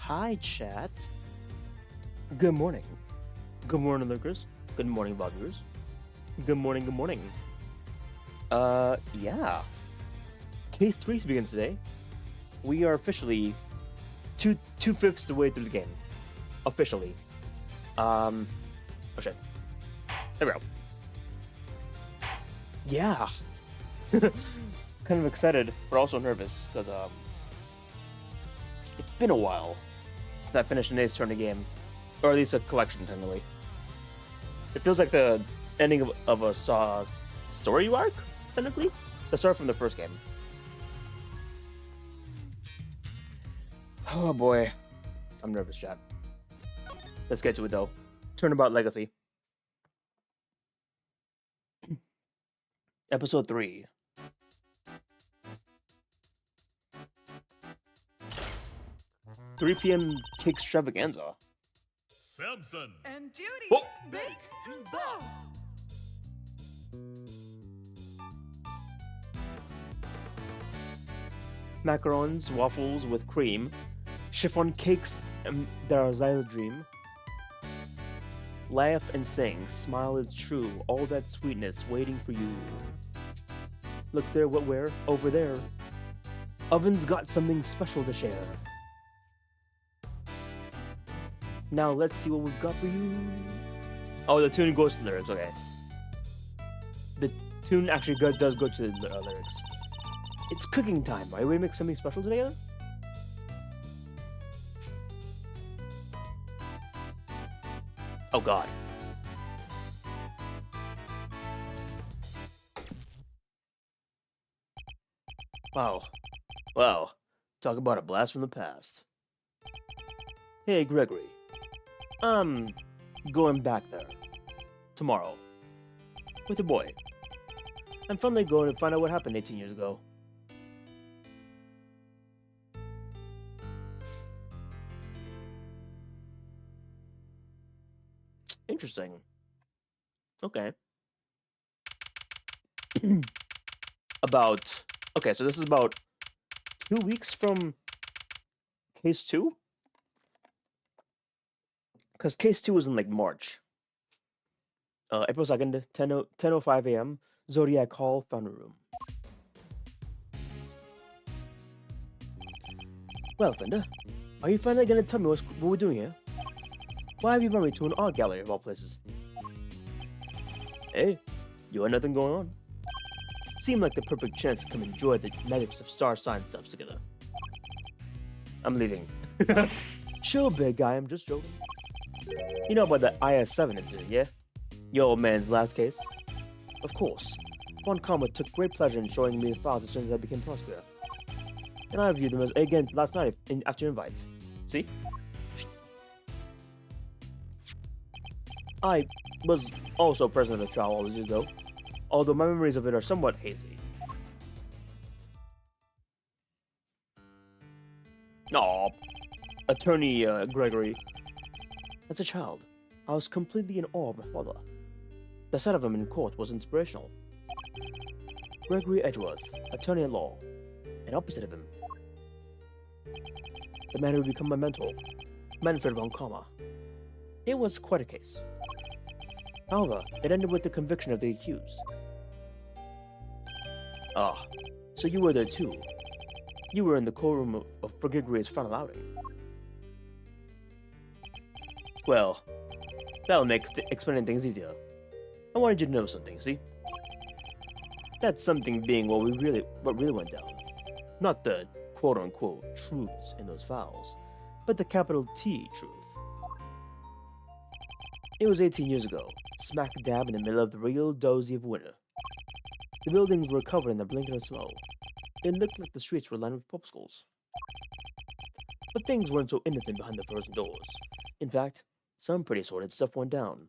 Hi, chat. Good morning. Good morning, lurkers. Good morning, vloggers. Good morning, good morning. Yeah. Case 3 begins today. We are officially two-fifths the way through the game. Officially. Oh shit. There we go. Yeah. Kind of excited, but also nervous, because, it's been a while since I finished an Ace Attorney game. Or at least a collection, technically. It feels like the ending of a story arc, technically. The start from the first game. Oh boy. I'm nervous, chat. Let's get to it, though. Turnabout Legacy. Episode 3. "3 p.m. cake extravaganza." Samson And Judy's Oh. Bake and Bow. Macarons, waffles with cream, chiffon cakes, that are Zyla's dream. Laugh and sing, smile is true, all that sweetness waiting for you. Look there, what where? Over there. Oven's got something special to share. Now let's see what we've got for you. Oh, the tune goes to the lyrics, okay. The tune actually does go to the lyrics. It's cooking time. Are we make something special today? Oh god. Wow. Wow. Talk about a blast from the past. Hey, Gregory. Going back there. Tomorrow. With your boy. I'm finally going to find out what happened 18 years ago. Interesting. Okay. Okay, so this is about 2 weeks from case 2? Because case 2 was in like March. April 2nd, 10:05 a.m. Zodiac Hall, Fountain Room. Well, Linda, are you finally gonna tell me what we're doing here? Why have you brought me to an art gallery of all places? Hey, you got nothing going on? Seemed like the perfect chance to come enjoy the magics of star sign stuff together. I'm leaving. Chill, big guy, I'm just joking. You know about the IS-7 incident, yeah? Your old man's last case? Of course. Von Karma took great pleasure in showing me the files as soon as I became prosecutor. And I reviewed them again last night after invite. See? I was also present at the trial all these years ago, although my memories of it are somewhat hazy. Aw, Attorney Gregory. As a child, I was completely in awe of my father. The sight of him in court was inspirational. Gregory Edgeworth, attorney at law, and opposite of him, the man who would become my mentor, Manfred von Karma. It was quite a case. However, it ended with the conviction of the accused. Ah, so you were there too. You were in the courtroom of Gregory's final outing. Well, that'll make explaining things easier. I wanted you to know something, see? That something being what really went down. Not the quote-unquote truths in those files, but the capital T truth. It was 18 years ago, smack dab in the middle of the real dozy of winter. The buildings were covered in the blinking of snow. It looked like the streets were lined with popsicles. But things weren't so innocent behind the frozen doors. In fact, some pretty sordid stuff went down.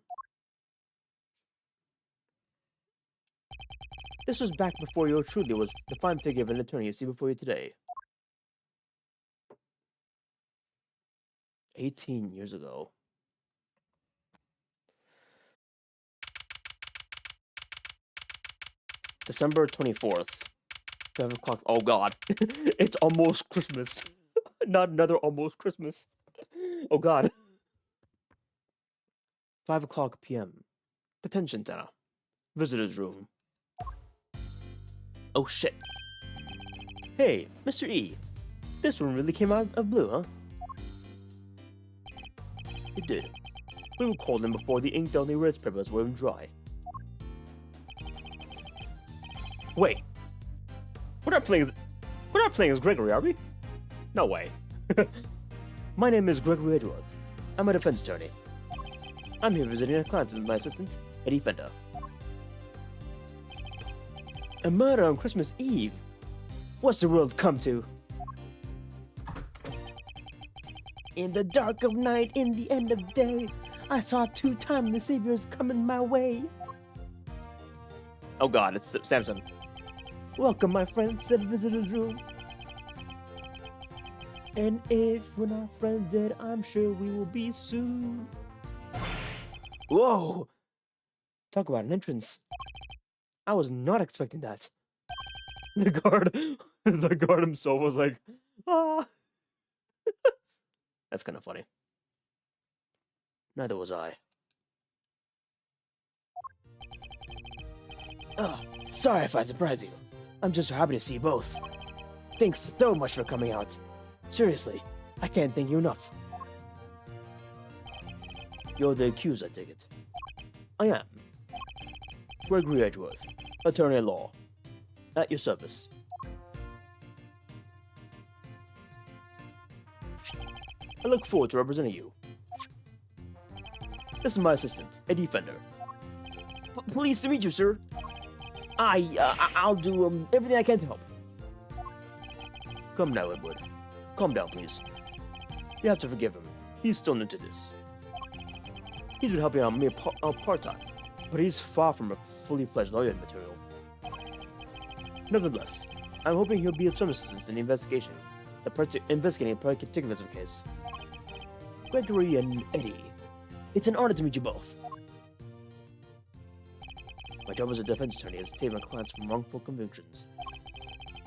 This was back before you truly was the fine figure of an attorney you see before you today. 18 years ago. December 24th. 12 o'clock. Oh god. It's almost Christmas. Not another almost Christmas. Oh god. 5 o'clock p.m. Detention center. Visitor's room. Oh shit. Hey, Mr. E. This one really came out of blue, huh? It did. We were called in before the ink on the erase papers were even dry. Wait. We're not playing as Gregory, are we? No way. My name is Gregory Edgeworth. I'm a defense attorney. I'm here visiting a client with my assistant, Eddie Fender. A murder on Christmas Eve? What's the world come to? In the dark of night, in the end of day, I saw 2 timeless saviors coming my way. Oh god, it's Samson. Welcome, my friends, to the visitor's room. And if we're not friends, then I'm sure we will be soon. Whoa! Talk about an entrance. I was not expecting that. The guard himself was like, ah. That's kind of funny. Neither was I. Oh, sorry if I surprise you. I'm just happy to see you both. Thanks so much for coming out. Seriously, I can't thank you enough. You're the accused, I take it. I am. Gregory Edgeworth, attorney at law. At your service. I look forward to representing you. This is my assistant, Eddie Fender. Pleased to meet you, sir. I'll do everything I can to help. Come now, Edward. Calm down, please. You have to forgive him. He's still new to this. He's been helping out me part-time, but he's far from a fully fledged lawyer material. Nevertheless, I'm hoping he'll be of some assistance in the investigation, investigating particulars of the case. Gregory and Eddie, it's an honor to meet you both. My job as a defense attorney is to save my clients from wrongful convictions.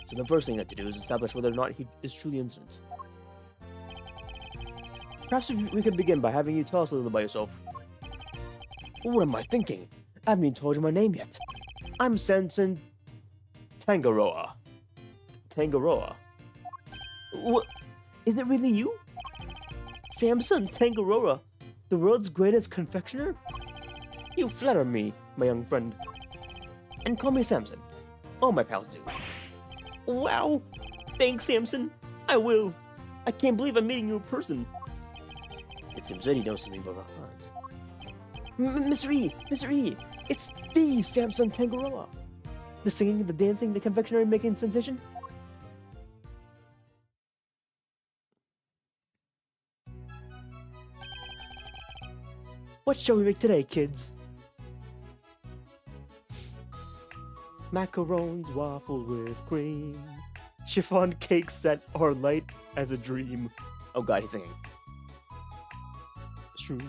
So the first thing I have to do is establish whether or not he is truly innocent. Perhaps we could begin by having you tell us a little about yourself. What am I thinking? I haven't even told you my name yet. I'm Samson Tangaroa. Tangaroa? What? Is it really you? Samson Tangaroa, the world's greatest confectioner? You flatter me, my young friend. And call me Samson. All my pals do. Wow! Thanks, Samson. I will. I can't believe I'm meeting you in person. It seems that he knows something about our client. Mr. E! Mr. E! It's the Samson Tangaroa! The singing, the dancing, the confectionery making sensation? What shall we make today, kids? Macarons, waffles with cream. Chiffon cakes that are light as a dream. Oh god, he's singing. It's true.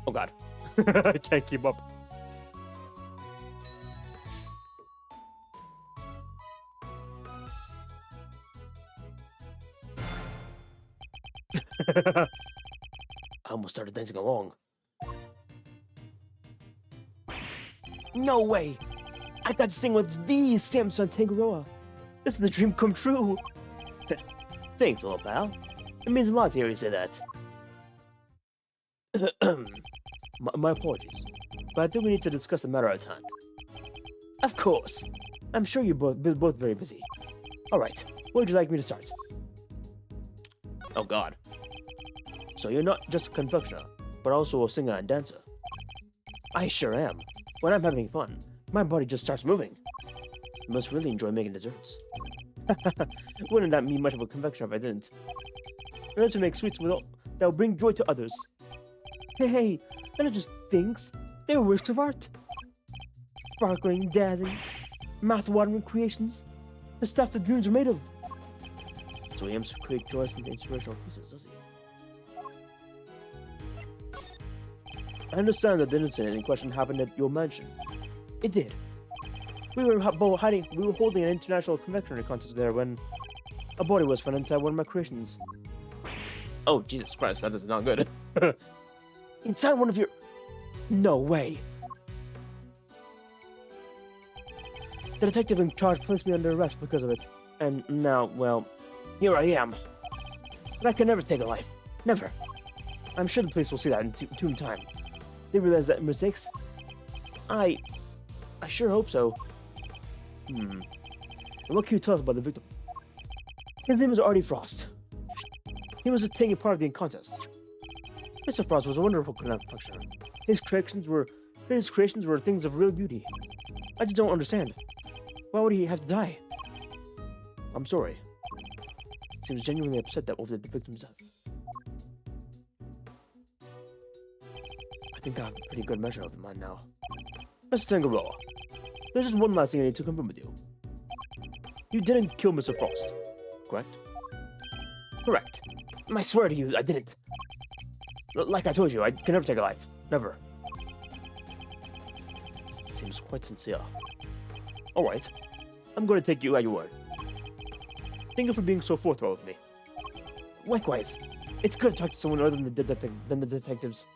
Oh god. I can't keep up. I almost started dancing along. No way! I got to sing with the Samson Tangaroa. This is the dream come true. Thanks, little pal. It means a lot to hear you say that. my apologies, but I think we need to discuss the matter at hand. Of course. I'm sure you're both very busy. Alright, where would you like me to start? Oh god. So you're not just a confectioner, but also a singer and dancer. I sure am. When I'm having fun, my body just starts moving. You must really enjoy making desserts. Wouldn't that mean much of a confectioner if I didn't? I love to make sweets that will bring joy to others. Hey, they're not just things. They're works of art. Sparkling, dazzling, mouth-watering creations. The stuff that dreams are made of. So he aims to create joyous and inspirational pieces, does he? I understand that the incident in question happened at your mansion. It did. We were hiding. We were holding an international confectionery contest there when a body was found inside one of my creations. Oh, Jesus Christ, that is not good. Inside one of your... No way. The detective in charge placed me under arrest because of it. And now, well, here I am. But I can never take a life. Never. I'm sure the police will see that in time. They realize that mistakes? I sure hope so. And what can you tell us about the victim? His name is Artie Frost. He was taking part of the contest. Mr. Frost was a wonderful confectioner. His creations were things of real beauty. I just don't understand. Why would he have to die? I'm sorry. He seems genuinely upset that over the victim's death. I think I have a pretty good measure of mine now. Mr. Tangaroa, there's just one last thing I need to confirm with you. You didn't kill Mr. Frost, correct? Correct. I swear to you, I didn't. Like I told you, I can never take a life. Never. Seems quite sincere. Alright. I'm going to take you at your word. Thank you for being so forthright with me. Likewise. It's good to talk to someone other than the detectives.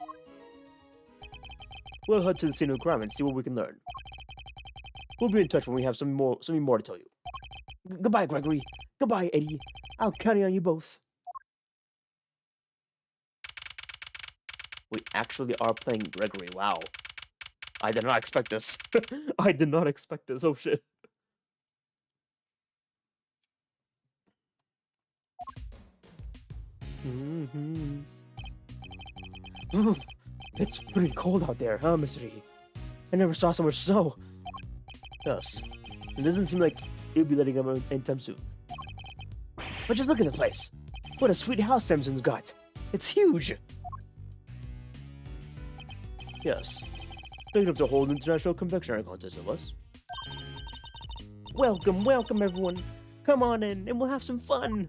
We'll head to the scene of the crime and see what we can learn. We'll be in touch when we have something more to tell you. Goodbye, Gregory. Goodbye, Eddie. I'll count on you both. We actually are playing Gregory. Wow. I did not expect this. I did not expect this. Oh, shit. It's pretty cold out there, huh, Mr. E? I never saw so much snow. Yes. It doesn't seem like it would be letting up anytime soon. But just look at the place. What a sweet house Samson's got. It's huge. Yes. Big enough to hold an international confectionery contest of us. Welcome, welcome everyone. Come on in and we'll have some fun.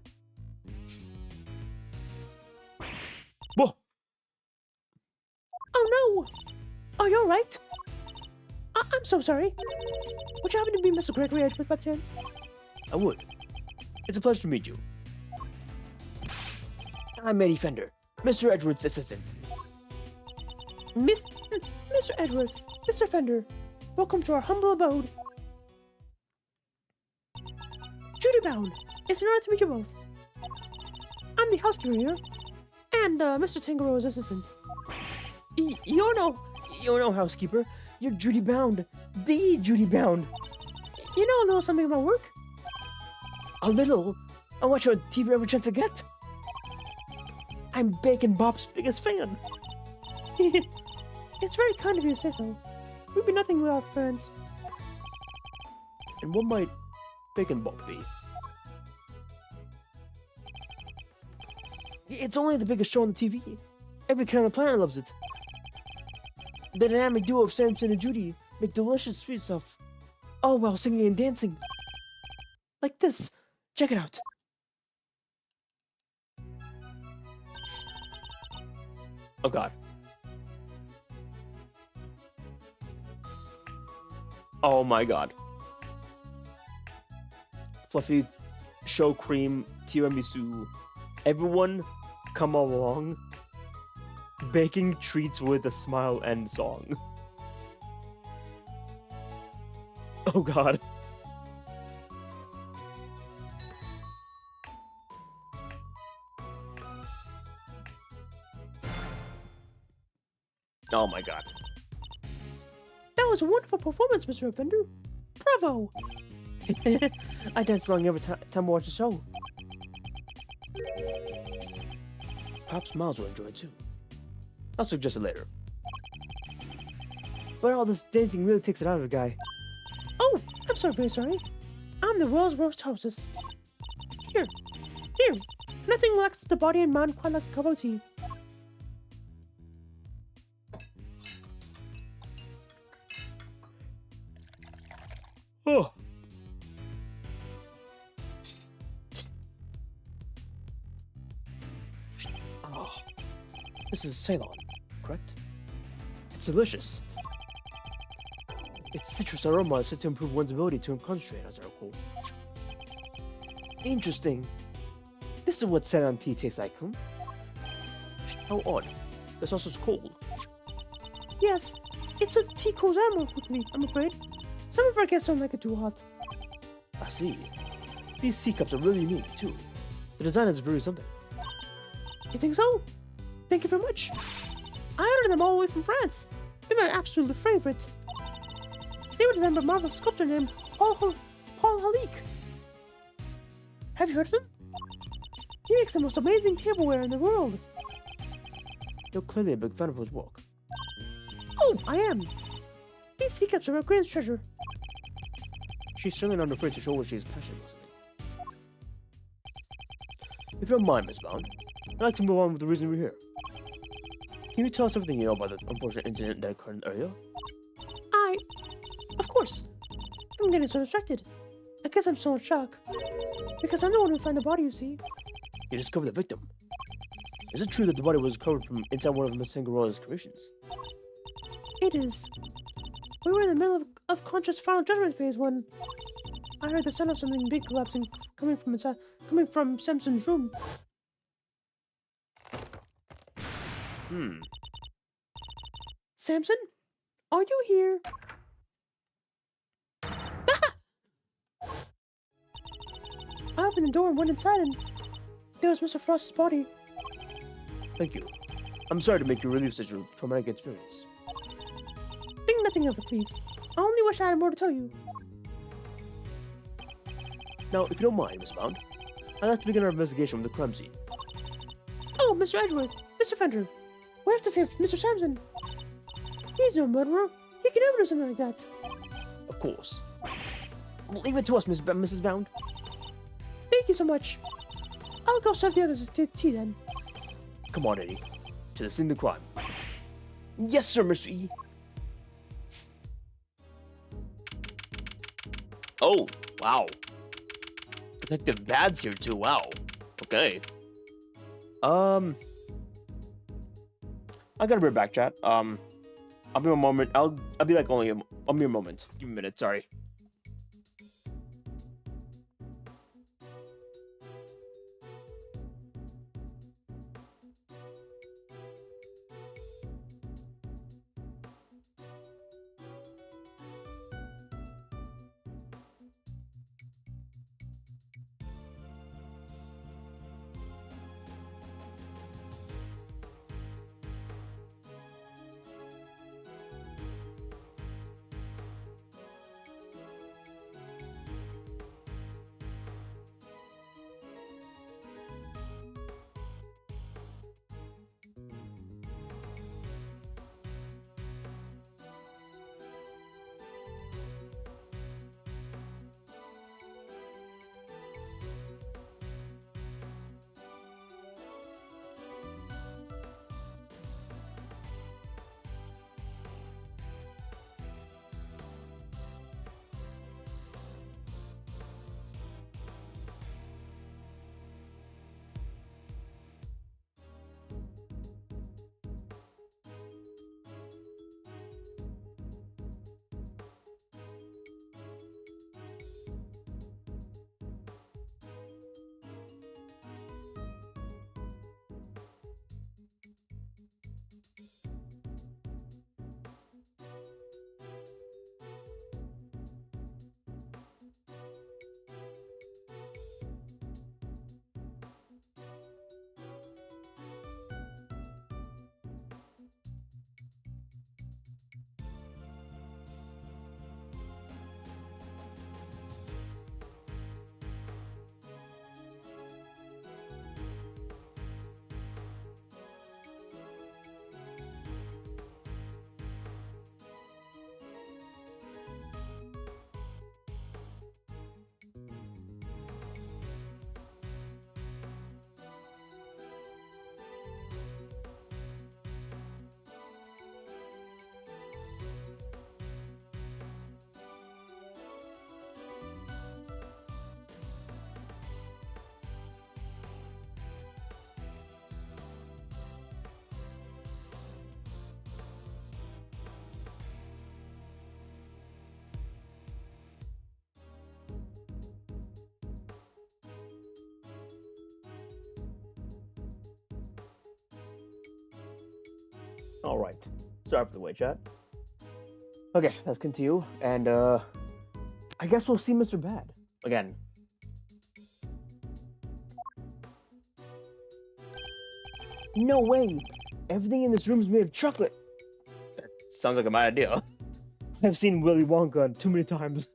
Whoa. Oh no! Are you alright? I'm so sorry. Would you happen to be Mr. Gregory Edgeworth by chance? I would. It's a pleasure to meet you. I'm Eddie Fender, Mr. Edgeworth's assistant. Mr. Edgeworth, Mr. Fender, welcome to our humble abode. Judy Bound, it's an honor to meet you both. I'm the housekeeper here, and Mr. Tangaroa's assistant. You're no housekeeper. You're Judy Bound, the Judy Bound. You know a little something about work? A little? I watch you on TV every chance I get. I'm Bacon Bop's biggest fan. It's very kind of you to say so. We'd be nothing without friends. And what might Bacon Bop be? It's only the biggest show on the TV. Every kid on the planet loves it. The dynamic duo of Samson and Judy make delicious sweet stuff, all while singing and dancing. Like this. Check it out. Oh god. Oh my god. Fluffy, show cream, tiramisu. Everyone, come along. Baking treats with a smile and song. Oh god. Oh my god. That was a wonderful performance, Mr. Offender. Bravo! I dance along every time I watch the show. Perhaps Miles will enjoy it too. I'll suggest it later. But all this dancing really takes it out of the guy. Oh, I'm so very sorry. I'm the world's roast hostess. Here. Nothing lacks the body and mind quite like a cup of tea. Oh. Oh. This is Ceylon, correct? It's delicious. Its citrus aroma is said to improve one's ability to concentrate, as I recall. Interesting. This is what Ceylon tea tastes like, huh? How odd. This also is cold. Yes, it's a tea cools down more quickly, I'm afraid. Some of our guests don't like it too hot. I see. These teacups are really unique, too. The design is really something. You think so? Thank you very much. I ordered them all the way from France. They're my absolute favorite. They were designed by a marvelous sculptor named Paul Halik. Have you heard of him? He makes the most amazing tableware in the world. You're clearly a big fan of his work. Oh, I am. These teacups are my greatest treasure. She's certainly not afraid to show what she is passionate about. If you don't mind, Miss Bound, I'd like to move on with the reason we're here. Can you tell us everything you know about the unfortunate incident that occurred earlier? Of course. I'm getting so distracted. I guess I'm still in shock. Because I'm the one who found the body, you see. You discovered the victim. Is it true that the body was recovered from inside one of Miss Sangarora's creations? It is. We were in the middle of conscious final judgment phase when I heard the sound of something big collapsing coming from Samson's room. Samson? Are you here? I opened the door and went inside, and there was Mr. Frost's body. Thank you. I'm sorry to make you relive such a traumatic experience. Think nothing of it, please. I only wish I had more to tell you. Now, if you don't mind, Miss Bound, I'd like to begin our investigation with the crime scene. Oh, Mr. Edgeworth, Mr. Fender, we have to save Mr. Samson. He's no murderer. He can never do something like that. Of course. Leave it to us, Mrs. Bound. Thank you so much. I'll go serve the others tea then. Come on, Eddie. To the scene of the crime. Yes, sir, Mr. E. Oh, wow. Detective Bad's here too, wow. Okay. I gotta be back, chat. I'll be a moment. I'll be like only a mere moment. Give me a minute, sorry. All right. Sorry for the wait, chat. Okay, let's continue. And, I guess we'll see Mr. Bad again. No way! Everything in this room is made of chocolate. That sounds like a bad idea. I've seen Willy Wonka too many times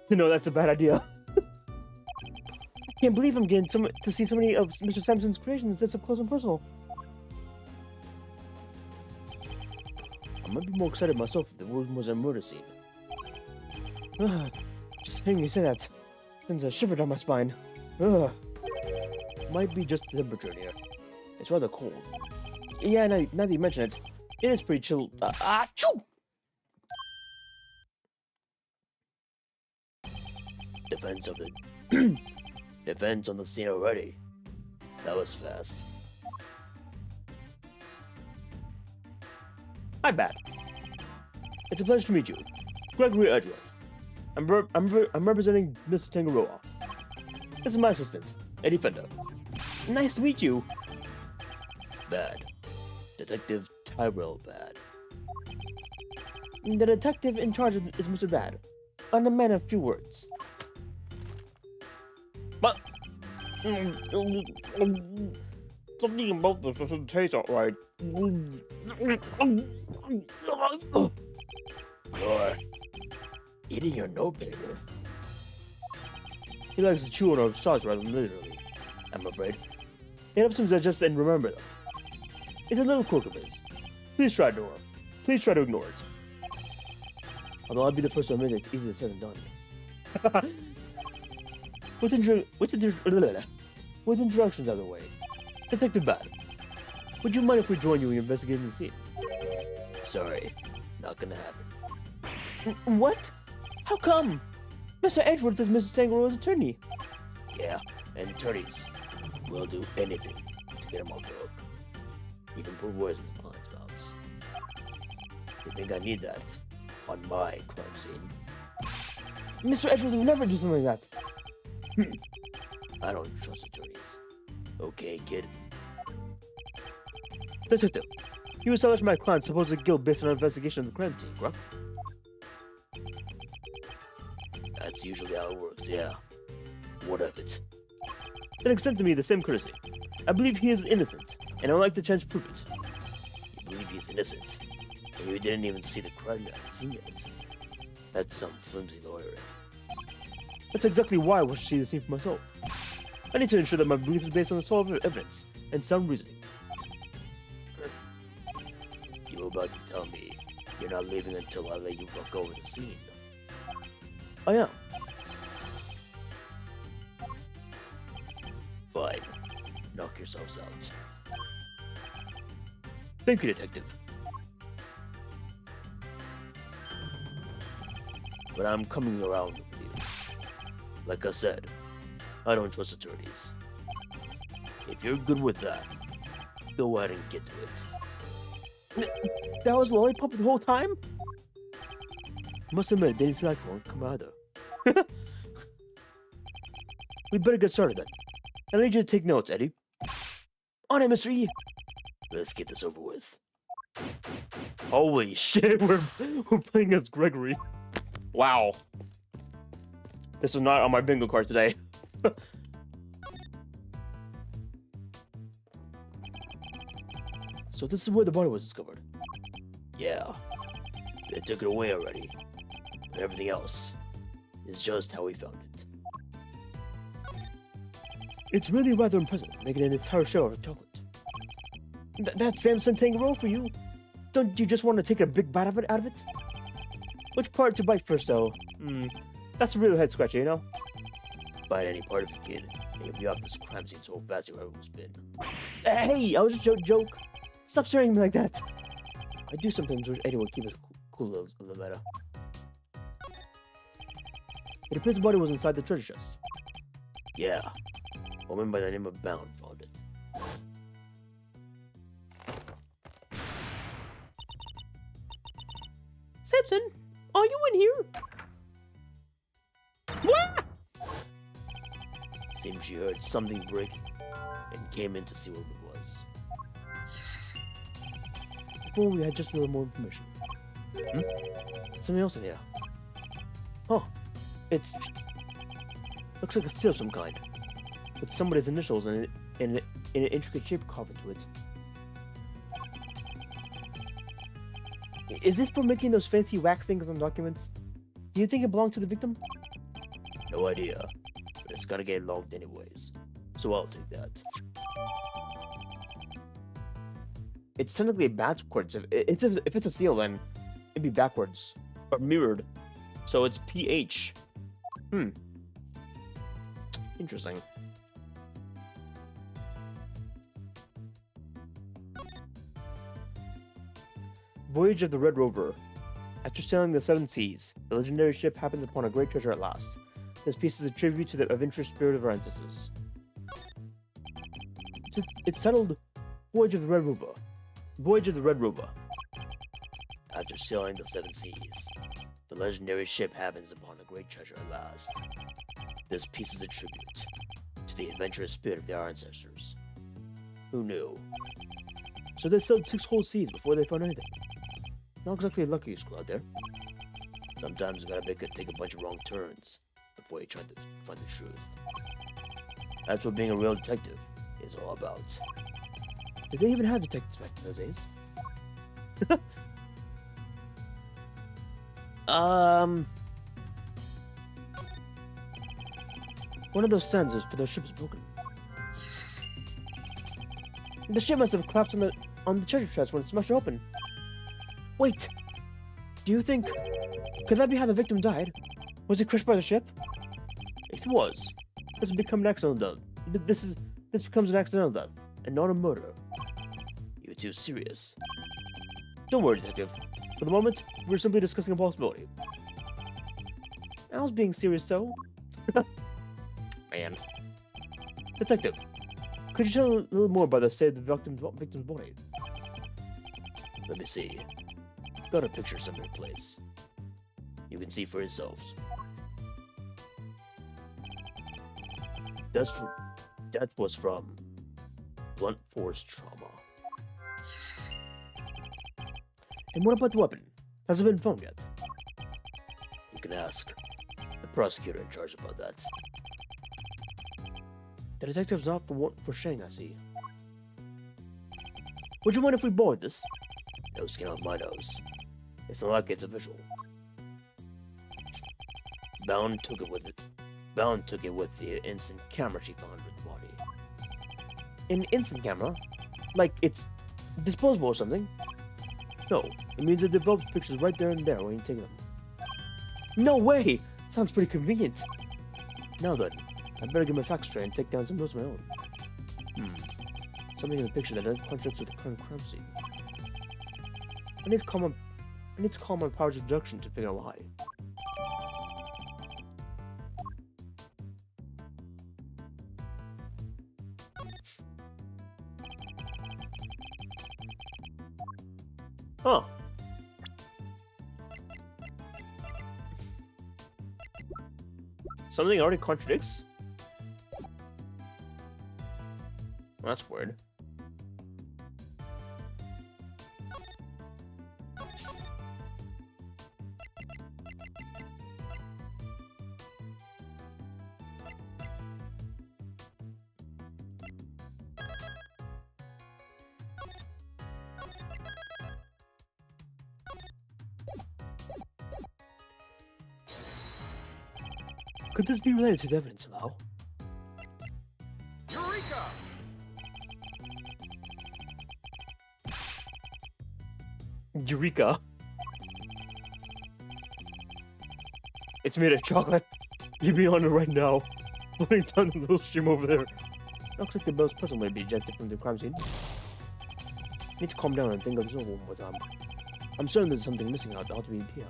to know that's a bad idea. I can't believe I'm getting to see so many of Mr. Sampson's creations that's up close and personal. I might be more excited myself if the room was a murder scene. Just hearing you say that sends a shiver down my spine. Might be just the temperature in here. It's rather cold. Yeah, now that you mention it, it is pretty chill. Achoo! Defense of the defense on the scene already. That was fast. Hi, Bat. It's a pleasure to meet you, Gregory Edgeworth. I'm representing Mr. Tangaroa. This is my assistant, Eddie Fender. Nice to meet you. Bad. Detective Tyrell Bad. The detective in charge is Mr. Bad. I'm a man of few words. But something about this doesn't taste alright. You're eating your notepaper. He likes to chew on our sauce rather than literally, I'm afraid. It helps him digest and remember them. It's a little quirk of his. Please try to ignore it. Although I'll be the first to admit it's easier said than done. With introductions out of the way, Detective Bad, would you mind if we join you in investigating the scene? Sorry, not gonna happen. What? How come? Mr. Edgeworth is Mrs. Tangaroa's attorney. Yeah, and attorneys will do anything to get him off the hook. Even put words in the client's mouths. You think I need that on my crime scene? Mr. Edgeworth would never do something like that. I don't trust attorneys. Okay, kid. Detective, you established my client's supposed guilt based on an investigation of the crime scene, correct? That's usually how it works, yeah. What of it? Then extend to me the same courtesy. I believe he is innocent, and I would like the chance to prove it. You believe he is innocent, and you didn't even see the crime scene yet. That's some flimsy lawyering. That's exactly why I wish to see the scene for myself. I need to ensure that my belief is based on solid evidence and sound reasoning. You were about to tell me you're not leaving until I let you walk over the scene. I am. Fine. Knock yourselves out. Thank you, Detective. But I'm coming around with you. Like I said, I don't trust attorneys. If you're good with that, go ahead and get to it. That was Lollipop the whole time? Must admit, it didn't seem like one come either. We better get started then. I need you to take notes, Eddie. On it, Mr. E! Let's get this over with. Holy shit, we're playing as Gregory. Wow. This was not on my bingo card today. So this is where the body was discovered? Yeah. They took it away already. But everything else is just how we found it. It's really rather impressive, making an entire show of chocolate. That's Samson Tangaroa for you. Don't you just want to take a big bite of it out of it? Which part to bite first, though? That's a real head scratcher, you know? Bite any part of it, kid. And you'll be off this crime scene so fast your head will spin. Hey, I was just a joke. Stop staring at me like that. I do sometimes wish anyone would keep it cool a little better. It appears the body was inside the treasure chest. Yeah. A woman by the name of Bound found it. Samson, are you in here? What? Seems she heard something breaking and came in to see what it was. if only we had just a little more information. Hmm? Something else in here. Oh, it's... looks like a seal of some kind. With somebody's initials in an intricate shape carved into it. Is this for making those fancy wax things on documents? Do you think it belonged to the victim? No idea. But it's gotta get logged anyways. So I'll take that. It's technically backwards. If it's a seal, then it'd be backwards. Or mirrored. So it's PH. Interesting. Voyage of the Red Rover. After sailing the seven seas, the legendary ship happens upon a great treasure at last. This piece is a tribute to the adventurous spirit of our ancestors. It's titled Voyage of the Red Rover. Voyage of the Red Rover. After sailing the seven seas, the legendary ship happens upon a great treasure at last. This piece is a tribute to the adventurous spirit of our ancestors. Who knew? So they sailed 6 whole seas before they found anything. Not exactly a lucky school out there. Sometimes you gotta take a bunch of wrong turns before you try to find the truth. That's what being a real detective is all about. Did they even have detectives back in those days? One of those sensors for their ship is broken. The ship must have collapsed on the treasure chest when it smashed open. Wait! Do you think... could that be how the victim died? Was he crushed by the ship? If it was, this would become an accidental death. This becomes an accidental death, and not a murder. You're too serious. Don't worry, detective. For the moment, we're simply discussing a possibility. I was being serious, though. Man. Detective, could you tell a little more about the state of the victim's body? Let me see. Got a picture somewhere in place. You can see for yourselves. That was from blunt force trauma. And what about the weapon? Has it been found yet? You can ask the prosecutor in charge about that. The detective's not the one for Shang, I see. Would you mind if we borrowed this? No skin off my nose. It's not like it's official. Bound took it with the instant camera she found with the body. An instant camera? Like it's disposable or something? No, it means it develops pictures right there and there when you take them. No way! Sounds pretty convenient. Now then, I better get my facts straight and take down some notes of my own. Something in the picture that contradicts with the current crime scene. I need to call my powers of deduction to figure out why. Huh. Something already contradicts? Well, that's weird. Could this be related to the evidence somehow? Eureka! Eureka. It's made of chocolate. You be on it right now. Putting down the little stream over there. Looks like the most person may be ejected from the crime scene. Need to calm down and think of this over one more time. I'm certain there's something missing out that ought to be here.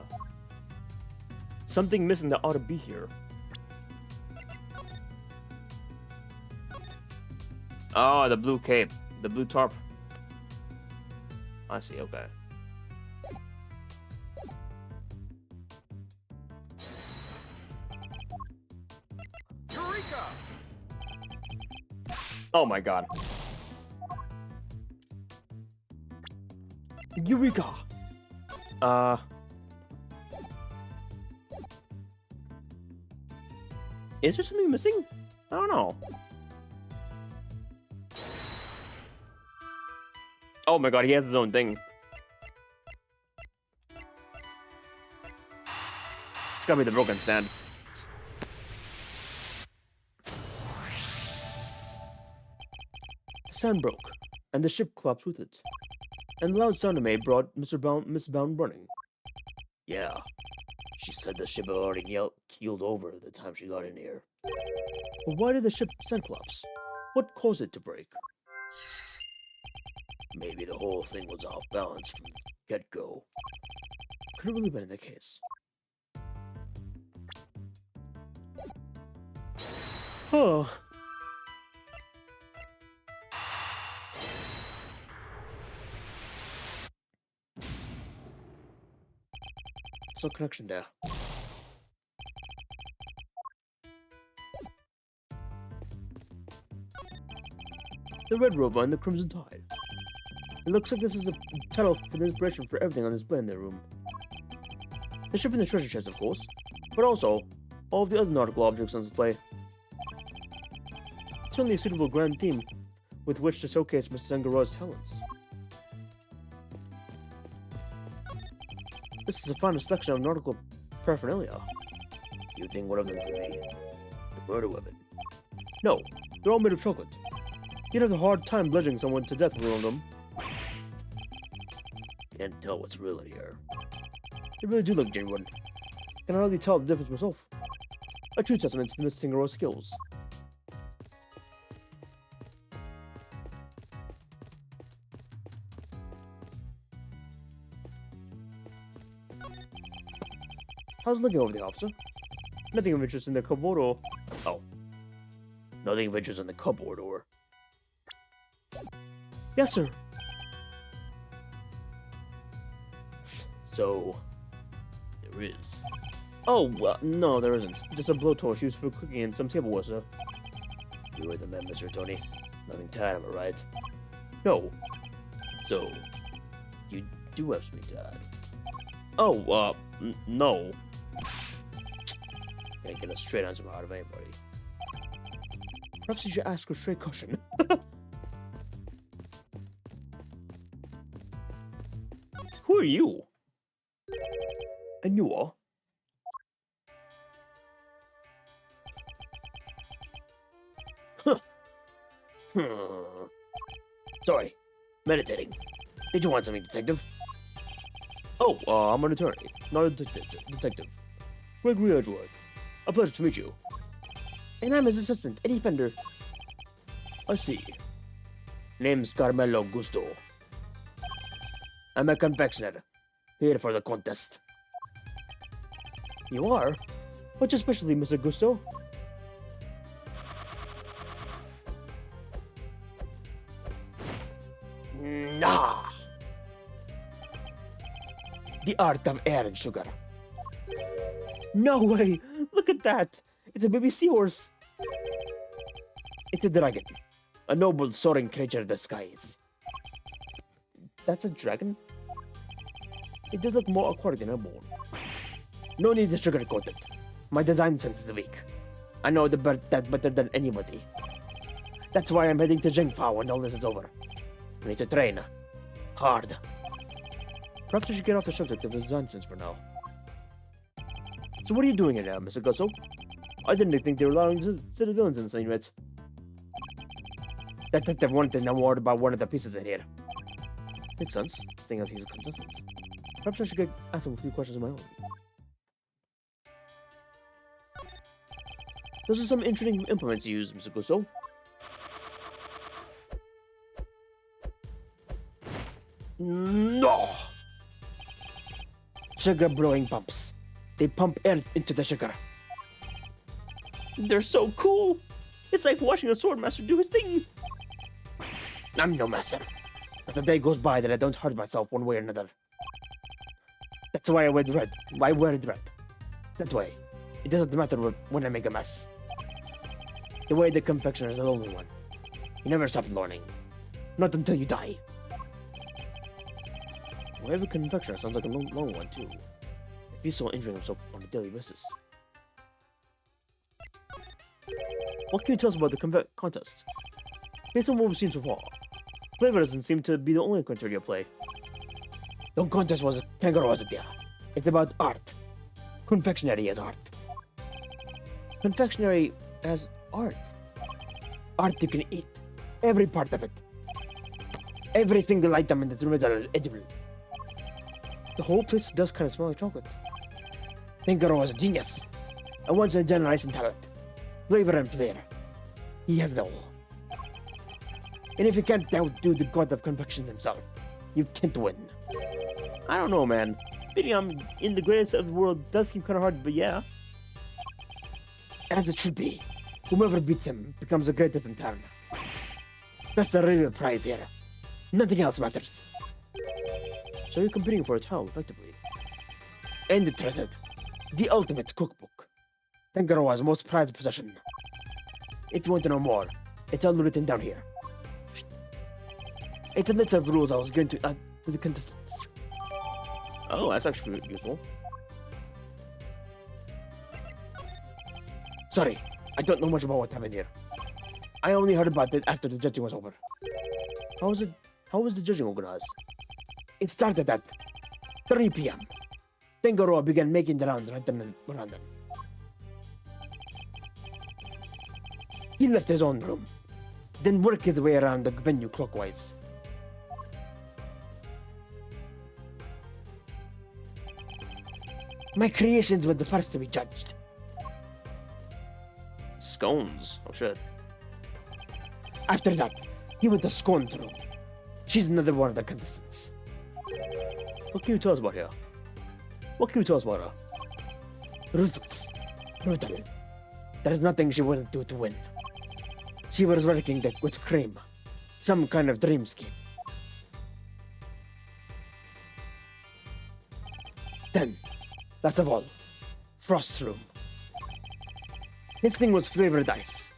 Something missing that ought to be here. Oh, the blue cape. The blue tarp. I see, okay. Eureka! Oh my god. Eureka! Is there something missing? I don't know. Oh my god, he has his own thing. It's gotta be the broken sand. The sand broke, and the ship collapsed with it. And the loud sound it made brought Miss Bound running. Yeah, she said the ship had already keeled over the time she got in here. But why did the ship sand collapse? What caused it to break? Maybe the whole thing was off balance from the get-go. Could it really been the case? Oh. There's no connection there. The Red Rover and the Crimson Tide. It looks like this is a title for the inspiration for everything on display in their room. The ship and the treasure chest, of course, but also all of the other nautical objects on display. It's certainly a suitable grand theme with which to showcase Mrs. Angaro's talents. This is a fine selection of nautical paraphernalia. You think one of them could be the murder weapon? No, they're all made of chocolate. You'd have a hard time bludgeoning someone to death with one of them. Can't tell what's real in here. They really do look genuine. Can hardly tell the difference myself. A true testament to Miss Angaro's skills. How's it looking over the officer? Nothing of interest in the cupboard or... Oh. Nothing of interest in the cupboard or... Yes, sir. So... There is. Oh, well, no, there isn't. Just a blowtorch used for cooking and some tableware, sir. You were the man, Mr. Tony. Nothing tied, am I right? No. So... You do have something tied. Oh, no. Can't get a straight answer out of anybody. Perhaps you should ask for straight caution. Who are you? And you are? Huh. Sorry. Meditating. Did you want something, detective? Oh, I'm an attorney, not a detective. Gregory Edgeworth. A pleasure to meet you. And I'm his assistant, Eddie Fender. I see. Name's Carmelo Gusto. I'm a confectioner, here for the contest. You are? What's your specialty, Mr. Gusto? Nah. The art of air and sugar. No way! Look at that! It's a baby seahorse! It's a dragon. A noble soaring creature of the skies. That's a dragon? It does look more aquatic than airborne. No need to sugarcoat it. My design sense is weak. I know the bird that better than anybody. That's why I'm heading to Zhengfa when all this is over. I need to train. Hard. Perhaps I should get off the subject of the design sense for now. So what are you doing here now, Mr. Gusso? I didn't think they were allowing civilians insane units. That detective wanted to know more about one of the pieces in here. Makes sense, seeing as he's a contestant. Perhaps I should ask him a few questions of my own. Those are some interesting implements you use, Mr. Gusso. No! Sugar blowing pumps. They pump air into the sugar. They're so cool! It's like watching a swordmaster do his thing! I'm no master. Not a day goes by that I don't hurt myself one way or another. That's why I wear red. Why wear red? That way. It doesn't matter when I make a mess. The way the confectioner is the only one. You never stop learning. Not until you die. Every confectioner sounds like a long one, too. If he's still injuring himself on a daily basis. What can you tell us about the contest? Based on what we've seen so far, flavor doesn't seem to be the only criteria at play. The contest was kangaroo was there. It's about art. Confectionery as art. Confectionery as art. Art you can eat. Every part of it. Every single item in the room is edible. The whole place does kind of smell like chocolate. Kangaroo was a genius. A once-in-a-generation talent. Flavor and flair. He has no. And if you can't outdo the god of confection himself, you can't win. I don't know, man. Beating him in the greatest of the world does seem kind of hard, but yeah. As it should be. Whoever beats him becomes the greatest in turn. That's the real prize here. Nothing else matters. So you're competing for a title, effectively. And the treasure. The ultimate cookbook. Tangaroa's most prized possession. If you want to know more, it's all written down here. It's a list of rules I was going to add to the contestants. Oh, that's actually useful. Sorry, I don't know much about what happened here. I only heard about it after the judging was over. How was the judging organized? It started at 3 p.m. Tangaroa began making the rounds right then around them. He left his own room, then worked his way around the venue clockwise. My creations were the first to be judged. Scones? Oh shit. After that, he went to Scone's room. She's another one of the contestants. What can you tell us about her? What can you tell us about her? Ruthless. Brutal. There's nothing she wouldn't do to win. She was working with cream. Some kind of dreamscape. Then, last of all, Frost's room. His thing was flavored ice.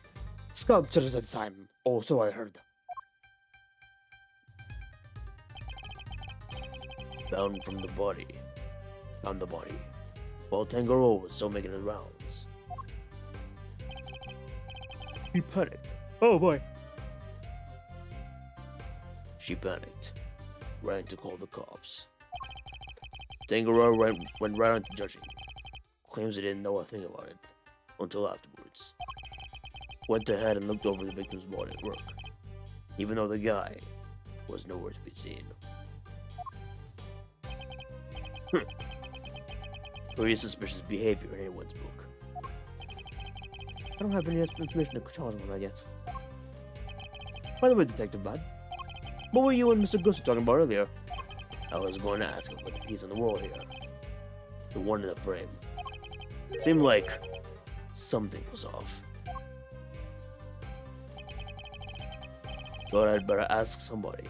Sculptures at the time, oh, so I heard. Found the body. While Tangaroa was still making his rounds. He panicked. Oh boy. She panicked. Ran to call the cops. Tangaroa went right on to judging. Claims he didn't know a thing about it until afterwards. Went ahead and looked over the victim's body at work, even though the guy was nowhere to be seen. Pretty suspicious behavior in anyone's book. I don't have any information to charge him on that yet. By the way, Detective Bad, what were you and Mr. Gusto talking about earlier? I was going to ask him about the piece on the wall here. The one in the frame. Seemed like something was off. Thought I'd better ask somebody.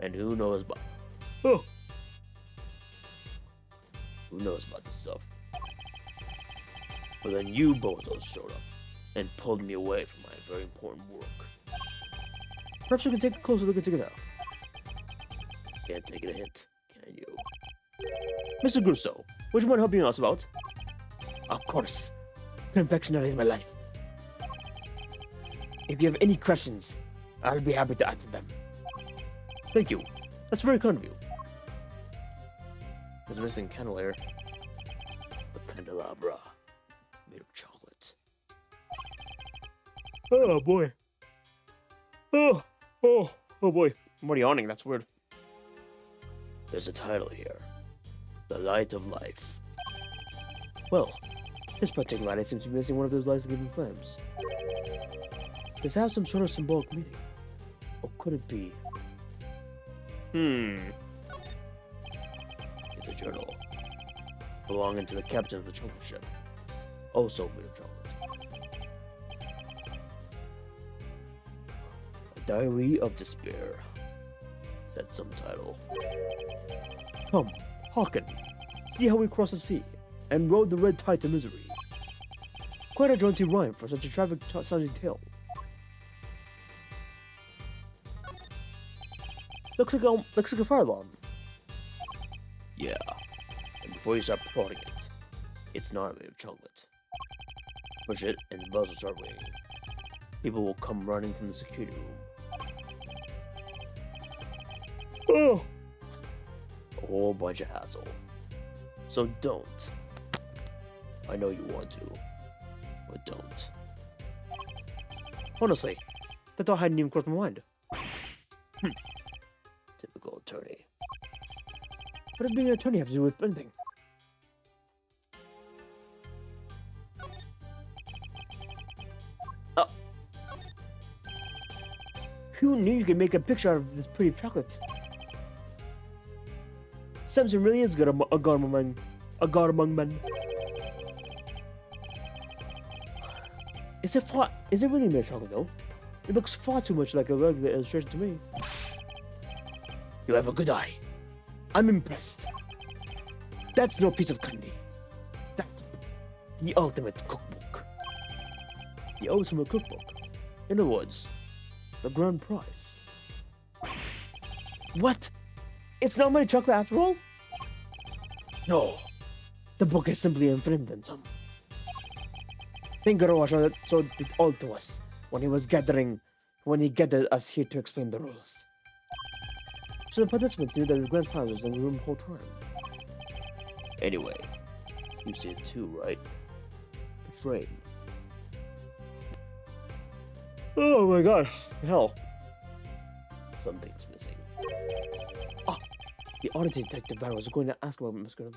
And who knows about... Oh! Who knows about this stuff? But then you bozos showed up and pulled me away from my very important work. Perhaps we can take a closer look at it together. Can't take it a hint, can you? Mr. Gusto, would you mind helping us out? Of course. Confectionery is my life. If you have any questions, I'll be happy to answer them. Thank you. That's very kind of you. There's a missing candelier. A candelabra made of chocolate. Oh boy. Oh boy. I'm already yawning, that's weird. There's a title here. The Light of Life. Well, this particular light seems to be missing one of those lights giving flames. Does it have some sort of symbolic meaning? Or could it be? It's a journal. Belonging to the captain of the chocolate ship. Also made of chocolate. A Diary of Despair. That's some title. Come, hearken. See how we crossed the sea and rode the red tide to misery. Quite a jaunty rhyme for such a tragic-sounding tale. Looks like a fire alarm. Yeah, and before you start prodding it, it's not made of chocolate. Push it, and the bells will start ringing. People will come running from the security room. Oh! A whole bunch of hassle. So don't. I know you want to, but don't. Honestly, that thought hadn't even crossed my mind. Typical attorney. What does being an attorney have to do with anything? Oh! Who knew you could make a picture out of this pretty chocolate? Samson really is good a god among men. Is it really made of chocolate though? It looks far too much like a regular illustration to me. You have a good eye. I'm impressed. That's no piece of candy. That's the ultimate cookbook. The ultimate cookbook. In other words, the grand prize. What? It's not made of chocolate after all? No. The book is simply infringed on some. Tinkeroa showed it all to us when he gathered us here to explain the rules. So the participants knew that the grand prize was in the room the whole time. Anyway, you see it too, right? The frame. Oh my gosh, hell. Something's missing. Ah, the oddity detective guy was going to ask about Mr.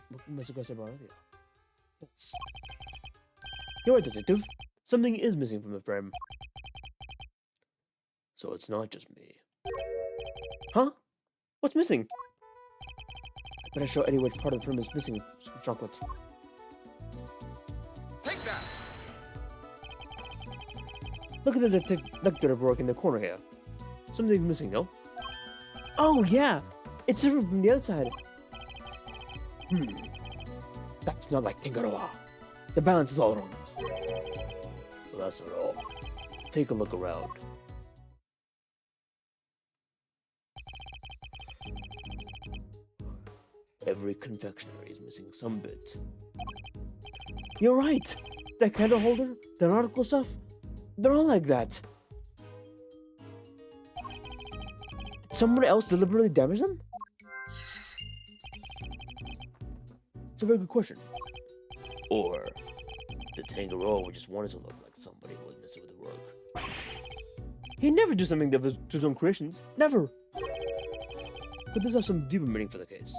Gus about earlier. Yes. You're right, detective. Something is missing from the frame. So it's not just me. Huh? What's missing? I better show Eddie which part of the frame is missing from chocolate. Take that! Look at the detector work in the corner here. Something's missing, no? Oh yeah! It's different from the other side. That's not like Tinkeroa. The balance is all wrong. Well, that's not all. Take a look around. Every confectionery is missing some bit. You're right! That candle holder, the nautical stuff, they're all like that. Did someone else deliberately damage them? It's a very good question. Or the Tangaroa just wanted to look like somebody who was messing with the work. He'd never do something that was to his own creations. Never! But this has some deeper meaning for the case.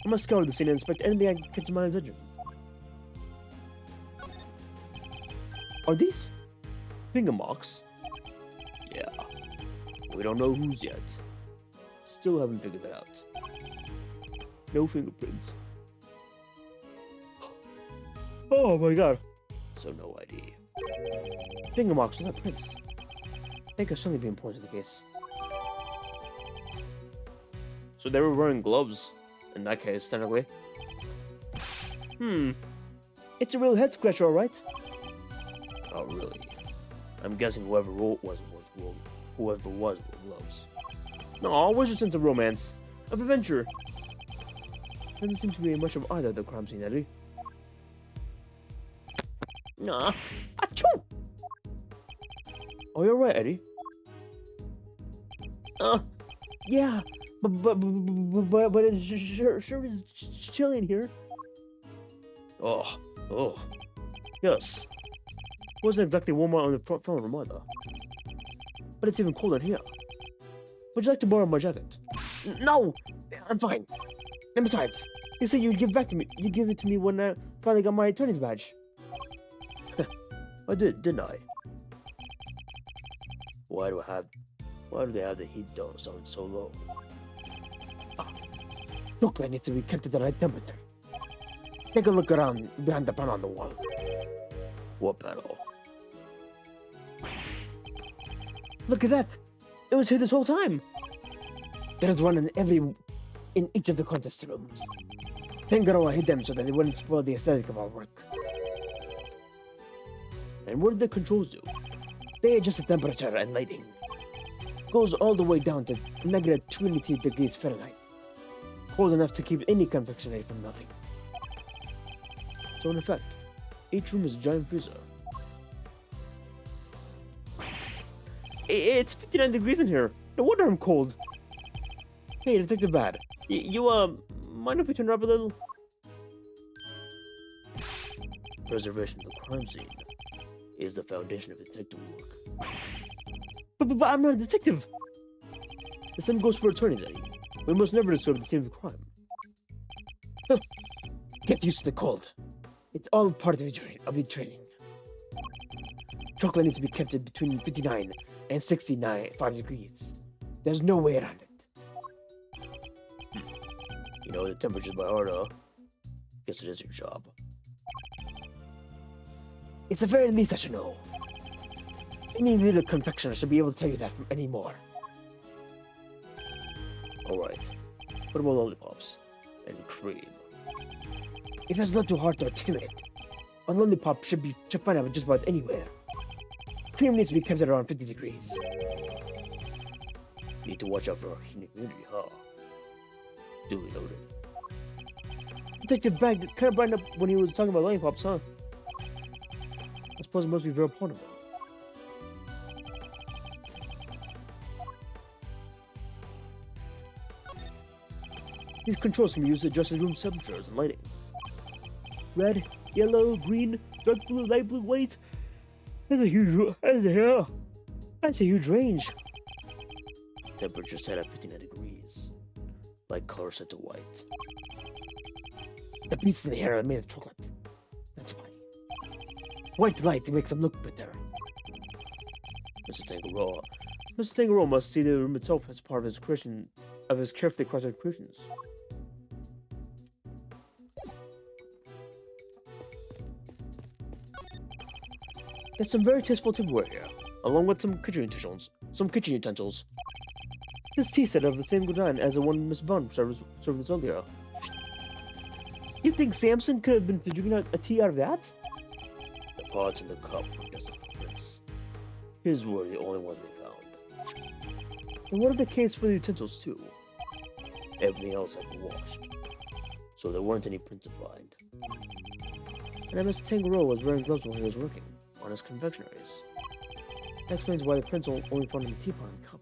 I must scour the scene and inspect anything that catches my attention. Are these finger marks? Yeah. We don't know whose yet. Still haven't figured that out. No fingerprints. Oh my god. So no ID. Finger marks without prints. They could certainly be important to the case. So they were wearing gloves. In that case, technically. It's a real head scratcher, alright? Oh, really? I'm guessing whoever was wore gloves. No, where's your sense of romance? Of adventure? Doesn't seem to be much of either of the crime scene, Eddie. Nah. Achoo! Oh, you're right, Eddie. Yeah. But it sure is chilly in here. Oh. Yes. Wasn't exactly warm out on the front of her either. But it's even colder in here. Would you like to borrow my jacket? No! I'm fine. And besides, you say you give it to me when I finally got my attorney's badge. I did, didn't I? Why do they have the heat dome so low? Look, that needs to be kept at the right temperature. Take a look around behind the panel on the wall. What panel? Look at that! It was here this whole time! There's one in each of the contest rooms. Tangaroa hid them so that they wouldn't spoil the aesthetic of our work. And what did the controls do? They adjust the temperature and lighting. Goes all the way down to -20 degrees Fahrenheit. cold enough to keep any convection aid from melting. So in effect, each room is a giant freezer. It's 59 degrees in here. No wonder I'm cold. Hey, Detective Bad. You mind if we turn it up a little? Preservation of the crime scene is the foundation of detective work. But I'm not a detective. The same goes for attorneys, Eddie. We must never disturb the scene of the crime. Huh. Get used to the cold. It's all part of your training. Chocolate needs to be kept at between 59 and 5 degrees. There's no way around it. You know the temperature's by heart, huh? Guess it is your job. It's the very least I should know. Any little confectioner should be able to tell you that from anymore. Alright. What about lollipops? And cream? If it's not too hard to articulate, a lollipop should find out just about anywhere. Cream needs to be kept at around 50 degrees. Need to watch out for our heating immunity, huh? Duly noted. Detective Bag kind of brightened up when he was talking about lollipops, huh? I suppose it must be very portable. These controls can be used to adjust the room's temperatures and lighting. Red, yellow, green, dark blue, light blue, white. That's a huge range. Temperature set at 59 degrees. Light color set to white. The pieces in the hair are made of chocolate. That's why. White light makes them look better. Mr. Tangaroa must see the room itself as part of his carefully crafted creations. There's some very tasteful tableware here, along with some kitchen utensils. This tea set of the same design as the one Miss Bond served us earlier. You think Samson could have been drinking a tea out of that? The pots in the cup were just footprints. His were the only ones they found. And what of the case for the utensils too? Everything else had been washed, so there weren't any prints applied. And Mr. Tangaroa was wearing gloves while he was working on his confectionaries. That explains why the prints are only found in the teapot and cup.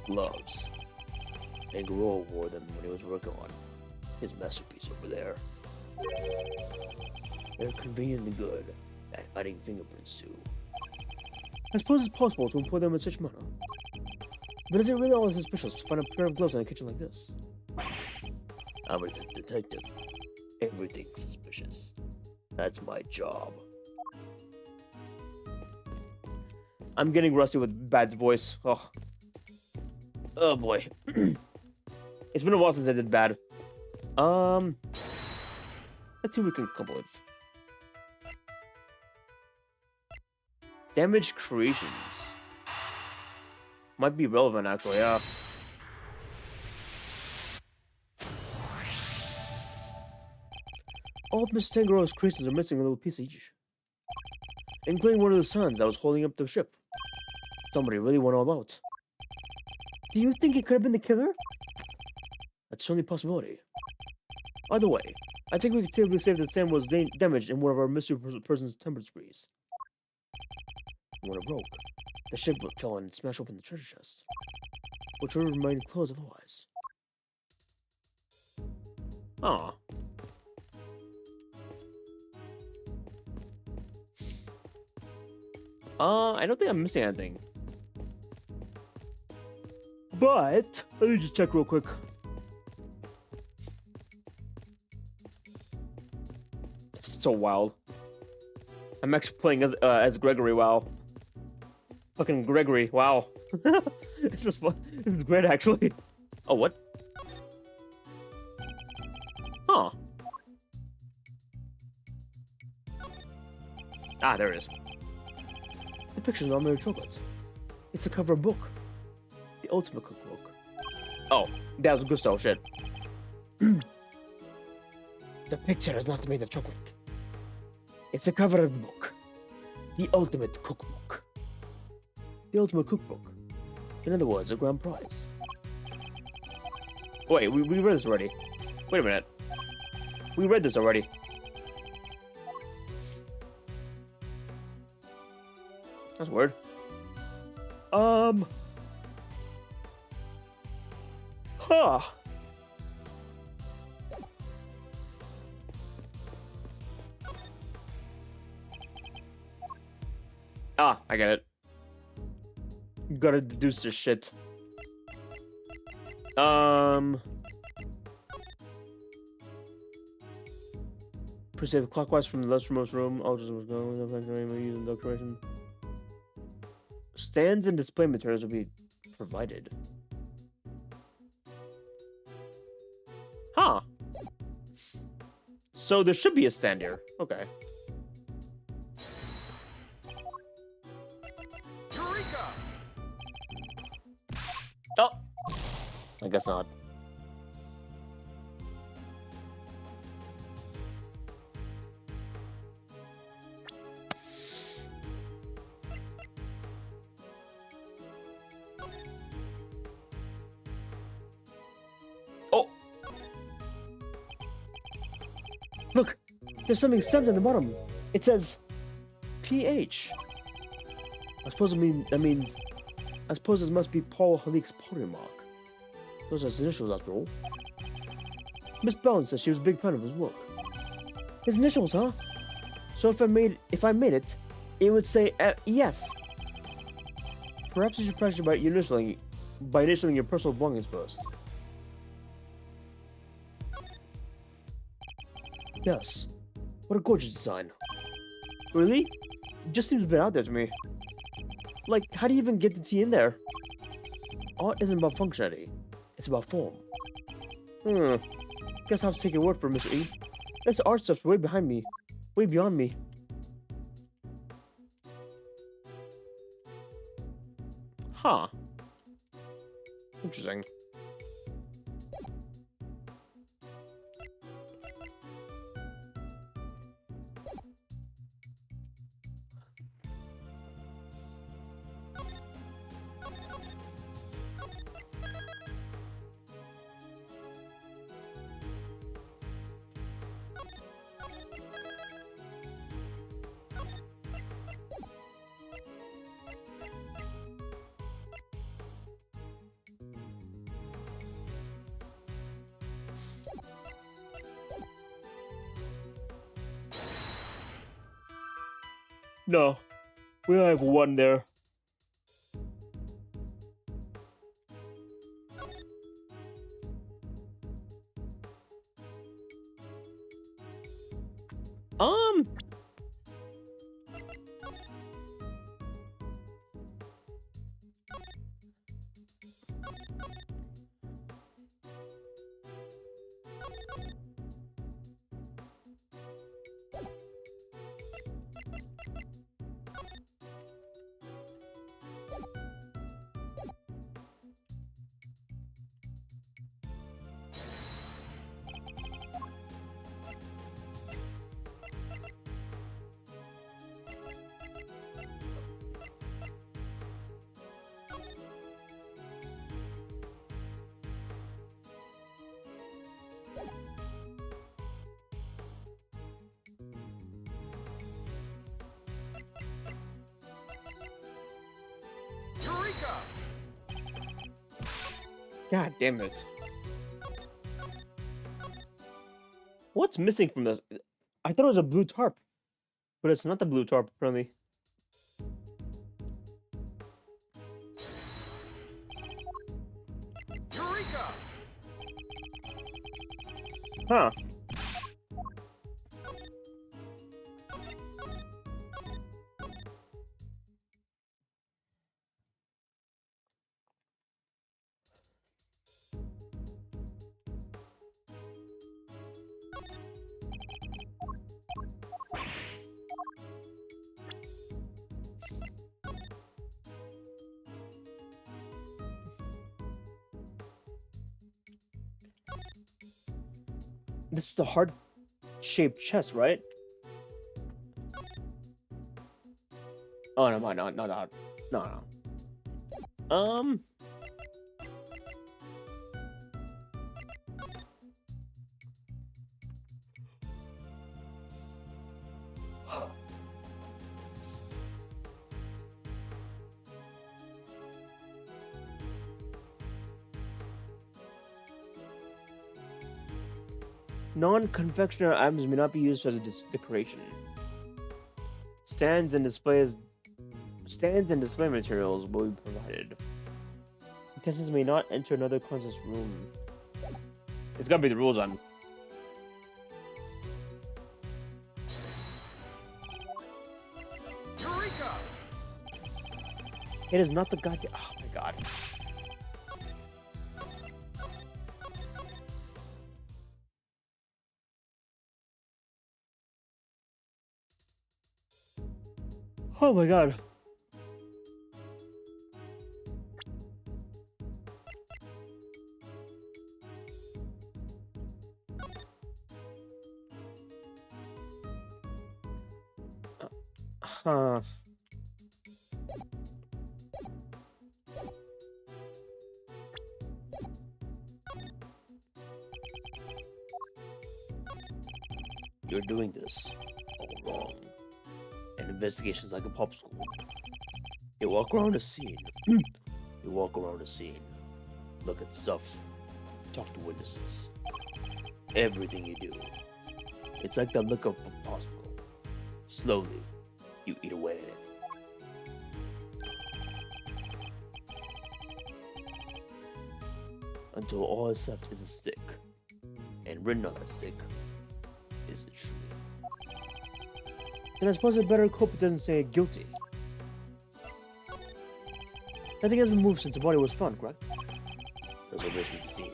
Gloves. Tangaroa wore them when he was working on his masterpiece over there. They're conveniently good at hiding fingerprints too. I suppose it's possible to employ them in such manner. But is it really all suspicious to find a pair of gloves in a kitchen like this? I'm a detective. Everything's suspicious. That's my job. I'm getting rusty with Bad's voice. Oh boy. It's been a while since I did Bad. Let's see what we can come up with. Damaged creations. Might be relevant, actually, yeah. All of Miss Tangaroa's creations are missing a little piece each, including one of the suns that was holding up the ship. Somebody really went all out. Do you think it could have been the killer? That's certainly a possibility. Either way, I think we could safely say that Sam was damaged in one of our mystery person's temper sprees. When it broke, the ship fell and smashed open the treasure chest, which would have remained closed otherwise. Aw. I don't think I'm missing anything. But let me just check real quick. It's so wild. I'm actually playing as Gregory. Wow. Fucking Gregory. Wow. This is fun. This is great, actually. Oh, what? Huh. Ah, there it is. The picture's on there of chocolates. It's the cover of a book. The ultimate cookbook. Oh, that was Gusto shit. The picture is not made of chocolate. It's the cover of the book. The ultimate cookbook. The ultimate cookbook. In other words, a grand prize. Wait, we read this already. Wait a minute. We read this already. That's weird. Huh. Ah, I get it. Gotta deduce this shit. Proceed clockwise from the leftmost room. All just using decoration. Stands and display materials will be provided. Huh. So there should be a stand here. Okay. Eureka! Oh. I guess not. Oh. Look, there's something stamped on the bottom. It says PH. I suppose I suppose it must be Paul Halik's pottery mark. Those are his initials after all. Miss Brown says she was a big fan of his work. His initials, huh? So if I made it, it would say EF. Perhaps you should practice by initialing your personal belongings first. Yes. What a gorgeous design. Really? It just seems a bit out there to me. Like, how do you even get the T in there? Art isn't about functionality. It's about form. Guess I'll have to take your word for it, Mr. E. This art stuff's way behind me. Way beyond me. Huh. Interesting. No, we only have one there. Eureka! God damn it. What's missing from this? I thought it was a blue tarp. But it's not the blue tarp, apparently. Eureka! Huh. This is the heart-shaped chest, right? Oh, no, no. Um. Non-confectionery items may not be used as a decoration. Stands and display materials will be provided. Contestants may not enter another contest room. It's gotta be the rules on. Eureka! It is not the goddamn. Oh my god. Oh my god. Huh. You're doing this all wrong. An investigation's like a pop school. You walk around a scene. You walk around a scene. Look at stuff. Talk to witnesses. Everything you do. It's like the look of a popsicle. Slowly, you eat away at it. Until all that's left is a stick. And written on that stick is the truth. Then I suppose I better hope it doesn't say guilty. Nothing has been moved since the body was found, correct? Preservation of the scene.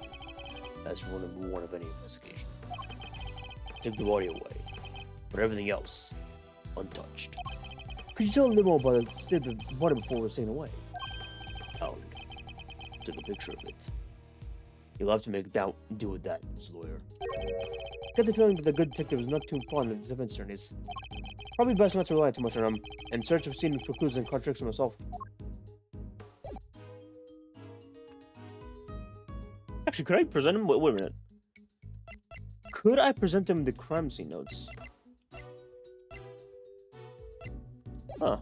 That's rule number one of any investigation. Take the body away, but everything else untouched. Could you tell a little more about the state of the body before it was taken away? Found. Took a picture of it. You'll have to make do with that, Mr. Lawyer. Get the feeling that the good detective is not too fond of defense attorneys. Probably best not to rely too much on them, and search of scene for clues and contradictions myself. Actually, could I present him? Wait a minute. Could I present him the crime scene notes? Huh.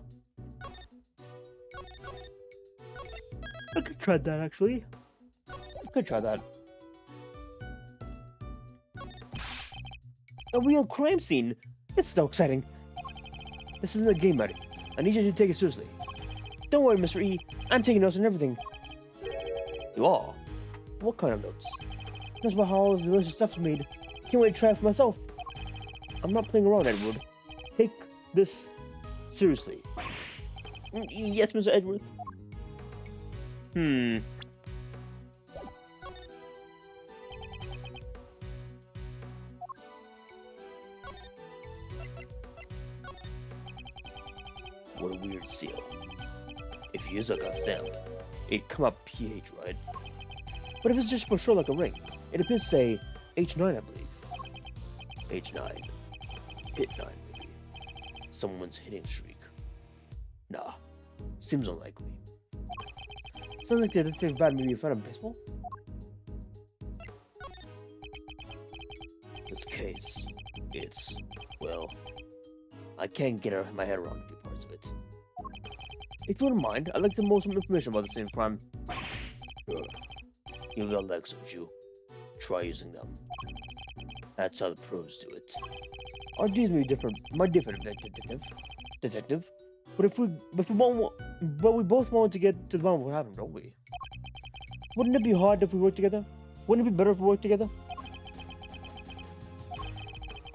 I could try that, actually. I could try that. A real crime scene? It's so exciting. This isn't a game, buddy. I need you to take it seriously. Don't worry, Mr. E. I'm taking notes on everything. You are? What kind of notes? Notes about how all this delicious stuff's made. Can't wait to try it for myself. I'm not playing around, Edward. Take this seriously. Yes, Mr. Edward. What a weird seal. If you use like a stamp, it'd come up PH, right? But if it's just for sure like a ring, it appears to say H9, I believe. H9. Hit 9, maybe. Someone's hitting streak. Nah. Seems unlikely. Sounds like the detective bad maybe in front of baseball? This case, it's, well, I can't get my head around a few parts of it. If you wouldn't mind, I'd like to know some information about the same crime. Sure. You got legs, don't you? Try using them. That's how the pros do it. Our deeds may be different, my different detective. But we both want to get to the bottom of what happened, don't we? Wouldn't it be hard if we worked together? Wouldn't it be better if we worked together?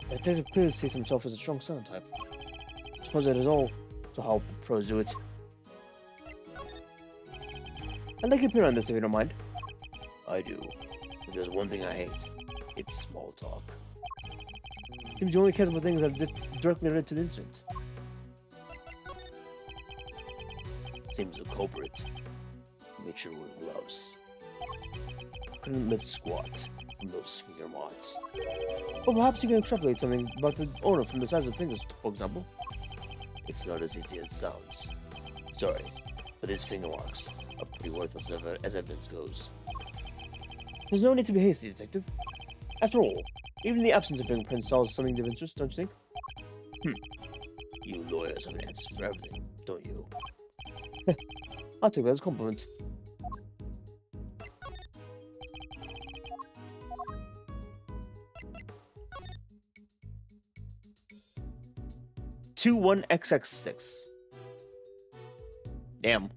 The detective clearly sees himself as a strong silent type. I suppose that is all to how the pros do it. I'd like your opinion on this if you don't mind. I do. If there's one thing I hate, it's small talk. Seems you only cares about things that are just directly related to the incident. Seems the culprit. Make sure wear gloves. Couldn't lift squat from those sphere mods. Or perhaps you can extrapolate something about the owner from the size of fingers, for example. It's not as easy as it sounds. Sorry, but these finger marks are pretty worthless as evidence goes. There's no need to be hasty, Detective. After all, even the absence of fingerprints solves something of interest, don't you think? You lawyers have an answer for everything, don't you? I'll take that as a compliment. Two 1XX6. Damn.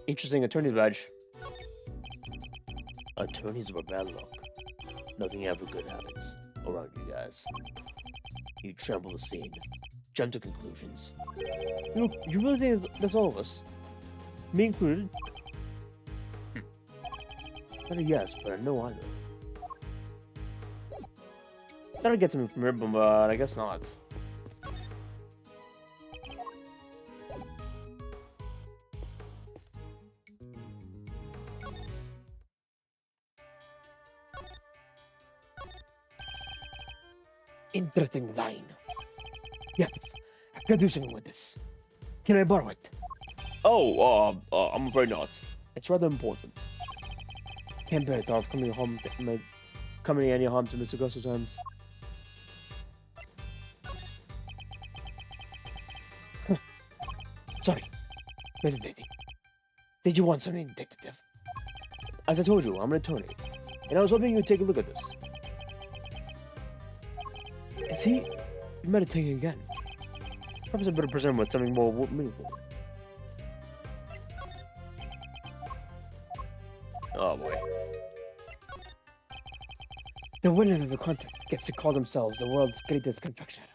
Interesting attorney's badge. Attorneys were bad luck. Nothing ever good happens around you guys. You trample the scene, jump to conclusions. You really think that's all of us? Me included? Not a yes, but a no either. That'll get some from here, but I guess not. Interesting line. Yes, producing with this. Can I borrow it? Oh, I'm afraid not. It's rather important. Can't bear thought of coming any harm to Mr. Gus's hands. Sorry, hesitating. Did you want something, Detective? As I told you, I'm an attorney, and I was hoping you'd take a look at this. Is he meditating again? Perhaps I better present him with something more meaningful. Oh boy. The winner of the contest gets to call themselves the world's greatest confectioner.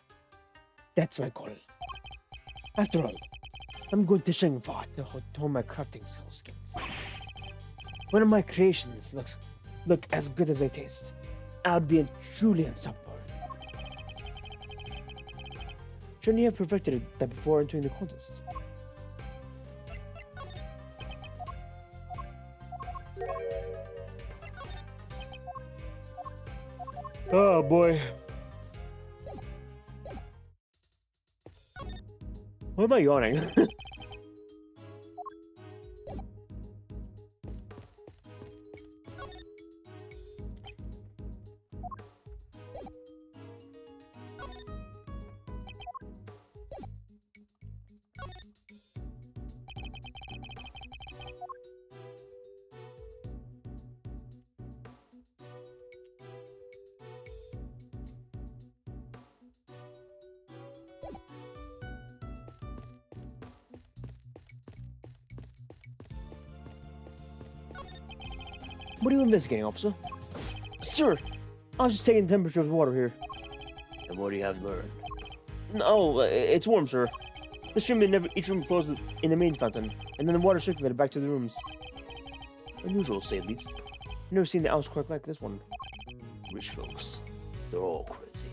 That's my goal. After all, I'm going to Shingfa to hone my crafting skills. When my creations look as good as they taste, I'll be truly unstoppable. Shouldn't he have perfected that before entering the contest? Oh boy. Why am I yawning? What are you investigating, officer? Sir, I was just taking the temperature of the water here. And what do you have learned? No, it's warm, sir. The stream in each room flows in the main fountain, and then the water circulated back to the rooms. Unusual, to say the least. I've never seen the house quite like this one. Rich folks, they're all crazy.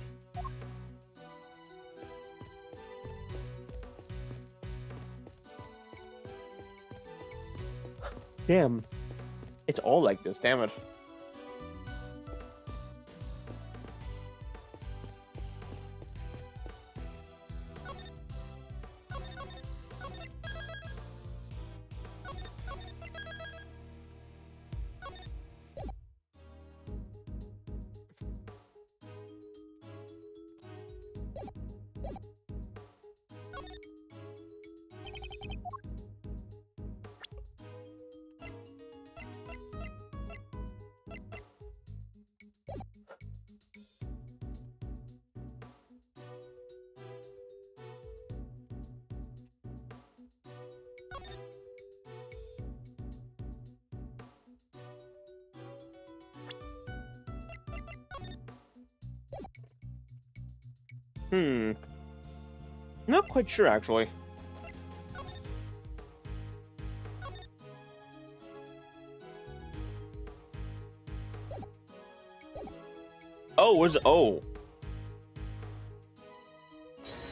Damn. It's all like this, damn it. Not quite sure, actually. Oh, where's the... Oh.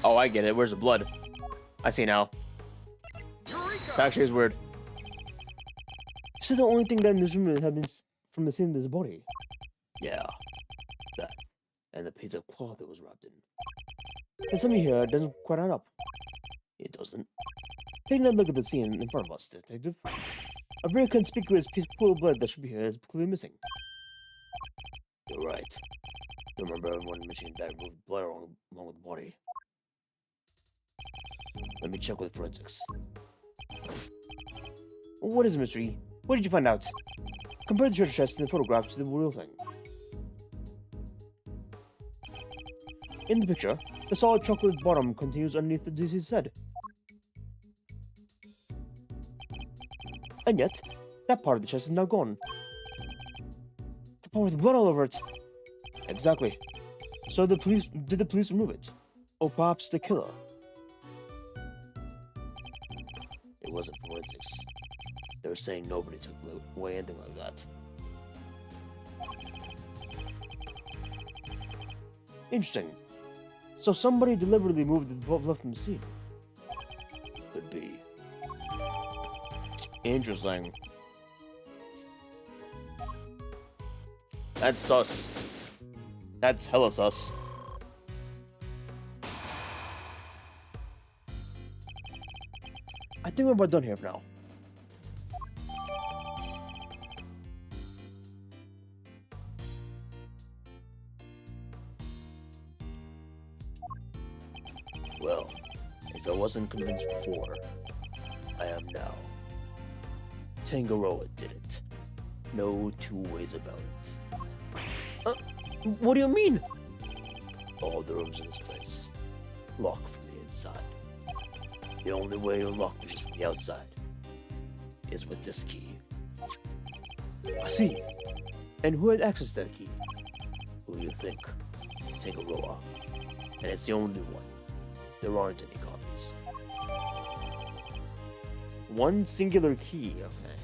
Oh, I get it. Where's the blood? I see now. That actually is weird. This is the only thing that in this room had been from the scene of his body. Yeah. That. And the piece of cloth it was wrapped in. And something here doesn't quite add up. It doesn't. Taking a look at the scene in front of us, Detective. A very conspicuous piece of pool of blood that should be here is clearly missing. You're right. You remember everyone mentioning that removed blood along with the body. Let me check with forensics. What is the mystery? What did you find out? Compare the treasure chest in the photograph to the real thing. In the picture, the solid chocolate bottom continues underneath the deceased's head. And yet, that part of the chest is now gone. The part with blood all over it. Exactly. So did the police remove it? Or perhaps the killer? It wasn't forensics. They were saying nobody took away anything like that. Interesting. So somebody deliberately moved the blood from the scene. Could be. Interesting. That's sus. That's hella sus. I think we're about done here for now. Well, if I wasn't convinced before, I am now. Tangaroa did it. No two ways about it. What do you mean? All the rooms in this place, locked from the inside. The only way to unlock them is from the outside, is with this key. I see. And who had access to that key? Who do you think? Tangaroa. And it's the only one. There aren't any copies. One singular key, okay.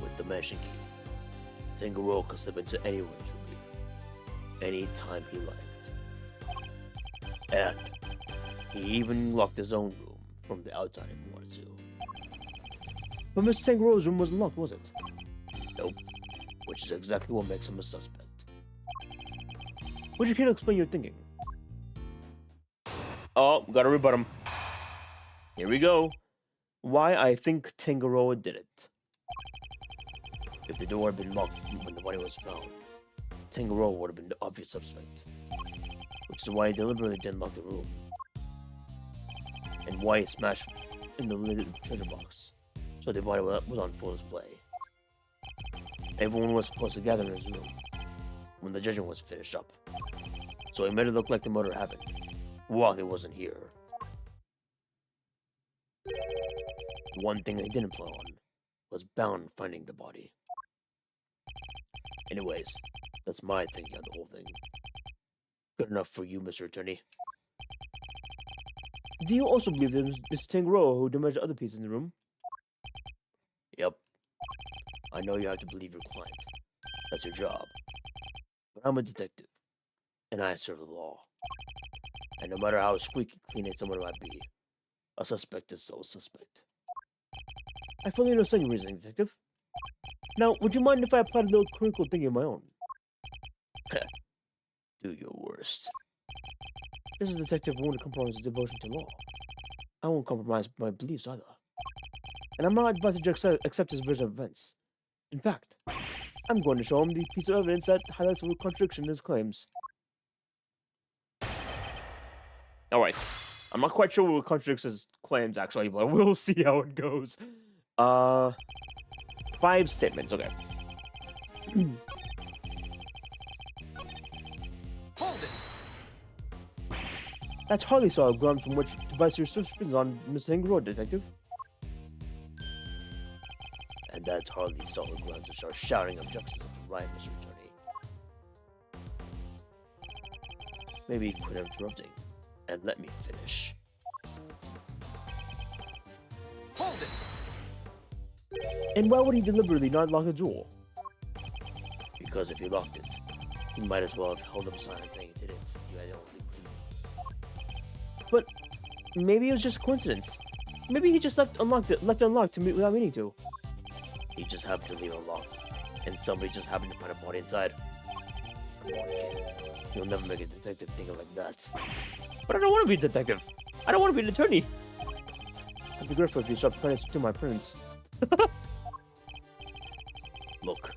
With the mashing key, Tangaroa could slip into anyone's room anytime he liked. And he even locked his own room from the outside if he wanted to. But Mr. Tangaroa's room wasn't locked, was it? Nope. Which is exactly what makes him a suspect. Would you care to explain your thinking? Oh, gotta rebut him. Here we go. Why I think Tangaroa did it. If the door had been locked when the body was found, Tangaroa would have been the obvious suspect. Which is why he deliberately didn't lock the room. And why he smashed in the lid of the treasure box, so the body was on full display. Everyone was supposed to gather in his room when the judgment was finished up. So he made it look like the murder happened while he wasn't here. One thing they didn't plan on was Bound finding the body. Anyways, that's my thinking on the whole thing. Good enough for you, Mr. Attorney. Do you also believe that it was Mr. Tangaroa who damaged other pieces in the room? Yep. I know you have to believe your client. That's your job. But I'm a detective, and I serve the law. And no matter how squeaky clean someone might be, a suspect is still a suspect. I fully understand your reasoning, Detective. Now, would you mind if I applied a little critical thinking of my own? Do your worst. This is a detective who won't compromise his devotion to law. I won't compromise my beliefs either. And I'm not about to accept his version of events. In fact, I'm going to show him the piece of evidence that highlights a contradiction in his claims. Alright. I'm not quite sure what contradicts his claims, actually, but we'll see how it goes. 5 statements, okay. Hold it! That's hardly solid ground from which to base your suspicions on Mr. Tangaroa, Detective. And that's hardly solid ground to start shouting objections at the right, Mr. Attorney. Maybe quit interrupting and let me finish. Hold it! And why would he deliberately not lock the door? Because if he locked it, he might as well have held up silent saying he did it since he had only clue. But maybe it was just a coincidence. Maybe he just left it unlocked without meaning to. He just happened to leave it locked, and somebody just happened to find a body inside. Come on, kid. You'll never make a detective think like that. But I don't want to be a detective. I don't want to be an attorney. I'd be grateful if you stopped trying to steal my prints. Look,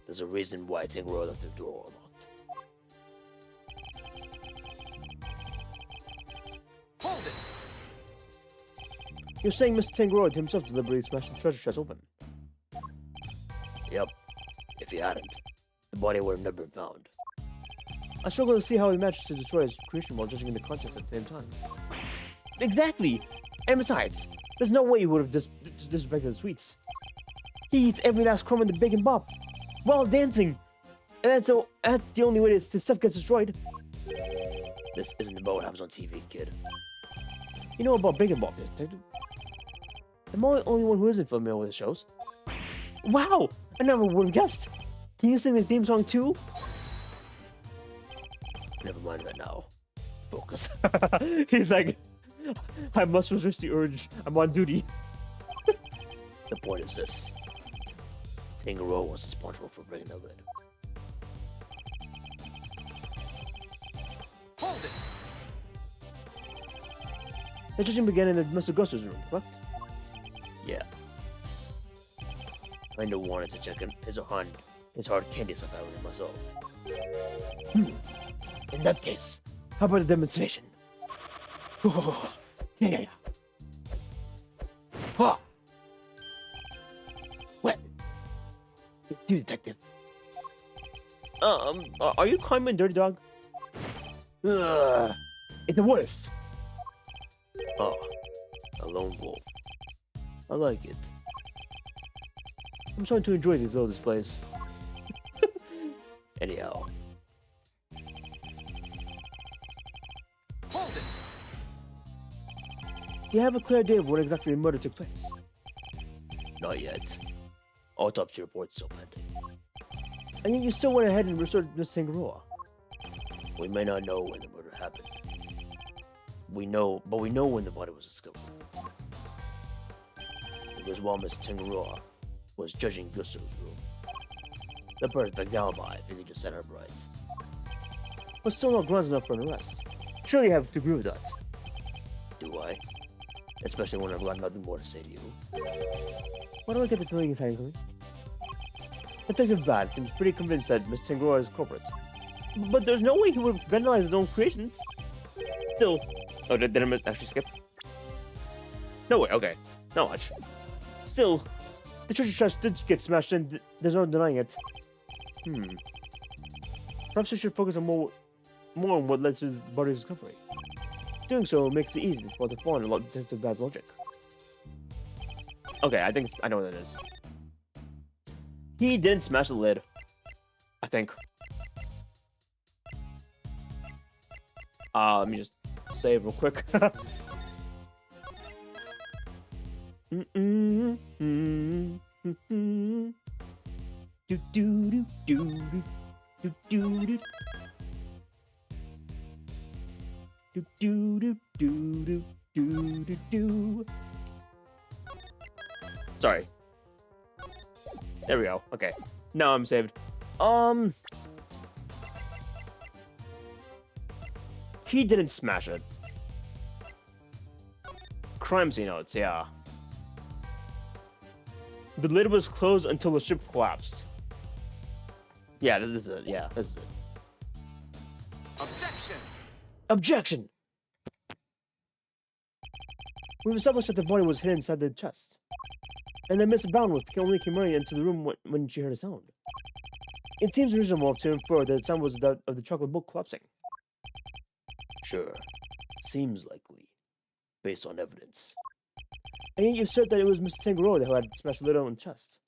there's a reason why Tangrowth left the door unlocked. Hold it. You're saying Mr. Tangrowth himself deliberately smashed the treasure chest open? Yep. If he hadn't, the body would have never been found. I struggle to see how he managed to destroy his creation while judging the contents at the same time. Exactly! And besides, there's no way he would have disrespected the sweets. He eats every last crumb in the bacon bop while dancing! And that's the only way his stuff gets destroyed. This isn't about what happens on TV, kid. You know about bacon bop, detective? Am I the only one who isn't familiar with the shows? Wow! I never would have guessed! Can you sing the theme song too? Never mind that now. Focus. He's like, I must resist the urge. I'm on duty. The point is this. Tangrowth was responsible for breaking the lid. Hold it. The judging began in the Mr. Gus's room, correct? Yeah. I kinda wanted to check his hard candy stuff out myself. In that case, how about a demonstration? Yeah. Ha! What? You detective. Are you calling me a dirty dog? It's a wolf. Oh, a lone wolf. I like it. I'm starting to enjoy these little displays. Anyhow. Hold it. Do you have a clear idea of what exactly the murder took place? Not yet. Autopsy report is still pending. And yet you still went ahead and restored Miss Tangrowth. We may not know when the murder happened. We know when the body was discovered. It was while Miss Tangrowth was judging Gusto's room. The perfect alibi if you could just set her right. But still not grounds enough for an arrest. Surely you have to agree with that. Do I? Especially when I've got nothing more to say to you. Why do I get the feeling he's hiding something? Detective Bad seems pretty convinced that Miss Tangrowth is culprit. But there's no way he would have vandalized his own creations. Still. Oh, did I actually skip? No way, okay. Not much. Still, the treasure chest did get smashed and there's no denying it. Perhaps we should focus on more on what led to his body's discovery. Doing so makes it easy for the fall in a lot of Detective Bad's logic. Okay, I know what that is. He didn't smash the lid. I think. Let me just save real quick. Sorry. There we go. Okay. Now I'm saved. He didn't smash it. Crime scene notes, yeah. The lid was closed until the ship collapsed. Yeah, this is it. Yeah, this is it. Objection. Objection! We've established that the body was hidden inside the chest. And then Miss Brown only came running into the room when she heard a sound. It seems reasonable to infer that the sound was that of the chocolate book collapsing. Sure. Seems likely. Based on evidence. And yet you assert that it was Mr. Tangrowth who had smashed the lid on the chest.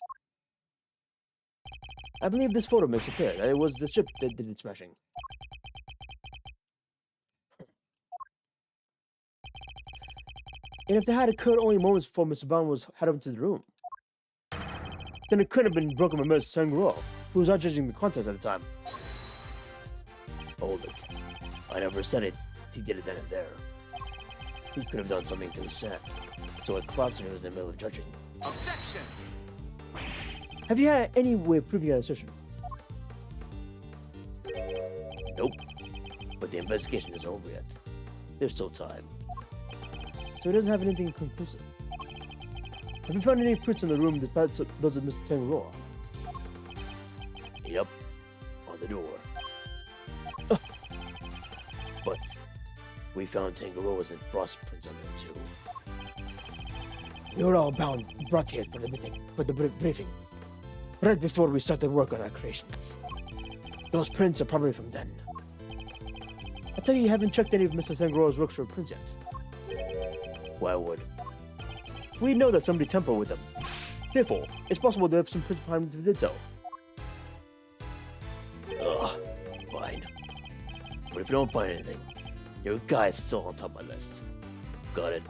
I believe this photo makes it clear that it was the ship that did the smashing. And if that had occurred only moments before Mr. Brown had into the room, then it couldn't have been broken by Mr. Tangrowth, who was not judging the contents at the time. Hold it. I never said it. He did it then and there. He could have done something to the stand, so it collapsed when he was in the middle of judging. Objection. Have you had any way of proving that assertion? Nope. But the investigation isn't over yet. There's still time. So he doesn't have anything conclusive. Have you found any prints in the room that doesn't Mr. Tangaroa? Yep. On the door. But we found Tangaroa's and Frost prints on there too. We were all brought here for the briefing. Right before we started work on our creations. Those prints are probably from then. I tell you haven't checked any of Mr. Tangaroa's works for prints yet. Why would? We know that somebody tampered with them. Therefore, it's possible there have some prints behind them who did so. Ugh, fine. But if you don't find anything, your guy's still on top of my list. Got it.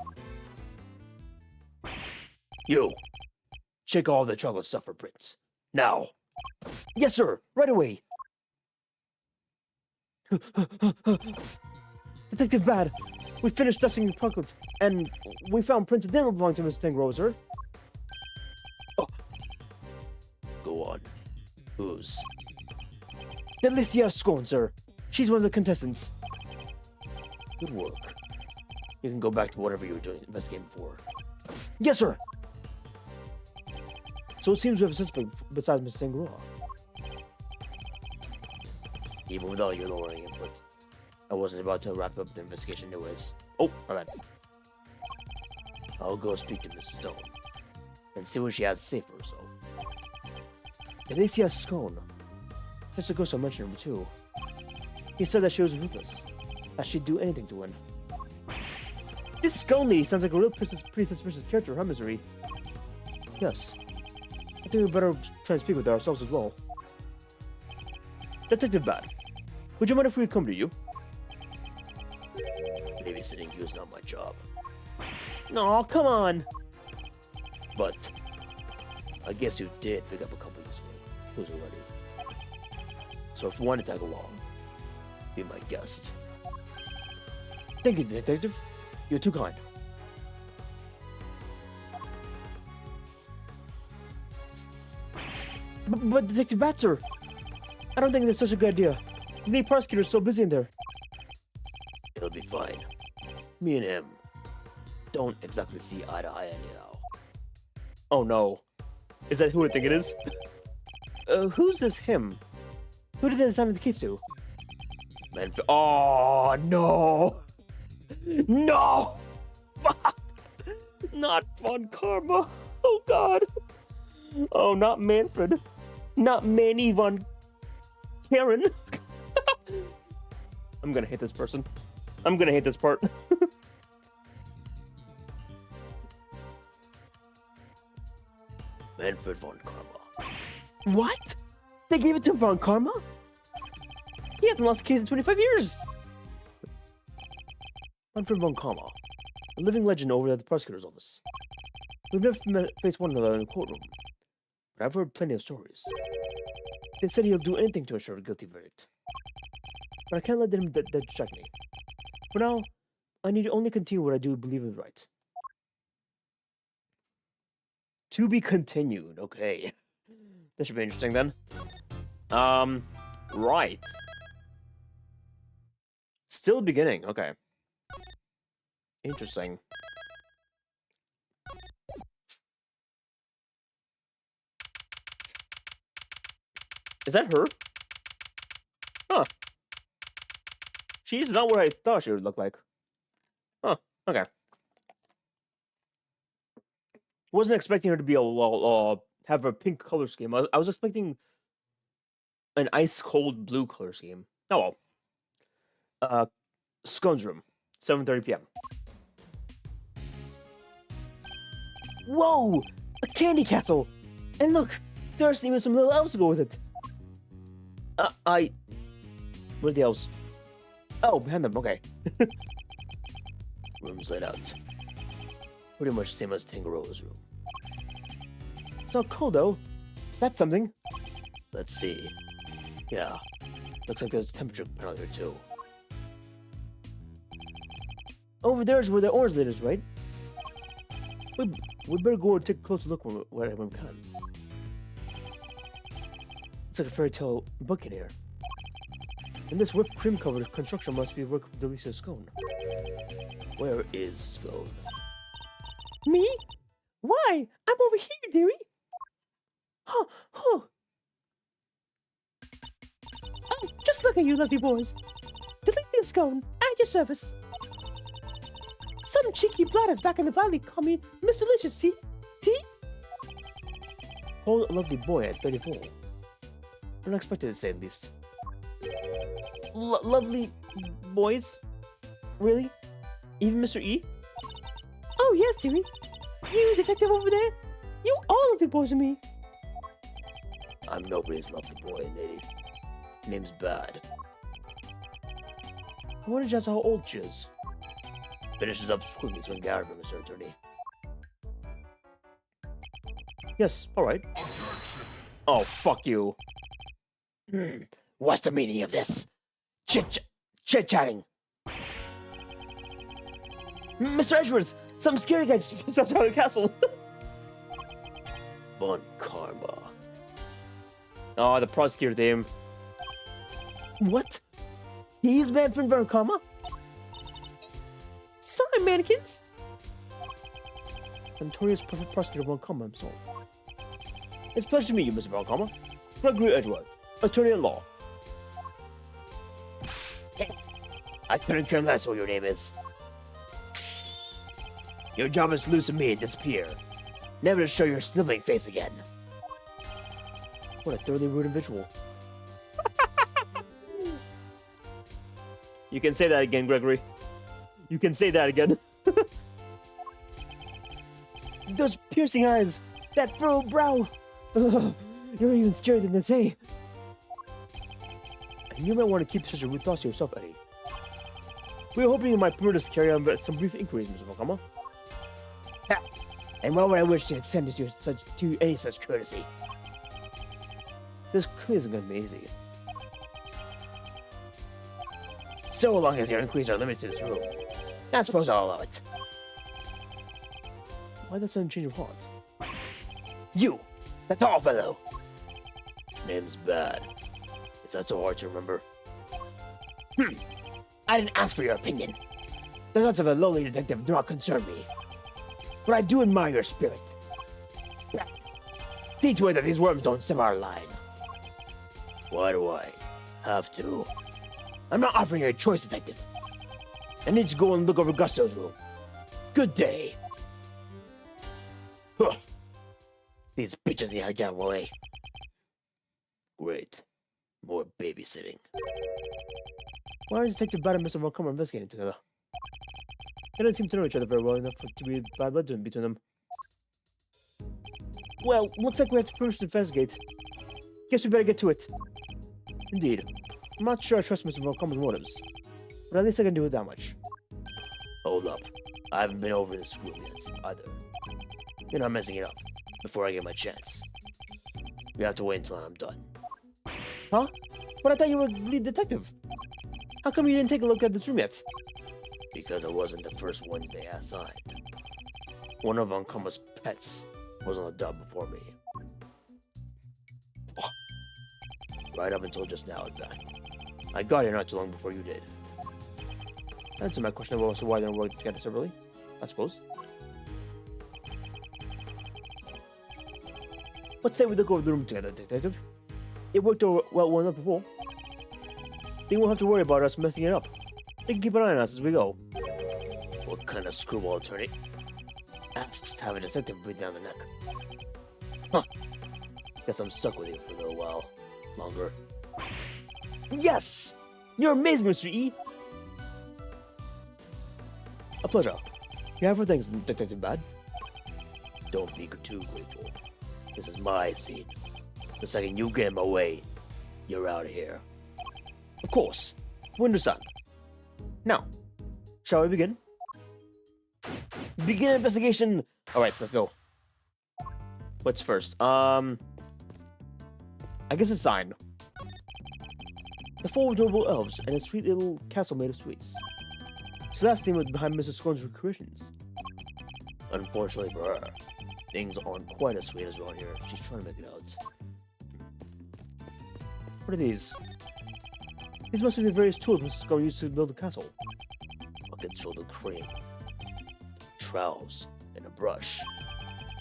You! Check all the chocolate stuff for prints. Now! Yes, sir! Right away! Detective Bad! We finished dusting the chocolate, and we found prints that didn't belong to Miss Tangaroa, sir. Oh. Go on. Whose? Delicia Scone, sir. She's one of the contestants. Good work. You can go back to whatever you were doing investigating for. Yes, sir! So it seems we have a suspect besides Miss Tangaroa. Even with all your lowering input, I wasn't about to wrap up the investigation anyways. Oh, my bad. I'll go speak to Miss Stone and see what she has to say for herself. Delicia Scone. Mr. Goso mentioned her too. He said that she was ruthless, that she'd do anything to win. This Scone lady sounds like a real pretty suspicious character, huh, Misery? Yes. I think we better try and speak with her ourselves as well. Detective Bad, would you mind if we come to you? Babysitting you is not my job. No, come on! But, I guess you did pick up a couple useful clues already. So if you want to tag along, be my guest. Thank you, Detective. You're too kind. But Detective Batser, I don't think that's such a good idea. The lead prosecutor's so busy in there. It'll be fine. Me and him don't exactly see eye to eye anyhow. Oh no. Is that who I think it is? Who's this him? Who did they assign the keys to? Man, oh no! No! Fuck! Not Von Karma! Oh god! Oh, not Manfred. Not Manny Von Karen. I'm gonna hate this person. I'm gonna hate this part. Manfred Von Karma. What? They gave it to Von Karma? He hasn't lost a case in 25 years! Manfred Von Karma, a living legend over at the prosecutor's office. We've never faced one another in the courtroom, but I've heard plenty of stories. They said he'll do anything to ensure a guilty verdict. But I can't let them distract me. For now, I need to only continue what I do believe is right. To be continued, okay. This should be interesting then. Right. Still beginning, okay. Interesting. Is that her? Huh. She's not what I thought she would look like. Huh, okay. Wasn't expecting her to be have a pink color scheme. I was expecting an ice cold blue color scheme. Oh well. Scone's room, 7:30 p.m. Whoa! A candy castle! And look, there's even some little elves to go with it. Where are the elves? Oh, behind them, okay. Room's laid out. Pretty much same as Tangaroa's room. It's not cold though. That's something. Let's see. Yeah. Looks like there's a temperature panel here too. Over there is where the orange light is, right? We better go and take a closer look wherever we can. It's like a fairy tale book in here. And this whipped cream covered construction must be the work of Delicious Scone. Where is Scone? Me? Why? I'm over here, dearie. Huh, huh. Oh, just look at you lovely boys. Delicious Scone, at your service. Some cheeky bladders back in the valley call me Miss Delicious, see? Tea? Called a lovely boy at 34. Unexpected to say the least. Lovely boys? Really? Even Mr. E? Oh yes, dearie. You, detective over there? You all lovely boys to me. I'm nobody's lovely boy, lady. Name's Bad. I wonder just how old she is. Finishes up quickly so I can get out of here, Mr. Attorney. Yes, alright. Oh, fuck you. What's the meaning of this? Chit-chatting. Mr. Edgeworth, some scary guy just stepped out of the castle. Von Karma. Oh, the prosecutor name. What? He's Manfred Von Karma? Sorry, mannequins. Notorious prosecutor Von Karma himself. It's a pleasure to meet you, Mr. Von Karma. Gregory Edgeworth, attorney at law. I couldn't care less what your name is. Your job is to lose me and disappear. Never to show your sniveling face again. What a thoroughly rude individual. You can say that again, Gregory. You can say that again. Those piercing eyes, that furrowed brow. Ugh, you're even scarier than they say. And you might want to keep such a rude thoughts to yourself, Eddie. We were hoping you might permit us to carry on some brief inquiries, Mr. Vakama. And why would I wish to extend to any such courtesy? This clearly isn't going to be easy. So long as your inquiries are limited to this room, I suppose I'll allow it. Why that sudden change of heart? You! The tall fellow! Name's Bad. Is that so hard to remember? I didn't ask for your opinion. The thoughts of a lowly detective do not concern me. But I do admire your spirit. See to it that these worms don't step our line. Why do I have to? I'm not offering you a choice, detective. I need to go and look over Gusto's room. Good day. Huh. These bitches need to get away. Great. More babysitting. Why are Detective Bad and Mr. Malcolm investigating together? They don't seem to know each other very well enough to be bad blood between them. Well, looks like we have to permission to investigate. Guess we better get to it. Indeed. I'm not sure I trust Mr. Malcolm's motives, but at least I can do it that much. Hold up. I haven't been over this school yet, either. You're not messing it up before I get my chance. You have to wait until I'm done. Huh? But I thought you were lead detective. How come you didn't take a look at this room yet? Because I wasn't the first one they assigned. One of Uncomba's pets was on the job before me. Right up until just now, in fact. I got here not too long before you did. Answer my question about why they don't work together so early, I suppose. Let's say we look over the room together, detective. It worked well enough before. They won't have to worry about us messing it up. They can keep an eye on us as we go. What kind of screwball attorney asks to have a detective breathe down the neck? Huh. Guess I'm stuck with you for a little while longer. Yes! You're amazing, Mr. E! A pleasure. You have for things, Detective Bad. Don't be too grateful. This is my scene. The second you get in my way, you're out of here. Of course. We understand. Now, shall we begin? Begin investigation! Alright, let's go. What's first? I guess it's sign. The four adorable elves and a sweet little castle made of sweets. So that's the thing behind Mrs. Scorn's recreations. Unfortunately for her, things aren't quite as sweet as around here. She's trying to make it out. What are these? These must be the various tools Mrs. Skull used to build a castle. Buckets filled with cream, trowels, and a brush.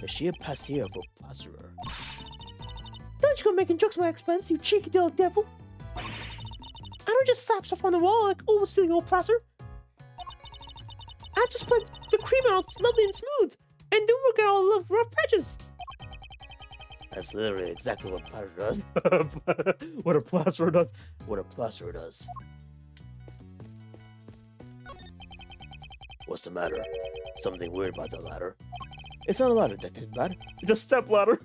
Is she a pastier for plasterer? Don't you go making jokes at my expense, you cheeky little devil! I don't just slap stuff on the wall like old silly old plaster. I have to spread the cream out lovely and smooth, and then work out all the rough patches. That's literally exactly what plaster does. What a plasterer does. What a plasterer does. What's the matter? Something weird about the ladder? It's not a ladder, Detective Bad. It's a step ladder.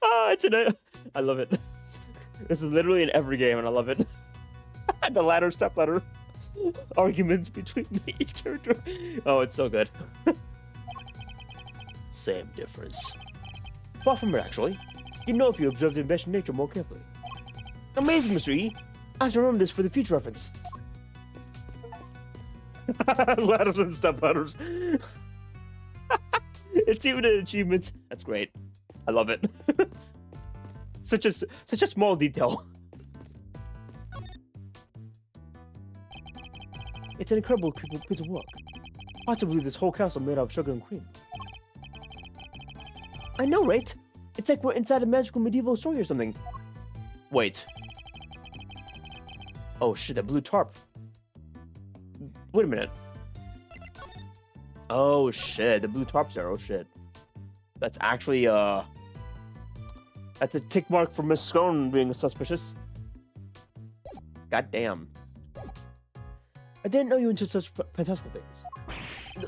I love it. This is literally in every game, and I love it. The ladder, step ladder. Arguments between each character. Oh, it's so good. Same difference. Far from it, actually. You know if you observe the enmeshed nature more carefully. Amazing, Mr. E. I have to remember this for the future reference. Ladders and step ladders. It's even an achievement. That's great. I love it. such a small detail. It's an incredible piece of work. Hard to believe this whole castle made out of sugar and cream. I know, right? It's like we're inside a magical medieval story or something. Wait. Oh shit, that blue tarp. Wait a minute. Oh shit, the blue tarp's there. Oh shit. That's actually, that's a tick mark for Miss Scone being suspicious. God damn. I didn't know you into such fantastical things.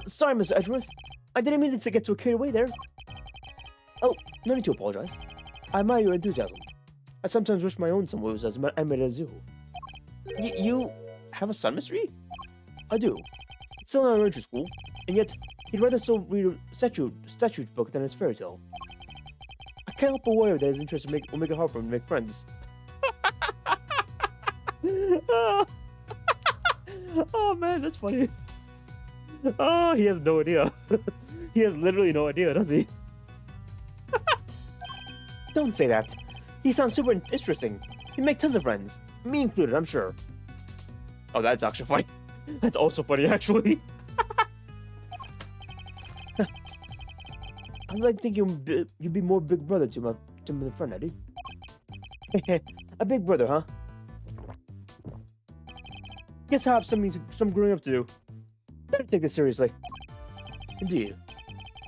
Sorry, Mr. Edgeworth. I didn't mean to get so carried away there. Oh, no need to apologize. I admire your enthusiasm. I sometimes wish my own son was as animated as you. You have a son, Mr. E? I do. Still in elementary school, and yet he'd rather still read a statute book than his fairy tale. I can't help but worry that his interest will make it hard for him to make friends. Oh man, that's funny. Oh, he has no idea. He has literally no idea, does he? Don't say that. He sounds super interesting. He'd make tons of friends. Me included, I'm sure. Oh, that's actually funny. That's also funny, actually. I like thinking you'd be more big brother to my friend, Eddie. A big brother, huh? Guess I have some growing up to do. Better take this seriously. Indeed.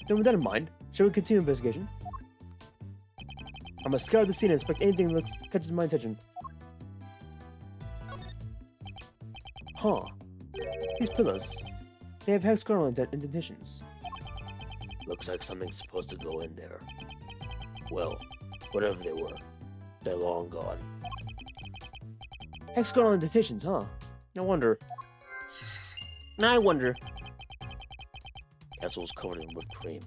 Then with that in mind, shall we continue investigation? I must scour the scene and inspect anything that catches my attention. Huh. These pillars. They have hexagonal indentations. Looks like something's supposed to go in there. Well, whatever they were, they're long gone. Hexagonal indentations, huh? I wonder. Castle's covered in whipped cream.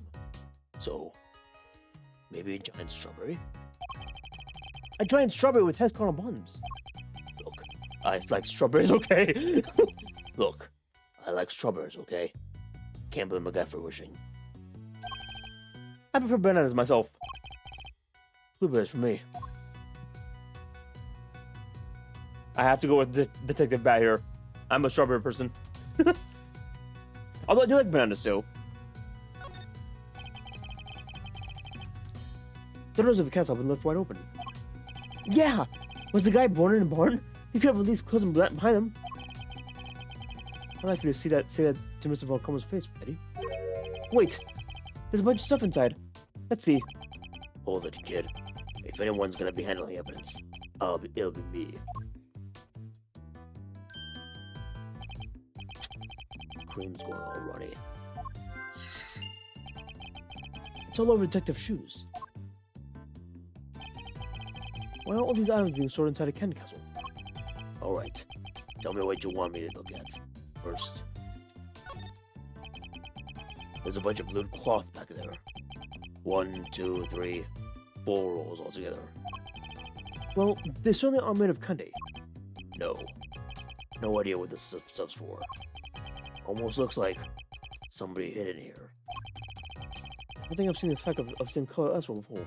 So, maybe a giant strawberry? A giant strawberry with hexagonal buns. Look, I like strawberries, okay? Look, I like strawberries, okay? Can't blame a guy for wishing. I prefer bananas myself. Blueberries for me. I have to go with Detective Bat here. I'm a strawberry person. Although I do like bananas too. The doors of the castle have been left wide open. Yeah! Was the guy born in a barn? You could have at least closed them behind him. I'd like you to say that to Mr. Volcomo's face, Eddie. Wait! There's a bunch of stuff inside. Let's see. Hold it, kid. If anyone's gonna be handling evidence, it'll be me. Cream's going all runny. It's all over Detective's shoes. Why are all these items being stored inside a Ken castle? Alright, tell me what you want me to look at. First, there's a bunch of blue cloth back there. 1, 2, 3, 4 rolls altogether. Well, they certainly aren't made of candy. No. No idea what this stuff's for. Almost looks like somebody hid in here. I think I've seen the effect of same color elsewhere before.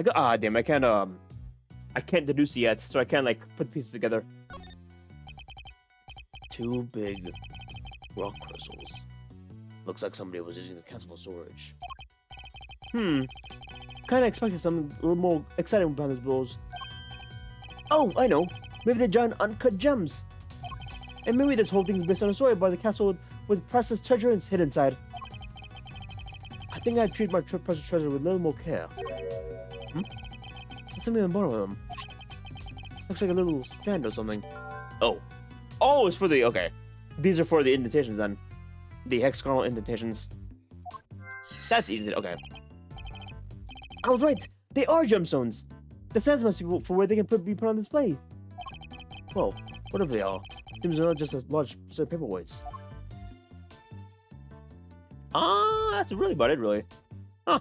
Damn, I can't deduce it yet, so I can't like put the pieces together. 2 big rock crystals. Looks like somebody was using the castle for storage. Kinda expected something a little more exciting behind these blows. Oh, I know. Maybe they're giant uncut gems. And maybe this whole thing is based on a story about the castle with priceless treasure hidden inside. I think I'd treat my precious treasure with a little more care. There's something on the bottom of them. Looks like a little stand or something. Oh. Oh, it's for the... Okay. These are for the indentations then. The hexagonal indentations. That's easy. Okay. I was right. They are gemstones. The sands must be for where they can be put on display. Well, whatever they are. Seems they're not just a large set of paperweights. That's really about it, really. Huh.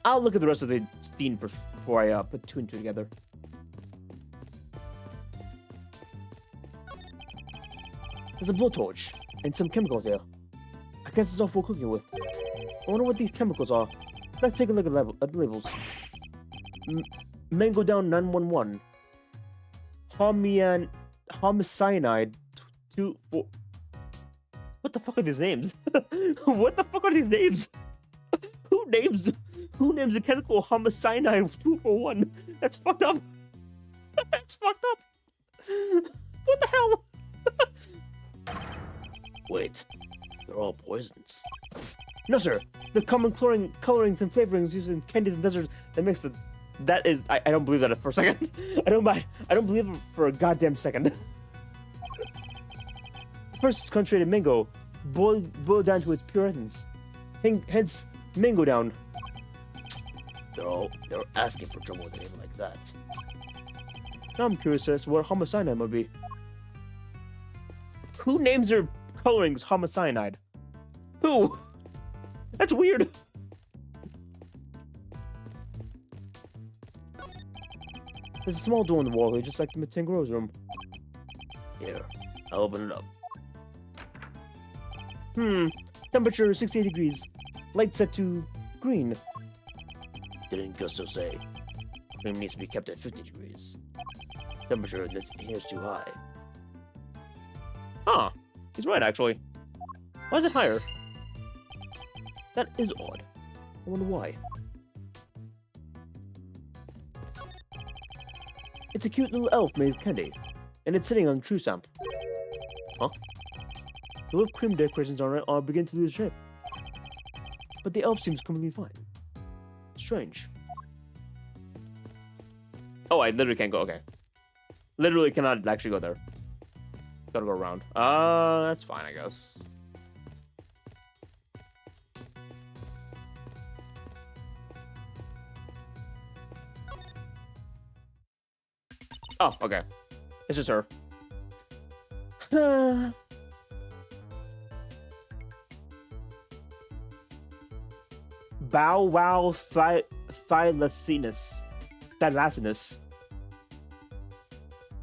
I'll look at the rest of the scene before I put 2 and 2 together. There's a blowtorch and some chemicals here. I guess it's all for cooking with. I wonder what these chemicals are. Let's take a look at the labels. Mango down 911. Homicyanide 2 4. What the fuck are these names? What the fuck are these names? Who names a chemical homicyanide 241? That's fucked up. That's fucked up. What the hell? Wait, they're all poisons. No, sir. They're common colorings and flavorings used in candies and desserts that makes the. That is, I don't believe that for a second. I don't believe it for a goddamn second. First, it's concentrated mango, boiled down to its pure essence. Hence, mango down. They're asking for trouble with a name like that. Now I'm curious as to what homicyanide might be. Who names their colorings homicyanide? Who? That's weird. There's a small door in the wall here, just like the Tangro's room. Here, I'll open it up. Temperature 68 degrees. Light set to green. Didn't Gusto say? Cream needs to be kept at 50 degrees. Temperature in this here is too high. Huh. He's right, actually. Why is it higher? That is odd. I wonder why. It's a cute little elf made of candy, and it's sitting on the true stamp. Huh? The whipped cream decorations on it are beginning to lose shape. But the elf seems completely fine. Strange. Oh, I literally can't go. Okay. Literally cannot actually go there. Gotta go around. That's fine, I guess. Oh, okay. It's just her. Bow wow thylacinus. Thylacinus.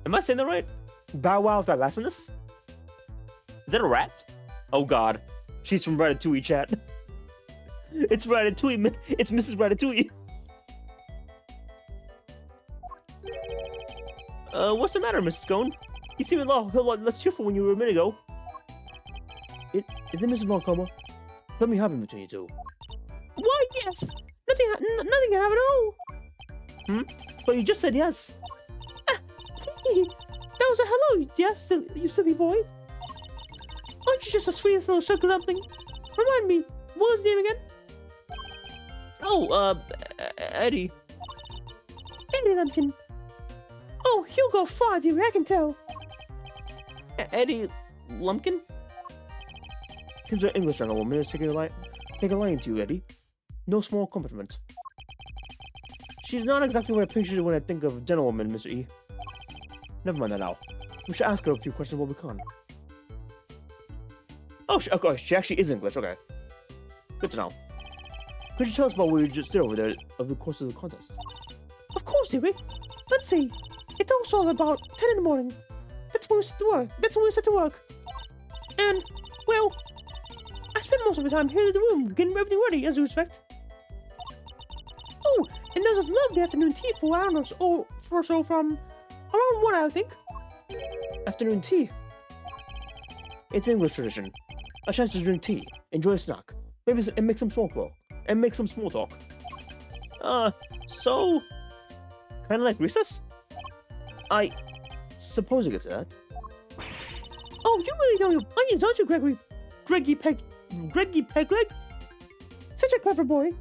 Am I saying that right? Bow wow thylacinus? Is that a rat? Oh god. She's from Ratatouille, chat. It's Ratatouille. It's Mrs. Ratatouille. What's the matter, Mrs. Scone? You seemed a lot less cheerful when you were a minute ago. Is it Mrs. Malcoma? Let me happened between you two. Why, yes! Nothing can happen at all! But you just said yes. That was a hello, yes, you silly boy. Aren't you just the sweetest little sugar dumpling? Remind me, what was his name again? Oh, Eddie. Eddie Lumpkin. Oh, he'll go far, dearie, I can tell. Eddie Lumpkin? Seems our English gentlewoman is taking a line to you, Eddie. No small compliment. She's not exactly what I pictured when I think of gentlewoman, Mr. E. Never mind that now. We should ask her a few questions while we can. Oh, okay, she actually is English, okay. Good to know. Could you tell us about what we just did over there over the course of the contest? Of course, dearie. Let's see. It all started about 10 in the morning. That's when we set to work. And, well, I spent most of the time here in the room getting everything ready, as you expect. Oh, and there's this lovely afternoon tea for hours or for so from around 1, I think. Afternoon tea. It's English tradition. A chance to drink tea, enjoy a snack, maybe and make some small talk. So kind of like recess? I suppose you could say that. Oh, you really know your onions, aren't you, Gregory? Greggy Pegleg? Such a clever boy.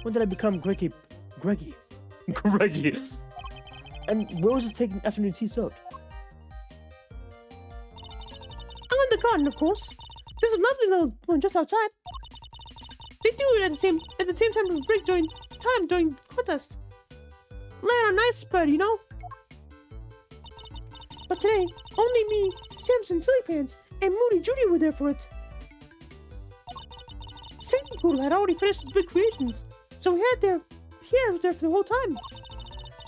When did I become Greggy? Greggy. And where was this taking afternoon tea served? I'm in the garden, of course. There's a lovely little one just outside. They do it at the same time of break during contest. Lay on a nice spread, you know. But today, only me, Samson Sillypants, and Moody Judy were there for it. Satan Poodle had already finished his big creations, so he was there for the whole time.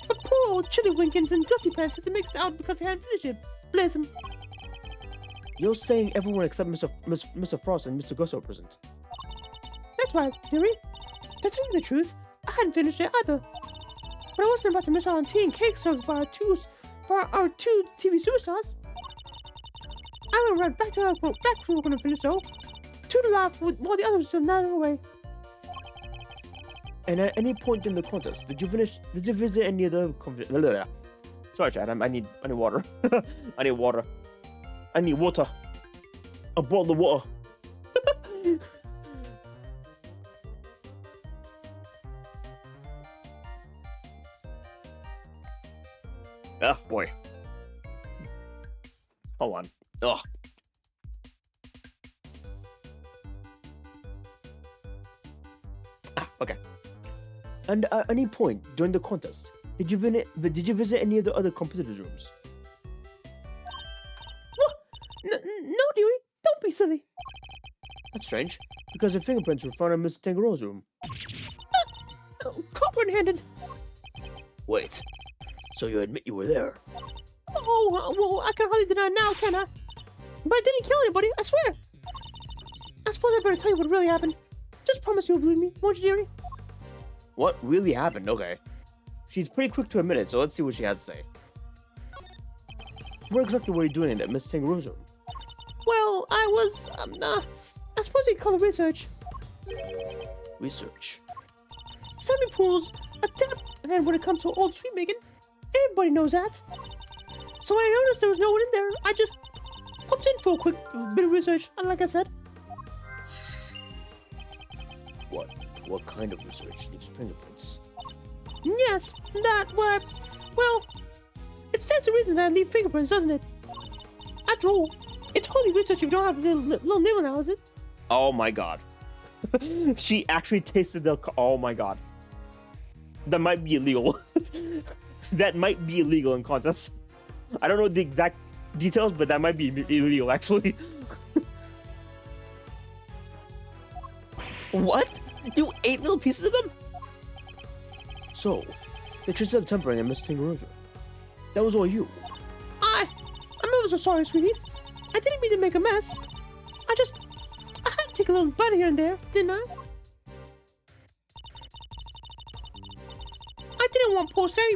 But poor old Chillywinkins and Gussie Pants had to make it out because he hadn't finished it. Bless him. You're saying everyone except Mr. Frost and Mr. Gusso are present. That's right, dearie. To tell you the truth, I hadn't finished it either. But I wasn't about to miss out on tea and cake served by our two TV superstars. I went right back to our back we were going to finish though. Two to laugh while the others were nodding away. And at any point in the contest, did you visit any of the Sorry, Chad, I need water. I need water. I need water. A bottle of water. Oh boy. Hold on. Ugh. Okay. And at any point during the contest, did you visit any of the other competitors' rooms? What? No, dearie. Don't be silly. That's strange, because the fingerprints were found in Miss Tangaroa's room. Caught red-handed. Wait. So you admit you were there? Oh, well, I can hardly deny now, can I? But I didn't kill anybody, I swear. I suppose I better tell you what really happened. Just promise you'll believe me, won't you, dearie? What really happened? Okay. She's pretty quick to admit it, so let's see what she has to say. What exactly were you doing in that Miss Tangaroa's room? Well, I was, I suppose you'd call it research. Research? Swimming pools, a adept hand when it comes to old sweet making. Everybody knows that. So when I noticed there was no one in there, I just popped in for a quick bit of research, and like I said. What kind of research leaves fingerprints? Yes, that, well, it stands to reason that I leave fingerprints, doesn't it? After all, it's holy research if you don't have a little nail now, is it? Oh my god. She actually tasted the, oh my god. That might be illegal. That might be illegal in contests. I don't know the exact details, but that might be illegal, actually. What? You ate little pieces of them? So, they traced up tempering and Miss Tangarosa. That was all you. I'm ever so sorry, sweeties. I didn't mean to make a mess. I had to take a little bite here and there, didn't I? I didn't want poor Sammy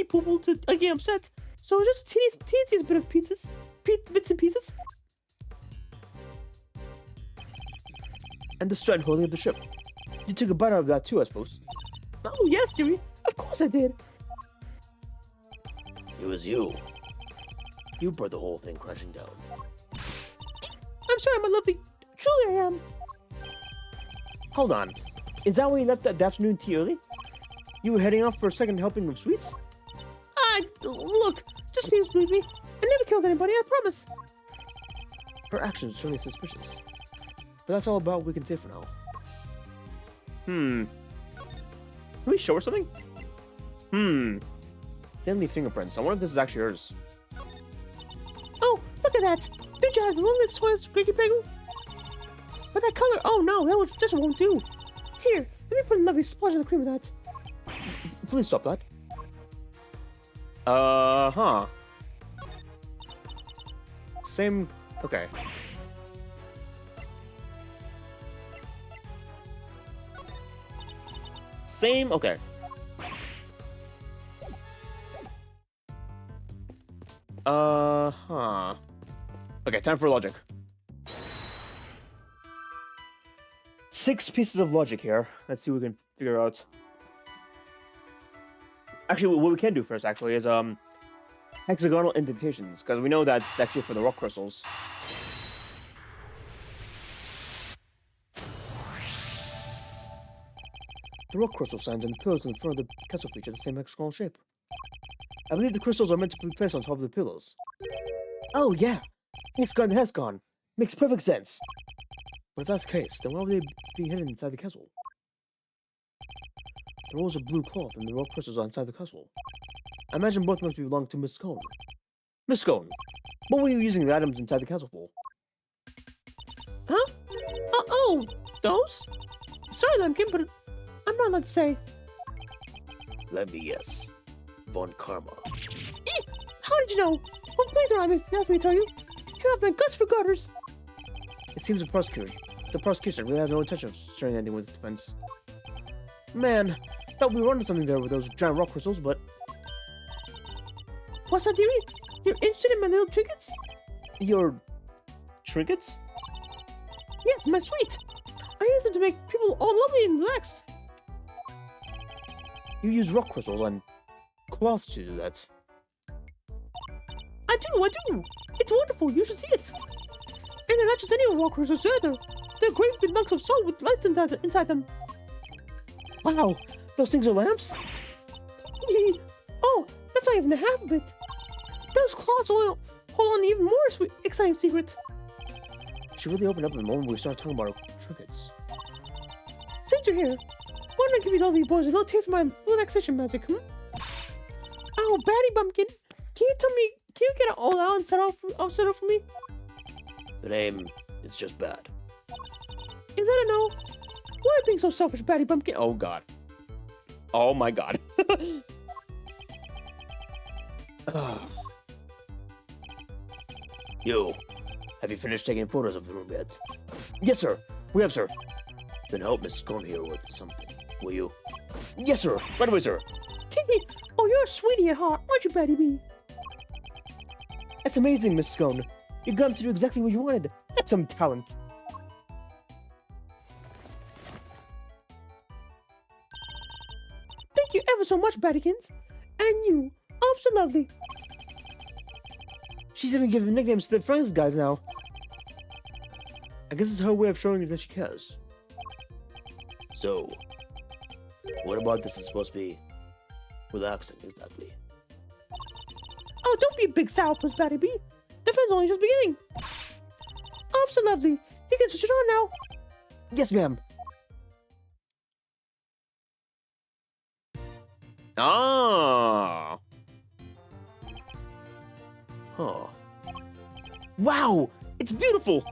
Poople to get upset. So just teensy bit of bits and pieces. And the strand holding up the ship. You took a bite out of that too, I suppose. Oh yes, dearie. Of course I did. It was you. You brought the whole thing crashing down. I'm sorry, my lovely. Truly I am. Hold on. Is that why you left that afternoon tea early? You were heading off for a second helping of sweets? Look, just please believe me. I never killed anybody, I promise. Her actions are certainly suspicious. But that's all about what we can say for now. Can we show her something? Deadly fingerprints. I wonder if this is actually hers. Oh, look at that! Don't you have the one that swears Greggy Peggle? But that color, oh no, that just won't do. Here, let me put a lovely splash of the cream with that. Please stop that. Same, okay. same? Okay. Huh. Okay, time for logic. 6 pieces of logic here. Let's see what we can figure out. Actually, what we can do first, actually, is, hexagonal indentations, because we know that it's actually for the rock crystals. The rock crystal signs and the pillars in front of the castle feature the same hexagonal shape. I believe the crystals are meant to be placed on top of the pillars. Oh, yeah. Hexagon and hexagon. Makes perfect sense. But if that's the case, then why would they be hidden inside the castle? The rolls of blue cloth and the rock crystals are inside the castle. I imagine both must belong to Miss Scone. Miss Scone, what were you using the items inside the castle for? Huh? Oh, those? Sorry, Lumpkin, but I'm not allowed to say. Let me guess. Von Karma. How did you know? What PLAYTHRU asked me to tell you? You have my guts for gutters. It seems the prosecution really has no intention of sharing anything with the defense. Man, thought we were onto something there with those giant rock crystals, but... What's that, dearie? You're interested in my little trinkets? Your... trinkets? Yes, my sweet. I use them to make people all lovely and relaxed. You use rock crystals on cloth to do that. I do. It's wonderful. You should see it. And they're not just any rock crystals either. They're great big lumps of salt with lights inside them. Wow, those things are lamps? Oh, that's not even the half of it. Those cloths hold on even more exciting secret. She really opened up the moment we started talking about our trinkets. Since you're here, why don't I give you all these boys a little taste of my relaxation magic, Oh, Batty Bumpkin, can you get it all out and set off for me? The name is just bad. Is that a no? Why are you being so selfish, Batty Bumpkin? Oh, God. Oh, my God. Yo, have you finished taking photos of the room yet? Yes, sir. We have, sir. Then help Miss Scone here with something, will you? Yes, sir. Right away, sir. Oh, you're a sweetie at heart, aren't you, Batty B? That's amazing, Miss Scone. You got to do exactly what you wanted. That's some talent. Thank you ever so much, Battykins. And you. Oh, so lovely. She's even giving nicknames to the friends guys now. I guess it's her way of showing you that she cares. So, what about this is supposed to be relaxing, exactly? Oh, don't be a big sourpuss, Batty B. The fun's only just beginning. Oh, so lovely. You can switch it on now. Yes, ma'am. Ah. Huh. Wow! It's beautiful!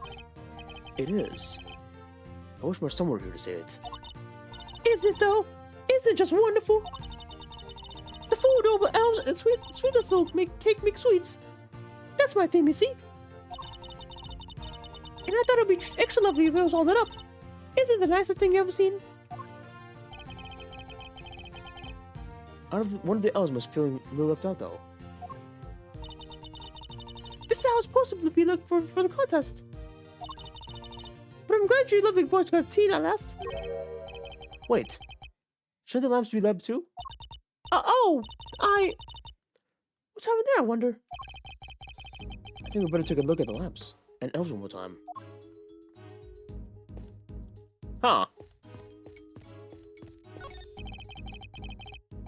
It is. I wish there was someone here to say it. Is this though? Isn't it just wonderful? The four noble elves and sweetest little cake make sweets. That's my thing, you see? And I thought it would be extra lovely if it was all lit up. Isn't it the nicest thing you ever seen? One of the elves must feel a little left out though. This is how it's supposed to be looked for the contest. But I'm glad you lovely boys got seen at last. Wait, shouldn't the lamps be lit too? What's happening there, I wonder? I think we better take a look at the lamps and elves one more time. Huh.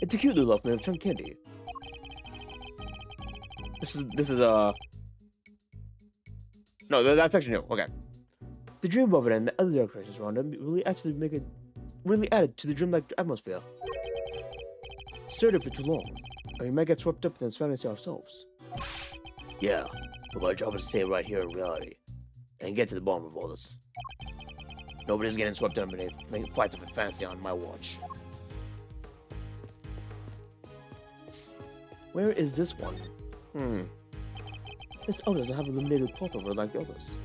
It's a cute little elf made of chunk candy. This is no, that's actually new. Okay. The dream above it and the other decorations around it really added to the dreamlike atmosphere. Stay there for too long, or you might get swept up in this fantasy ourselves. Yeah, but my job is to stay right here in reality and get to the bottom of all this. Nobody's getting swept up in making flights of a fantasy on my watch. Where is this one? This elf doesn't have a illuminated cloth over like the others.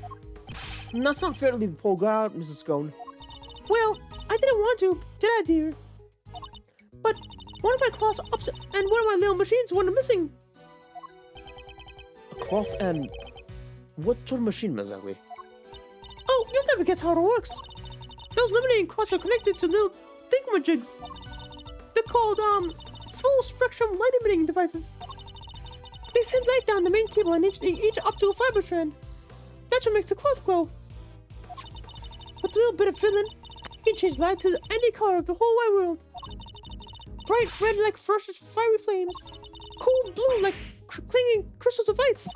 That's not fair to leave the poor guy out, Mrs. Scone. Well, I didn't want to, did I, dear? But one of my cloths upset, and one of my little machines went missing. A cloth and what sort of machine exactly? Oh, you'll never guess how it works. Those laminating cloths are connected to little thingamajigs. They're called full spectrum light emitting devices. They send light down the main cable and each up to a fiber strand. That's what makes the cloth glow. With a little bit of fiddling, you can change light to any color of the whole wide world. Bright red like ferocious fiery flames. Cool blue like clinging crystals of ice.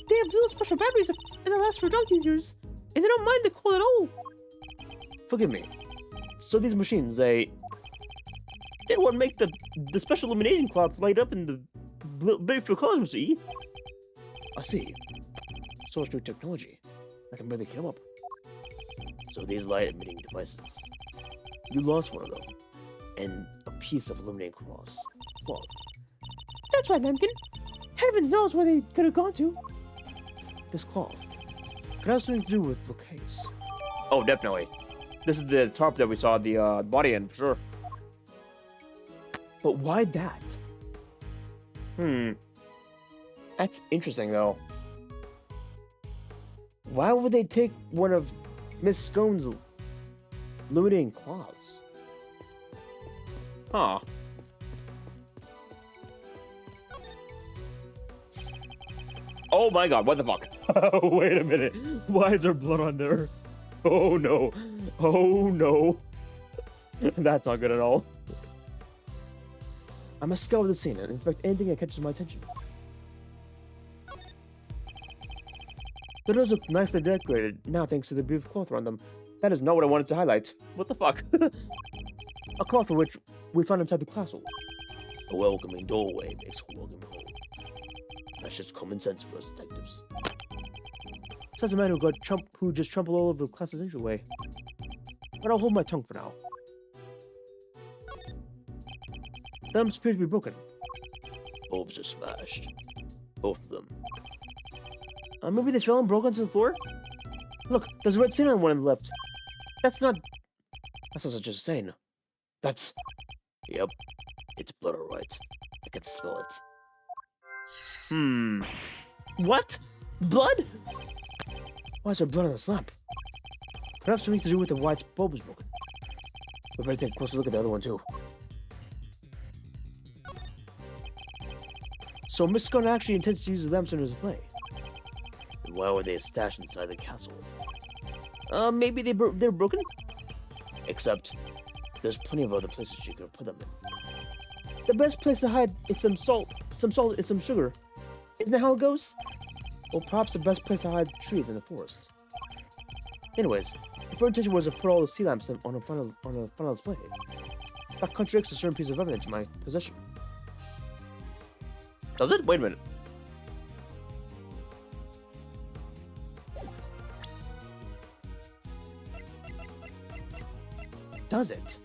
They have little special batteries and they last for donkey's years. And they don't mind the cold at all. Forgive me. So these machines, they would make the special illumination cloth light up in the beautiful colors, Mr. E. I see. So much new technology. I can barely keep them up. So these light-emitting devices, you lost one of them, and a piece of illuminating cloth. That's right, Lampkin. Heavens knows where they could have gone to. This cloth could have something to do with bouquets. Oh, definitely. This is the tarp that we saw the body in, for sure. But why that? That's interesting, though. Why would they take one of Miss Scone's illuminating cloths? Huh. Oh my god, what the fuck? Wait a minute. Why is there blood on there? Oh no. Oh no. That's not good at all. I must scour the scene and inspect anything that catches my attention. The doors look nicely decorated now thanks to the beautiful cloth around them. That is not what I wanted to highlight. What the fuck? A cloth for which we found inside the castle. A welcoming doorway makes a welcome home. That's just common sense for us detectives. Says the man who just trampled all over the class's entryway. But I'll hold my tongue for now. The lamps appear to be broken. Bulbs are smashed. Both of them. Maybe they fell and broke onto the floor? Look, there's a red stain on one on the left. That's not such a stain. That's... Yep. It's blood, alright. I can smell it. What? Blood? Why is there blood on this lamp? Perhaps something to do with the white bulb is broken. We better take a closer look at the other one, too. So Miss Scone actually intends to use the lamps as a play. And why were they stashed inside the castle? Maybe they're broken? Except, there's plenty of other places you could put them in. The best place to hide is some salt and some sugar. Isn't that how it goes? Or perhaps the best place to hide trees in the forest. Anyways, the first intention was to put all the sea lamps on a final display. That contradicts a certain piece of evidence in my possession. Does it? Wait a minute. Does it?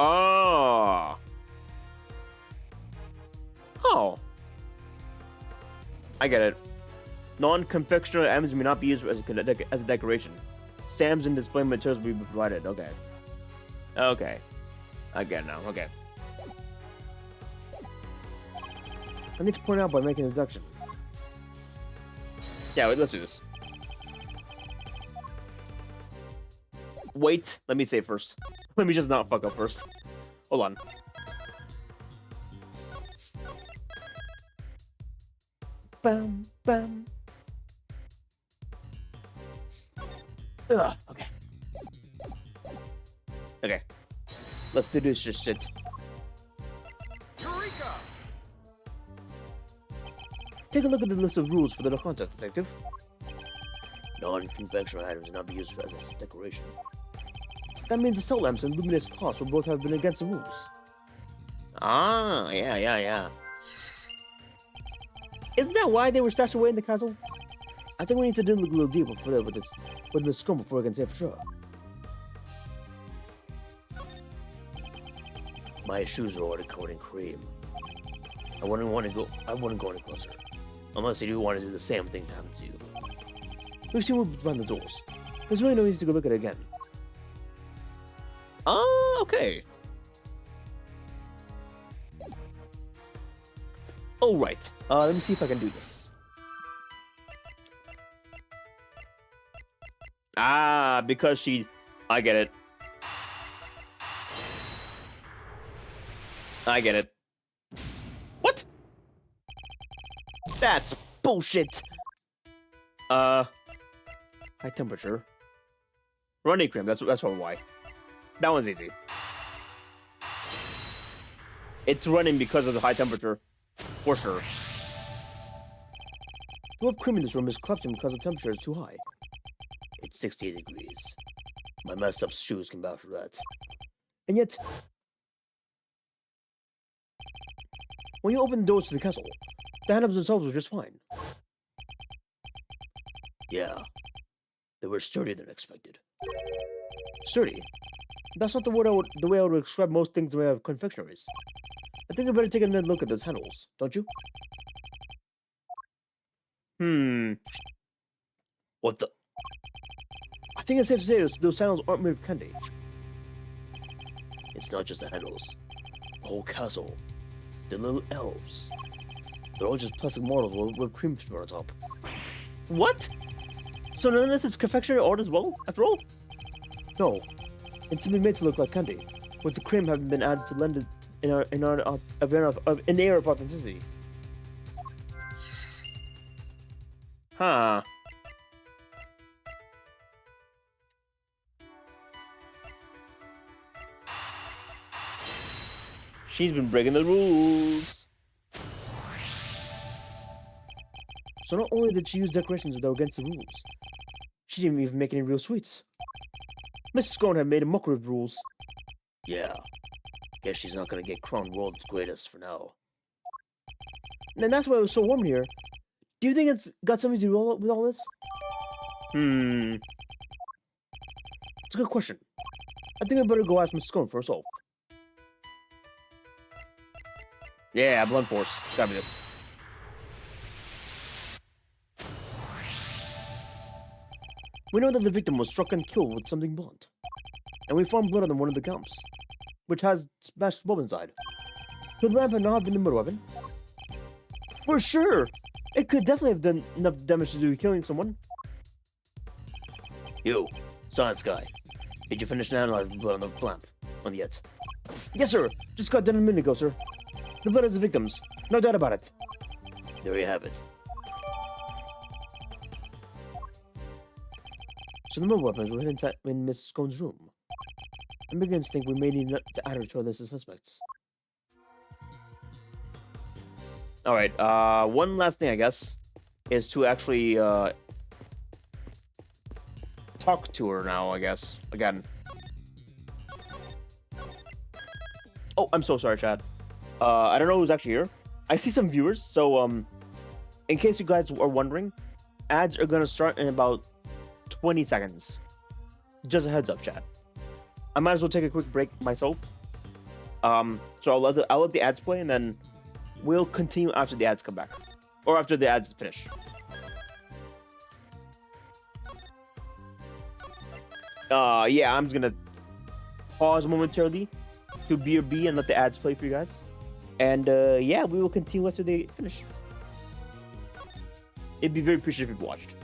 Oh. Oh. I get it. Non-confectionery items may not be used as a decoration. Sams and display materials will be provided. Okay. Okay. I get it now. Okay. I need to point out by making a deduction. Yeah, wait, let's do this. Wait, let me say first. Let me just not fuck up first. Hold on. Bam, bam. Ugh, okay. Okay. Let's do this shit. Eureka! Take a look at the list of rules for the contest, detective. Non-confectionery items will not be used as a decoration. That means the salt lamps and luminous cloths will both have been against the rules. Ah, yeah. Isn't that why they were stashed away in the castle? I think we need to dig a little deeper with the scum before I can say for sure. My shoes are already covered in cream. I wouldn't go any closer. Unless you do want to do the same thing to happen to you. We've seen what's behind the doors. There's really no need to go look at it again. Oh, okay. Alright, let me see if I can do this. Ah, because she... I get it. I get it. What? That's bullshit! High temperature. Running cream, that's probably why. That one's easy. It's running because of the high temperature. For sure. The whipped cream in this room is collapsing because the temperature is too high. It's 68 degrees. My messed up shoes can vouch for that. And yet... when you open the doors to the castle, the items themselves were just fine. Yeah. They were sturdier than expected. Sturdy? That's not the way I would describe most things in the way of confectionaries. I think I better take another look at those handles, don't you? What the? I think it's safe to say those handles aren't made of candy. It's not just the handles. The whole castle. The little elves. They're all just plastic models with cream smeared on top. What? So none of this is confectionery art as well, after all? No. It's simply made to look like candy, with the cream having been added to lend it an air of authenticity. Huh. She's been breaking the rules. So not only did she use decorations that were against the rules, she didn't even make any real sweets. Mrs. Scone had made a mockery of the rules. Yeah. Guess she's not gonna get crowned world's greatest for now. And that's why it was so warm here. Do you think it's got something to do with all this? It's a good question. I think I better go ask Mrs. Scone for herself. Yeah, blunt force. Gotta be this. We know that the victim was struck and killed with something blunt. And we found blood on one of the camps, which has smashed bulb inside. Could the lamp not have been the murder weapon? For sure! It could definitely have done enough damage to do killing someone. You, science guy. Did you finish analyzing the blood on the lamp? On yet? Yes, sir! Just got done a minute ago, sir. The blood is the victim's. No doubt about it. There you have it. So the murder weapons were hidden inside in Miss Scone's room. I'm beginning to think we may need to add her to our list of suspects. Alright, one last thing, I guess, is to actually, talk to her now, I guess, again. Oh, I'm so sorry, Chad. I don't know who's actually here. I see some viewers, so, in case you guys are wondering, ads are gonna start in about 20 seconds. Just a heads up, chat. I might as well take a quick break myself. So I'll let the ads play, and then we'll continue after the ads come back, or after the ads finish. Yeah, I'm just gonna pause momentarily to BRB and let the ads play for you guys, and yeah, we will continue after they finish. It'd be very appreciated if you watched.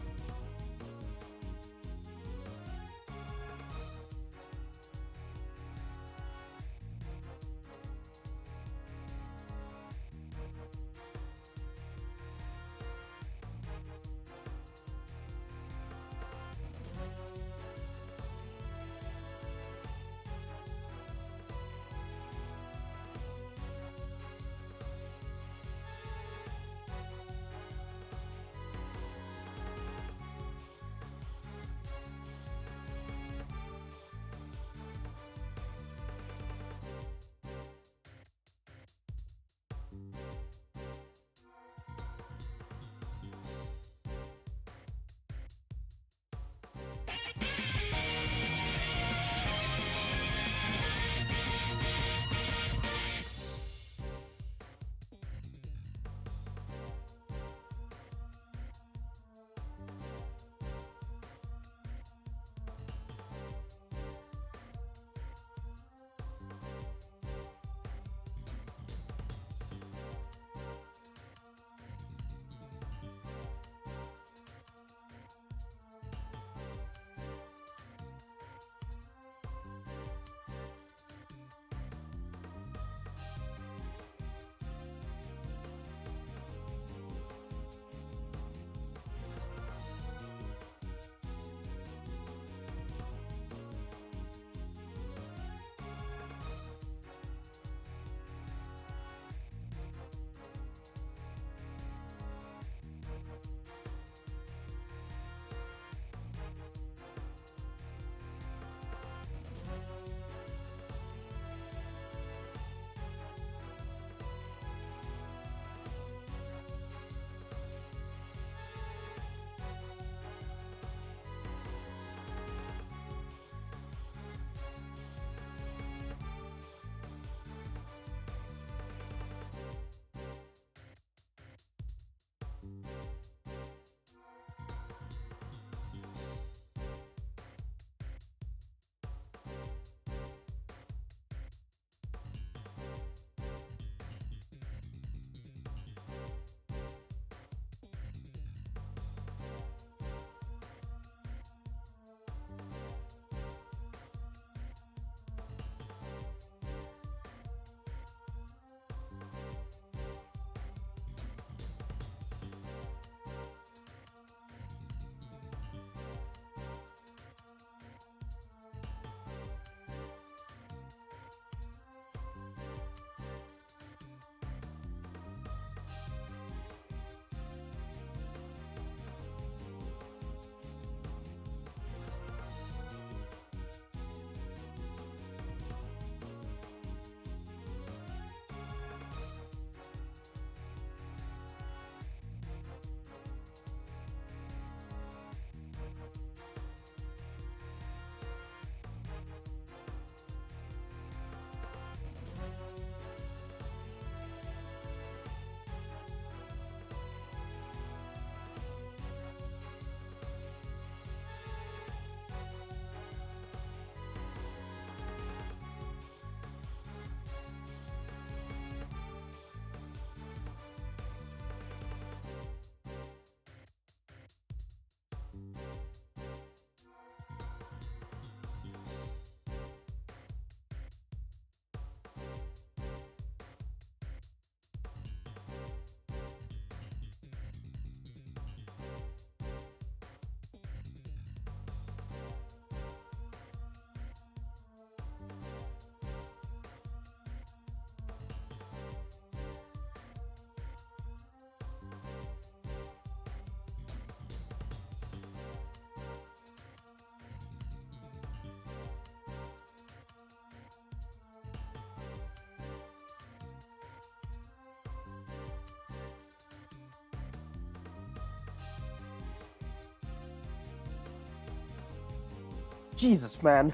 Jesus, man.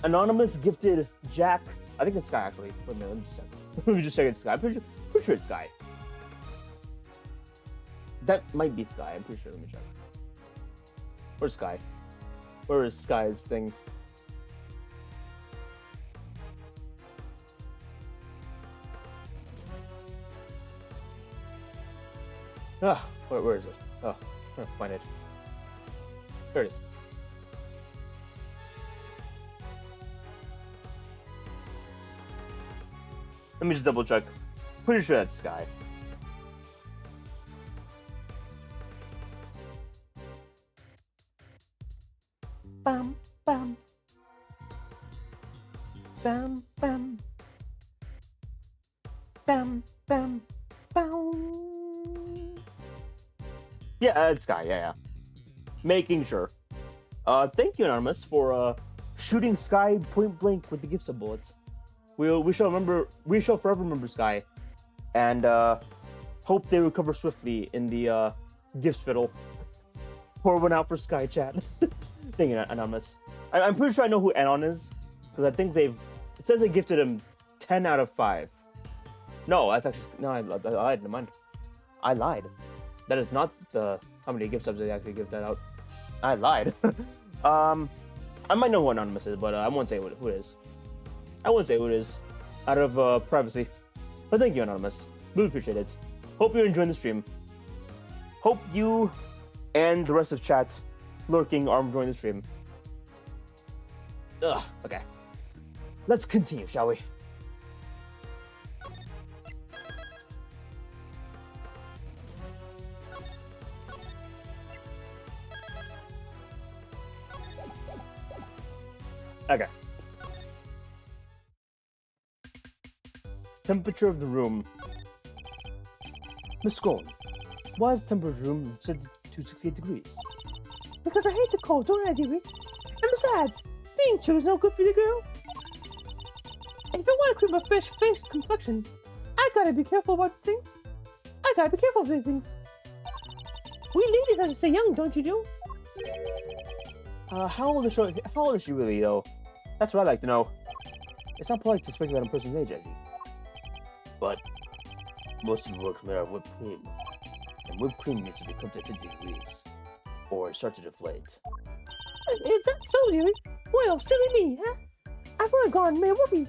Anonymous gifted Jack. I think it's Sky, actually. Wait a minute, let me just check. Let me just check it's Sky. I'm pretty sure it's Sky. That might be Sky. I'm pretty sure. Let me check. Where's Sky? Where is Sky's thing? Ah, where is it? Oh, I'm trying to find it. There it is. Let me just double check. Pretty sure that's Sky. Bam, bam. Bam, bam. Bam, bam, bam. Yeah, it's Sky, yeah. Making sure. Thank you, Anonymous, for shooting Sky point blank with the gift sub bullets. We shall forever remember Sky, and hope they recover swiftly in the gift spittle. Pour one out for Sky, chat. Thank you, Anonymous. I'm pretty sure I know who Anon is, because I think it says they gifted him 10 out of 5. No, that's actually, no, I lied, never mind. I lied. That is not how many gift subs they actually give that out. I lied. I might know who Anonymous is, but I won't say who it is. I won't say who it is, out of privacy. But thank you, Anonymous. Really appreciate it. Hope you're enjoying the stream. Hope you and the rest of chat lurking are enjoying the stream. Ugh, okay. Let's continue, shall we? Okay. Temperature of the room. Miss Scone, why is the temperature of the room set to 68 degrees? Because I hate the cold, don't I, dearie? And besides, being chill is no good for the girl. And if I want to create my fresh face complexion, I gotta be careful about things. I gotta be careful about things. We ladies have to stay young, don't you, do? How old is she really, though? That's what I'd like to know. It's not polite to speculate on a person's age, Eddie. But most of the work made out of whipped cream. And whipped cream needs to be cooked at 50 degrees, or it starts to deflate. Is that so, dearie? Well, silly me, huh? I've already gone and made a whoopee.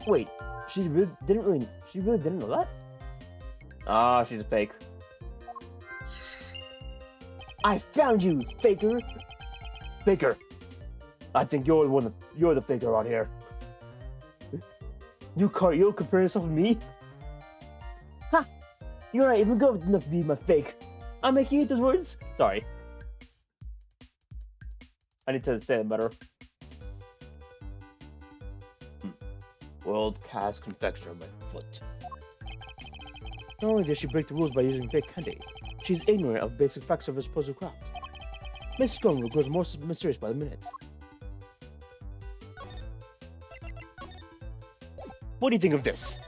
Wait, she really didn't know that? Ah, she's a fake. I found you, faker! Faker! I think you're the faker out here. You compare yourself to me? Ha! You're not even good enough to be my fake. I'm making it those words? Sorry. I need to say it better. World-class confectioner on my foot. Not only does she break the rules by using fake candy, she's ignorant of basic facts of her supposed craft. Miss Scone grows more mysterious by the minute. What do you think of this?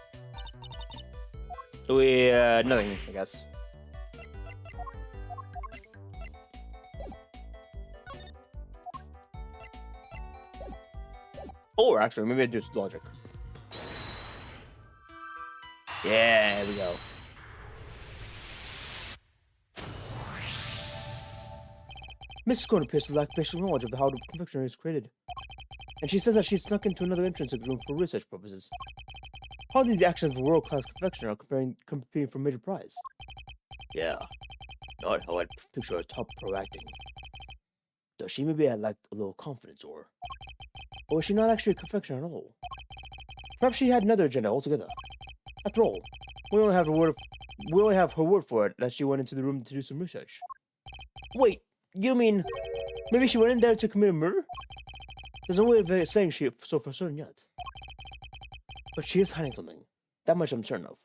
Nothing, I guess. Or actually, maybe I just logic. Yeah, there we go. Mrs. Scone appears to lack basic knowledge of how the confectionery is created. And she says that she snuck into another entrance room for research purposes. Hardly the actions of a world-class confectioner competing for a major prize. Yeah, not how I'd picture a top pro acting. Though she maybe had lacked a little confidence, or was she not actually a confectioner at all? Perhaps she had another agenda altogether. After all, we only have her word for it that she went into the room to do some research. Wait, you mean maybe she went in there to commit a murder? There's no way of saying she so for certain yet. But she is hiding something. That much I'm certain of.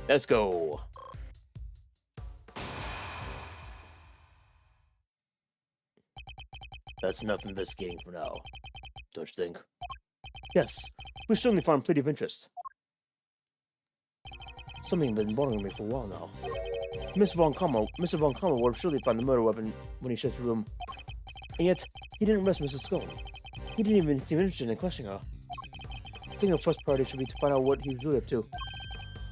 Let's go. That's enough investigating for now, don't you think? Yes, we've certainly found plenty of interest. Something has been bothering me for a while now. Mr. Von Kamma would have surely found the murder weapon when he searched the room. And yet, he didn't arrest Mrs. Scone. He didn't even seem interested in questioning her. I think our first priority should be to find out what he was really up to.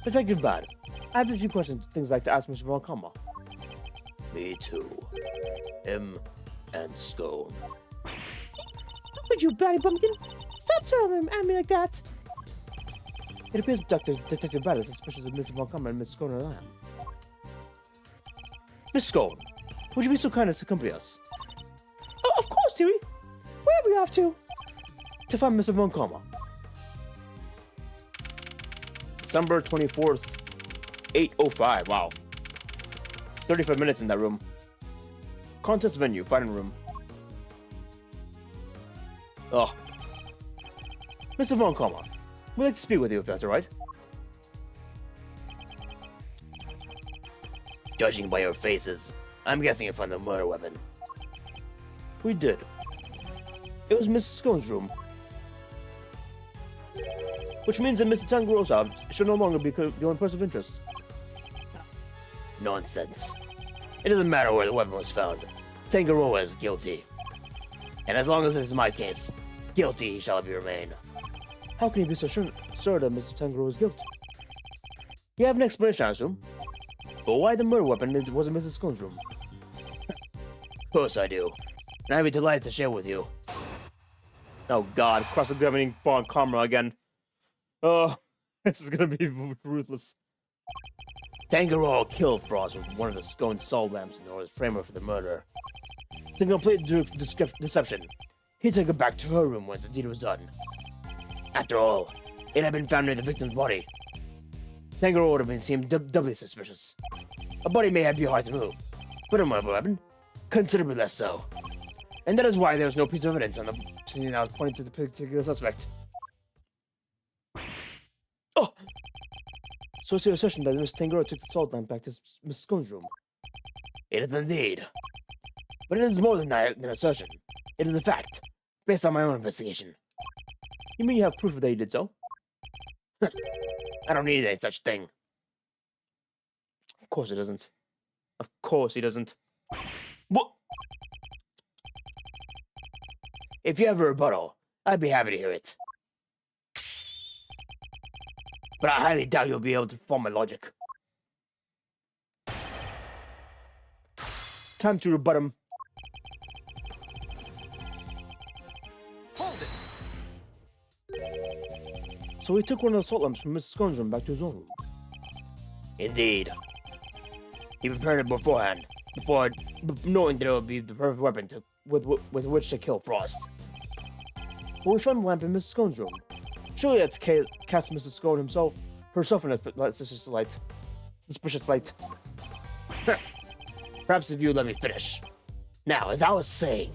Detective Bad, I have a few questions, things I'd like to ask Mr. Von Kamma. Me too. Him and Scone. How could you, Batty Pumpkin? Stop throwing at me like that! It appears Detective Bad is suspicious of Mr. Von Kamma and Miss Scone are lying. Miss Scone, would you be so kind as to accompany us? Oh, of course, Terry. Where are we off to? To find Mr. Von Kamma. December 24th, 8:05. Wow. 35 minutes in that room. Contest venue, fighting room. Oh. Mr. Von Kamma, we'd like to speak with you if that's alright. Judging by your faces, I'm guessing you found the murder weapon. We did. It was Mrs. Scone's room. Which means that Mr. Tangarosa should no longer be the only person of interest. Nonsense. It doesn't matter where the weapon was found. Tangaroa is guilty. And as long as it is my case, guilty he shall remain. How can you be so sure that Mr. Tangaroa's guilt? You have an explanation, I assume. But why the murder weapon wasn't Mrs. Scone's room? Of course I do. And I'd be delighted to share with you. Oh god, cross-examining Von Kamma again. Oh, this is gonna be ruthless. Tangaroa killed Frost with one of the Scone's salt lamps in order to frame her for the murder. To complete deception, he took her back to her room once the deed was done. After all, it had been found near the victim's body. Tangaroa would have been seemed doubly suspicious. A body may have been hard to move, but a murder weapon, considerably less so. And that is why there was no piece of evidence on the scene that was pointing to the particular suspect. Oh! So it's your assertion that Mr. Tangaroa took the salt lamp back to Miss Scone's room? It is indeed. But it is more than an assertion. It is a fact, based on my own investigation. You mean you have proof that he did so? I don't need any such thing. Of course he doesn't. Of course he doesn't. What? If you have a rebuttal, I'd be happy to hear it. But I highly doubt you'll be able to follow my logic. Time to rebut him. Hold it. So he took one of the salt lamps from Mrs. Scone's room back to his own room. Indeed. He prepared it beforehand, knowing that it would be the perfect weapon with which to kill Frost. But we found the lamp in Mrs. Scone's room. Surely that's cast Mrs. Scone herself in a suspicious light. Perhaps if you would let me finish. Now, as I was saying.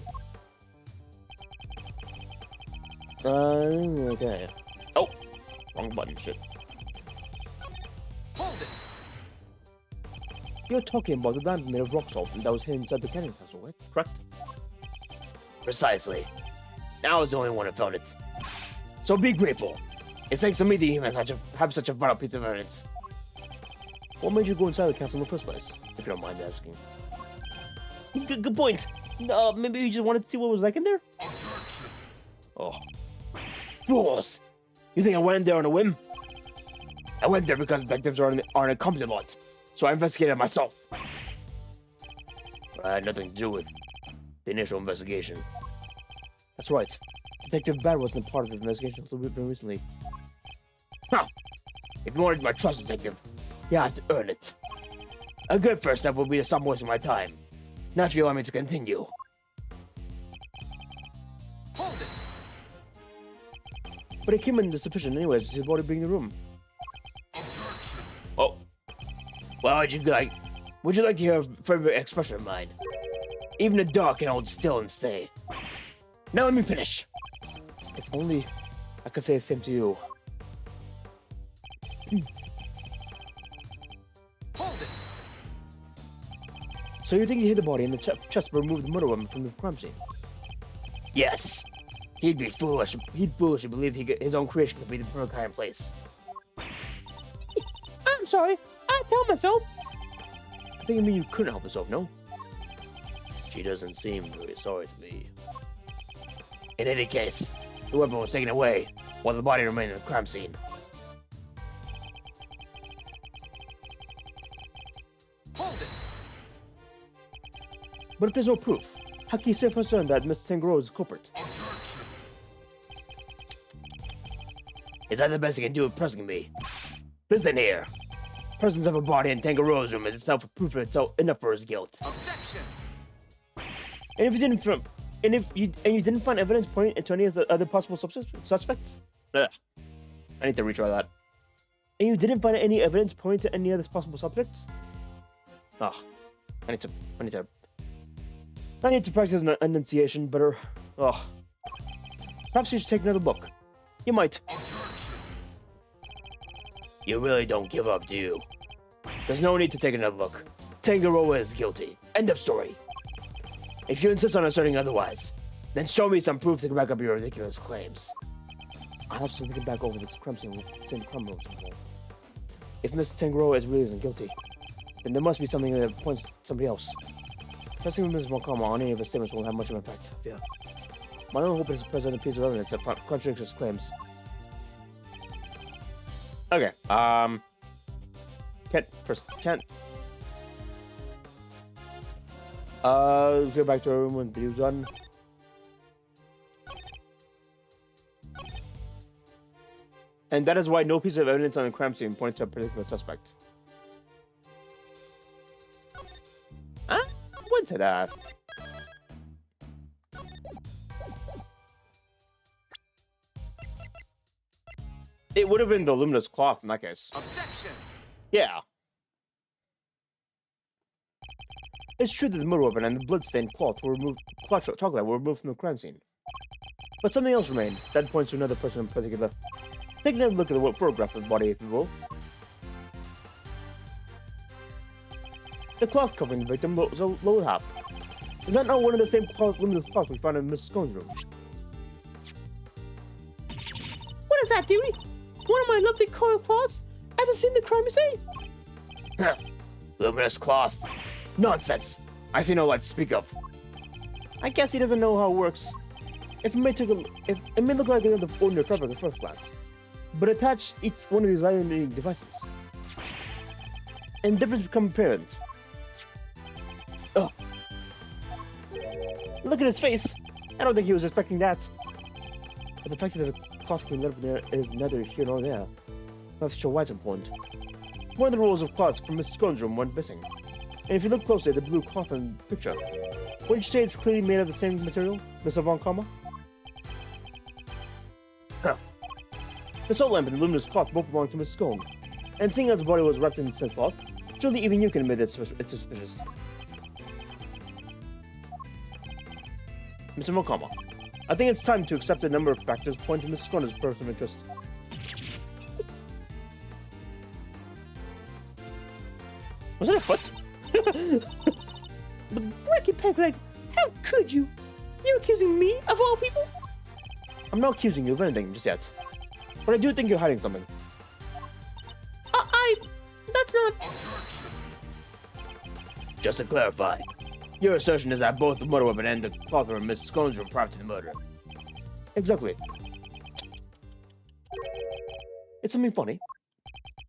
Okay. Oh, wrong button, shit. Hold it. You're talking about the lamp made of rock salt that was hidden inside the canning castle, right? Correct? Precisely. I was the only one who found it. So be grateful. It's thanks to me that you have such a vital piece of evidence. What made you go inside the castle in the first place, if you don't mind asking? Good point. Maybe you just wanted to see what it was like in there? Oh. Fools! You think I went in there on a whim? I went there because detectives are an incompetent lot, so I investigated myself. I had nothing to do with the initial investigation. That's right. Detective Bad wasn't part of the investigation until recently. Huh! If you wanted my trust, Detective, you have to earn it. A good first step would be to stop wasting my time. Now if you allow me to continue. Hold it. But it came into suspicion anyways, with his body being in the room. Oh. Well, would you like to hear a favorite expression of mine? Even a dog can hold still and stay. Now let me finish. If only I could say the same to you. Hold it. So you think he hid the body in the chest but removed the murder weapon from the crime scene? Yes. He'd foolishly believe his own creation could be the perfect hiding place. I'm sorry. I tell myself. Thinking me you couldn't help yourself, no? She doesn't seem very sorry to me. In any case, the weapon was taken away, while the body remained in the crime scene. Hold it. But if there's no proof, how can you say for certain that Mr. Tangrowth is the culprit? Is that the best you can do with pressing me? Listen here. Presence of a body in Tangrowth's room is itself a proof of itself enough for his guilt. Objection. And if you didn't find evidence pointing to any of the other possible suspects? Ugh. I need to retry that. And you didn't find any evidence pointing to any other possible suspects? Ugh. I need to practice an enunciation better. Ugh. Perhaps you should take another look. You might. You really don't give up, do you? There's no need to take another look. Tangrowth is guilty. End of story. If you insist on asserting otherwise, then show me some proof to back up your ridiculous claims. I'll have to think back over this crime scene criminal. If Mr. Tangrowth is really isn't guilty, then there must be something that points to somebody else. Trusting Ms. Montcalm on any of his statements won't have much of an impact. Yeah. My only hope is to present a piece of evidence that contradicts his claims. Okay, can't. Go back to our room when video's done. And that is why no piece of evidence on the crime scene points to a particular suspect. Huh? What did that? It would have been the luminous cloth in that case. Objection. Yeah. It's true that the murder weapon and the bloodstained cloth were removed. Chocolate were removed from the crime scene, but something else remained. That points to another person in particular. Take another look at the photograph of the body, if you will. The cloth covering the victim was a lower half. Is that not one of the same luminous cloths we found in Miss Scone's room? What is that, Dewey? One of my lovely coral cloths? Hasn't seen the crime scene? Luminous cloth. Nonsense! I see no light to speak of. I guess he doesn't know how it works. It may look like another ordinary fabric at first glance, but attach each one of these illuminating devices, and the difference becomes apparent. Oh. Look at his face! I don't think he was expecting that. But the fact that the cloth being lit up in there is neither here nor there. Not sure why it's important. One of the rolls of cloths from Miss Scone's room went missing. And if you look closely at the blue cloth in the picture, wouldn't you say it's clearly made of the same material, Mr. Von Karma? Huh. The salt lamp and the luminous cloth both belong to Miss Scone. And seeing as the body was wrapped in silk cloth, surely even you can admit it's suspicious. Mr. Von Karma, I think it's time to accept a number of factors pointing to Miss Scone as a person of interest. Was it a foot? But Brecky Pegleg, how could you? You're accusing me of all people? I'm not accusing you of anything just yet. But I do think you're hiding something. That's not... Just to clarify, your assertion is that both the murder weapon and the cloth were in Miss Scone's room prior to the murder. Exactly. It's something funny.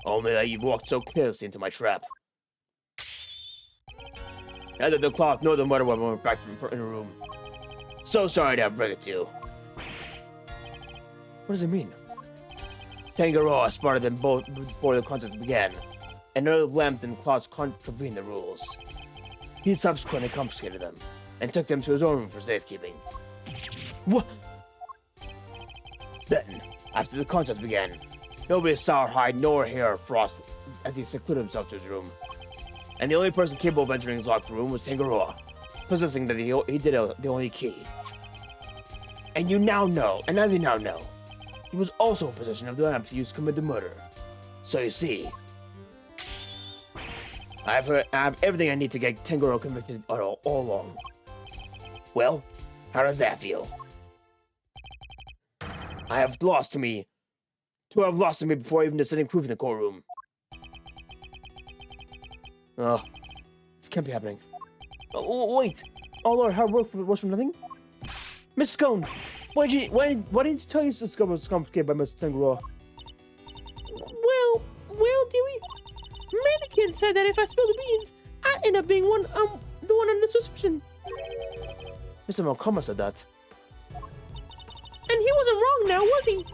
Only that you walked so carelessly into my trap. Neither the cloth nor the murder weapon were back in the room. So sorry to break it to you. What does it mean? Tangrowth spotted them both before the contest began, and other lamp and cloths contravened the rules. He subsequently confiscated them, and took them to his own room for safekeeping. What? Then, after the contest began, nobody saw or hide nor hear Frost as he secluded himself to his room. And the only person capable of entering his locked room was Tangrowth, possessing he did the only key. And you now know, and as you now know, he was also in possession of the lamps used to commit the murder. So you see, I have everything I need to get Tangrowth convicted all along. Well, how does that feel? To have lost to me before even deciding proof in the courtroom. can't be happening. Oh, wait. All our hard work was for nothing? Miss Scone, why didn't you tell us this was confiscated by Miss Tangaroa? Well, dearie, Mannequin said that if I spill the beans, I'd end up being the one under suspicion. Mr. Malcolm said that. And he wasn't wrong now, was he? You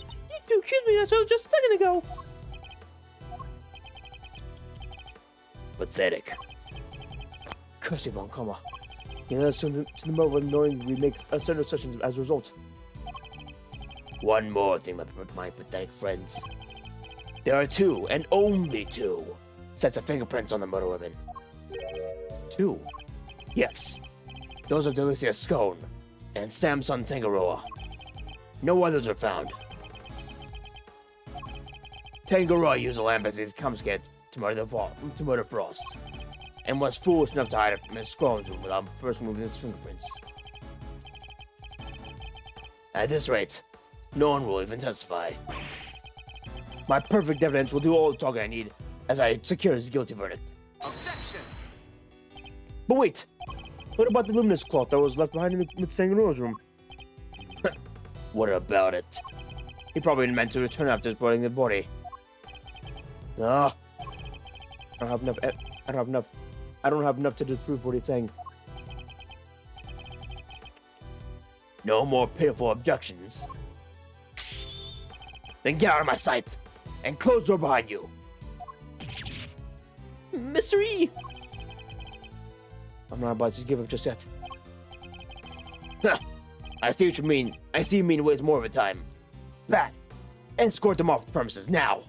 two accused me of that just a second ago. Pathetic. Curse you, Von Comma. You know, to the moment knowing we make certain assertions as a result. One more thing, my pathetic friends. There are 2, and only 2, sets of fingerprints on the murder weapon. 2? Yes. Those of Delicia Scone and Samson Tangaroa. No others are found. Tangaroa used a lamp as his confiscate to murder Frost, and was foolish enough to hide Miss Scrone's room without first removing his fingerprints. At this rate, no one will even testify. My perfect evidence will do all the talking I need as I secure his guilty verdict. Objection! But wait! What about the luminous cloth that was left behind in Miss Tangaroa's room? What about it? He probably meant to return after spoiling the body. Ah. I don't have enough to disprove what he's saying. No more pitiful objections. Then get out of my sight and close the door behind you. Mr. E! I'm not about to give up just yet. I see what you mean. I see you mean waste more of your time. Bat, escort them off the premises now.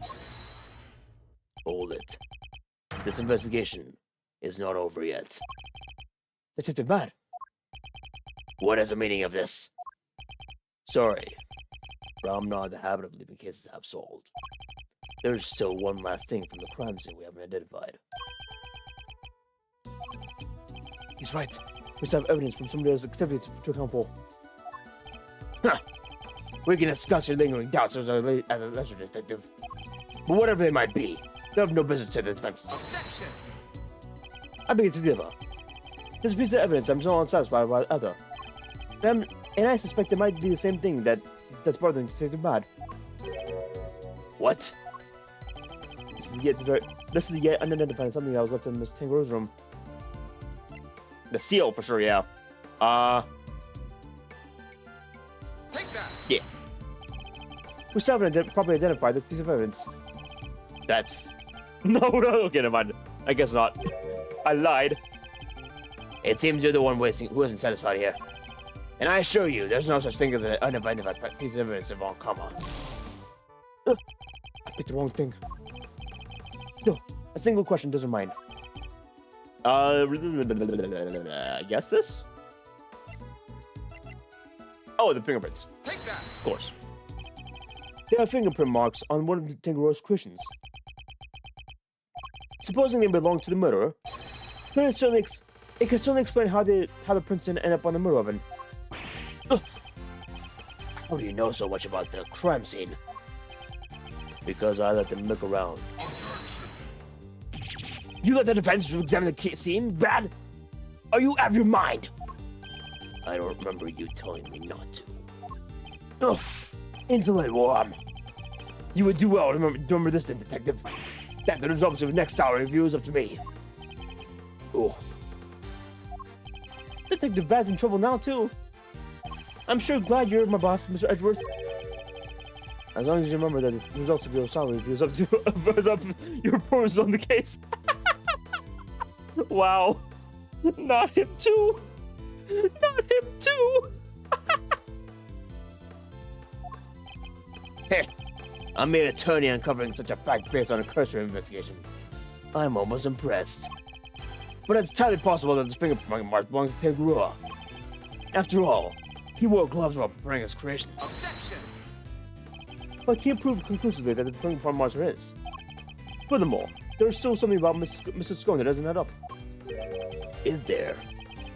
Hold it. This investigation is not over yet. Detective Bat. What is the meaning of this? Sorry, but I'm not in the habit of leaving cases half solved. There's still one last thing from the crime scene we haven't identified. He's right. We still have evidence from somebody else's activity to account for. Huh. We can discuss your lingering doubts at a leisure, detective. But whatever they might be, they have no business to the defenses. Objection! I begin to differ. This piece of evidence I'm so unsatisfied with other. And I suspect it might be the same thing that's bothering Detective Bad. What? This is the yet unidentified something that was left in Miss Tangaroa's room. The seal, for sure, yeah. Take that! Yeah. We still haven't properly identified this piece of evidence. That's... No, okay, never mind. I guess not. I lied. It seems you're the one who isn't satisfied here. And I assure you, there's no such thing as an unidentified piece of evidence in Von Comma. I picked the wrong thing. No, a single question doesn't mind. Guess this? Oh, the fingerprints. Take that! Of course. There are fingerprint marks on one of the Tangaroa's cushions. Supposing they belong to the murderer, then it can certainly explain how the prints didn't end up on the murder weapon. How do you know so much about the crime scene? Because I let them look around. You let the defense examine the scene, Bad? Are you out of your mind? I don't remember you telling me not to. Ugh, insolent worm. You would do well to remember this then, Detective. That the results of the next salary review is up to me. Oh. Detective Bad's in trouble now, too. I'm sure glad you're my boss, Mr. Edgeworth. As long as you remember that the results of your salary review is up to your report is on the case. Wow. Not him, too. Not him, too. Heh. I'm an attorney uncovering such a fact based on a cursory investigation. I'm almost impressed. But it's entirely possible that this fingerprint mark belongs to Tangaroa. After all, he wore gloves while preparing his creations. Objection! But can't prove conclusively that the fingerprint marks are his. Furthermore, there's still something about Mrs. Scone that doesn't add up. Is there?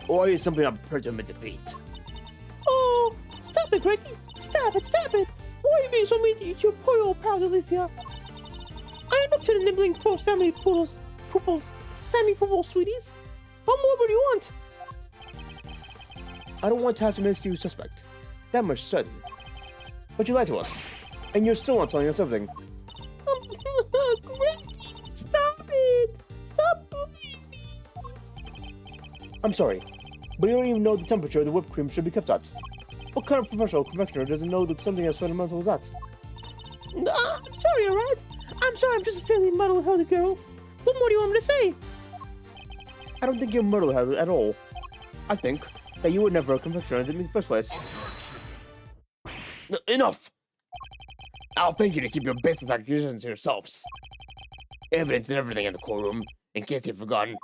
Or is something I'm prepared to admit defeat? Oh, stop it, Greggy! Stop it, stop it! Why are you being so mean to your poor old pal, Alicia? I am up to the nibbling poor Sammy Poodles, Sammy Poodle sweeties. What more would you want? I don't want to have to make you suspect. That much certain. But you lied to us. And you're still not telling us everything. Greggy, stop it! Stop bullying me! I'm sorry, but you don't even know the temperature the whipped cream should be kept at. What kind of professional confectioner doesn't know that something as fundamental as that? I'm sorry, alright? I'm sorry, I'm just a silly muddle-headed girl. What more do you want me to say? I don't think you're muddle-headed at all. I think that you were never a confectioner in the first place. Enough! I'll thank you to keep your basic accusations to yourselves. Evidence and everything in the courtroom, in case you've forgotten.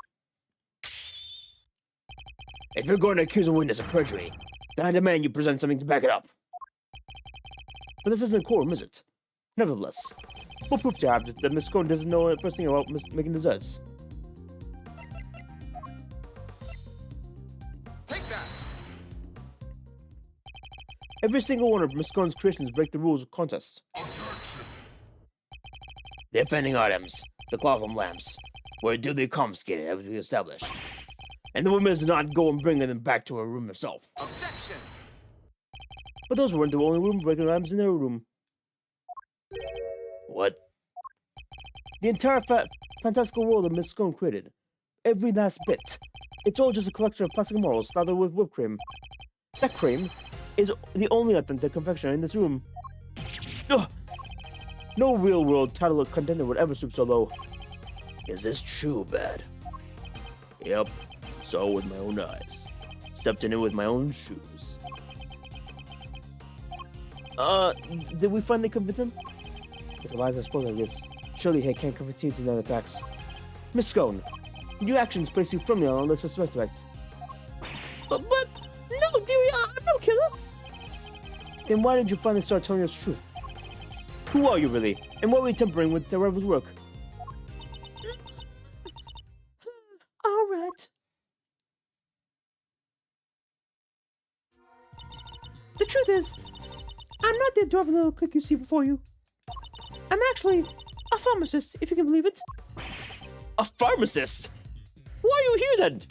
If you're going to accuse a witness of perjury, then I demand you present something to back it up. But this isn't a courtroom, is it? Nevertheless, what proof do you have that Miss Scone doesn't know the first thing about making desserts? Take that! Every single one of Miss Scone's creations break the rules of contest. The offending items, the qualcomm lamps, were duly confiscated as we established. And the woman does not go and bring them back to her room herself. Objection! But those weren't the only room-breaking items in their room. What? The entire fantastical world of Miss Scone created. Every last bit. It's all just a collection of plastic models slathered with whipped cream. That cream is the only authentic confectioner in this room. Ugh. No real-world title contender would ever stoop so low. Is this true, Bad? Yep. Saw with my own eyes. Stepped in it with my own shoes. Did we finally convince him? With the lies I suppose, I guess. Surely he can't continue to deny the facts. Miss Scone, your actions place you firmly on a list of suspects. But no, dearie, I'm no killer. Then why didn't you finally start telling us the truth? Who are you really? And why were you tampering with the rival's work? Alright. The truth is, I'm not the adorable little clique you see before you. I'm actually a pharmacist, if you can believe it. A pharmacist? Why are you here then?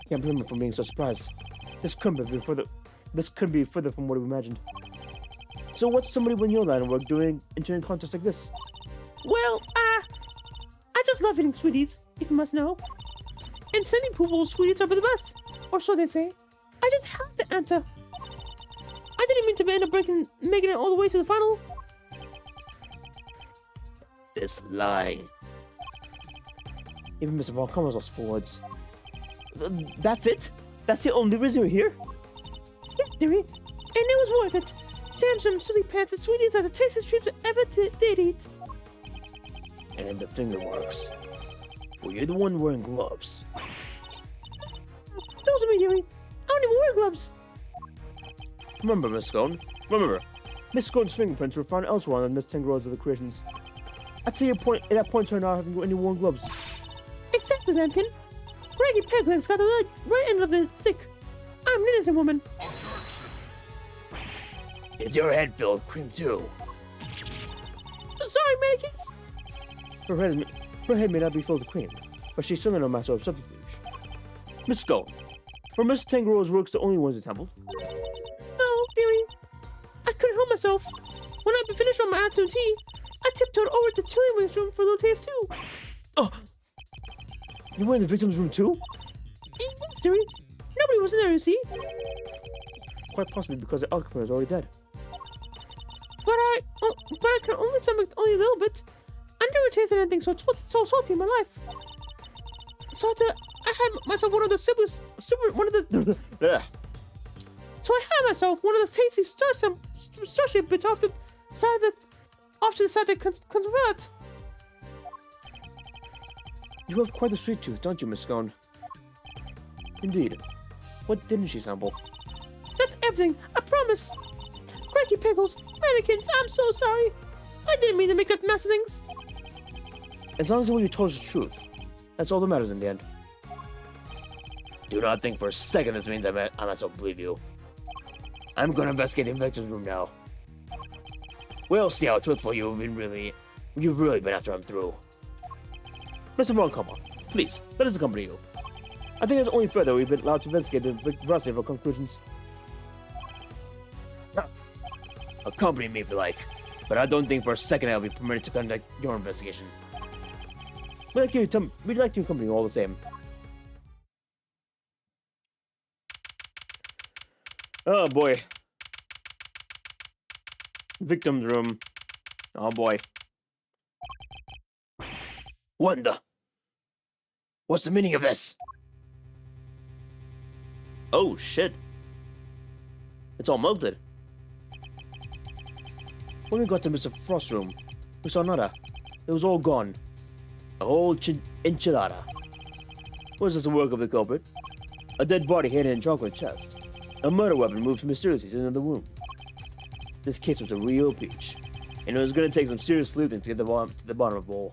Can't blame him for being so surprised. This couldn't be further from what we imagined. So what's somebody with your line of work doing entering contests like this? Well, I just love eating sweeties, if you must know. And sending people sweeties are the best, or so they say. I just have to enter. I didn't mean to end up making it all the way to the final. This lie. Even Mr. Von Comer's lost for words. That's it? That's the only reason you're here? Yes, dearie. And it was worth it. Sam's from Silly Pants and Sweeties are the tastiest treats I ever did eat. And the finger marks. Well, you're the one wearing gloves. Those are me, dearie. I don't even wear gloves. Remember, Miss Scone. Remember, Miss Scone's fingerprints were found elsewhere on Miss Tangro's other creations. I'd say that points her not having any worn gloves. Exactly, Lambkin. Greggy Pegleg's got the leg right end of the stick. I'm an innocent woman. Is your head filled with cream too? Sorry, mannequins. Her head may not be filled with cream, but she's certainly no master of subterfuge. Miss Scone, were Miss Tangro's works the only ones assembled? No, dearie. I couldn't help myself. When I'd finished on my afternoon tea, I tiptoed over to Chili Wings' room for a little taste too. Oh! You were in the victim's room too? Yes, dearie. Nobody was in there, you see. Quite possibly because the alchemist is already dead. But I can only stomach only a little bit. I never tasted anything so salty in my life. So I had myself one of the simplest, So I had myself one of the tasty star-shaped bits off to the side that comes with that. You have quite a sweet tooth, don't you, Miss Scone? Indeed. What didn't she sample? That's everything, I promise. Cracky pickles, mannequins, I'm so sorry. I didn't mean to make up mess of things. As long as what you told us the truth, that's all that matters in the end. Do not think for a second this means I myself believe you. I'm gonna investigate the victim's room now. We'll see how truthful you've really been after I'm through. Mr. Von, come on. Please, let us accompany you. I think it's only fair that we've been allowed to investigate the veracity of our conclusions. Accompany me if you like, but I don't think for a second I'll be permitted to conduct your investigation. We'd like to accompany you all the same. Oh boy. Victim's room. Oh boy. What in the? What's the meaning of this? Oh shit. It's all melted. When we got to Mr. Frost's room, we saw nada. It was all gone. A whole enchilada. Was this the work of the culprit? A dead body hidden in a chocolate chest. A murder weapon moved mysteriously to another room. This case was a real peach, and it was going to take some serious sleuthing to get to the bottom of it all.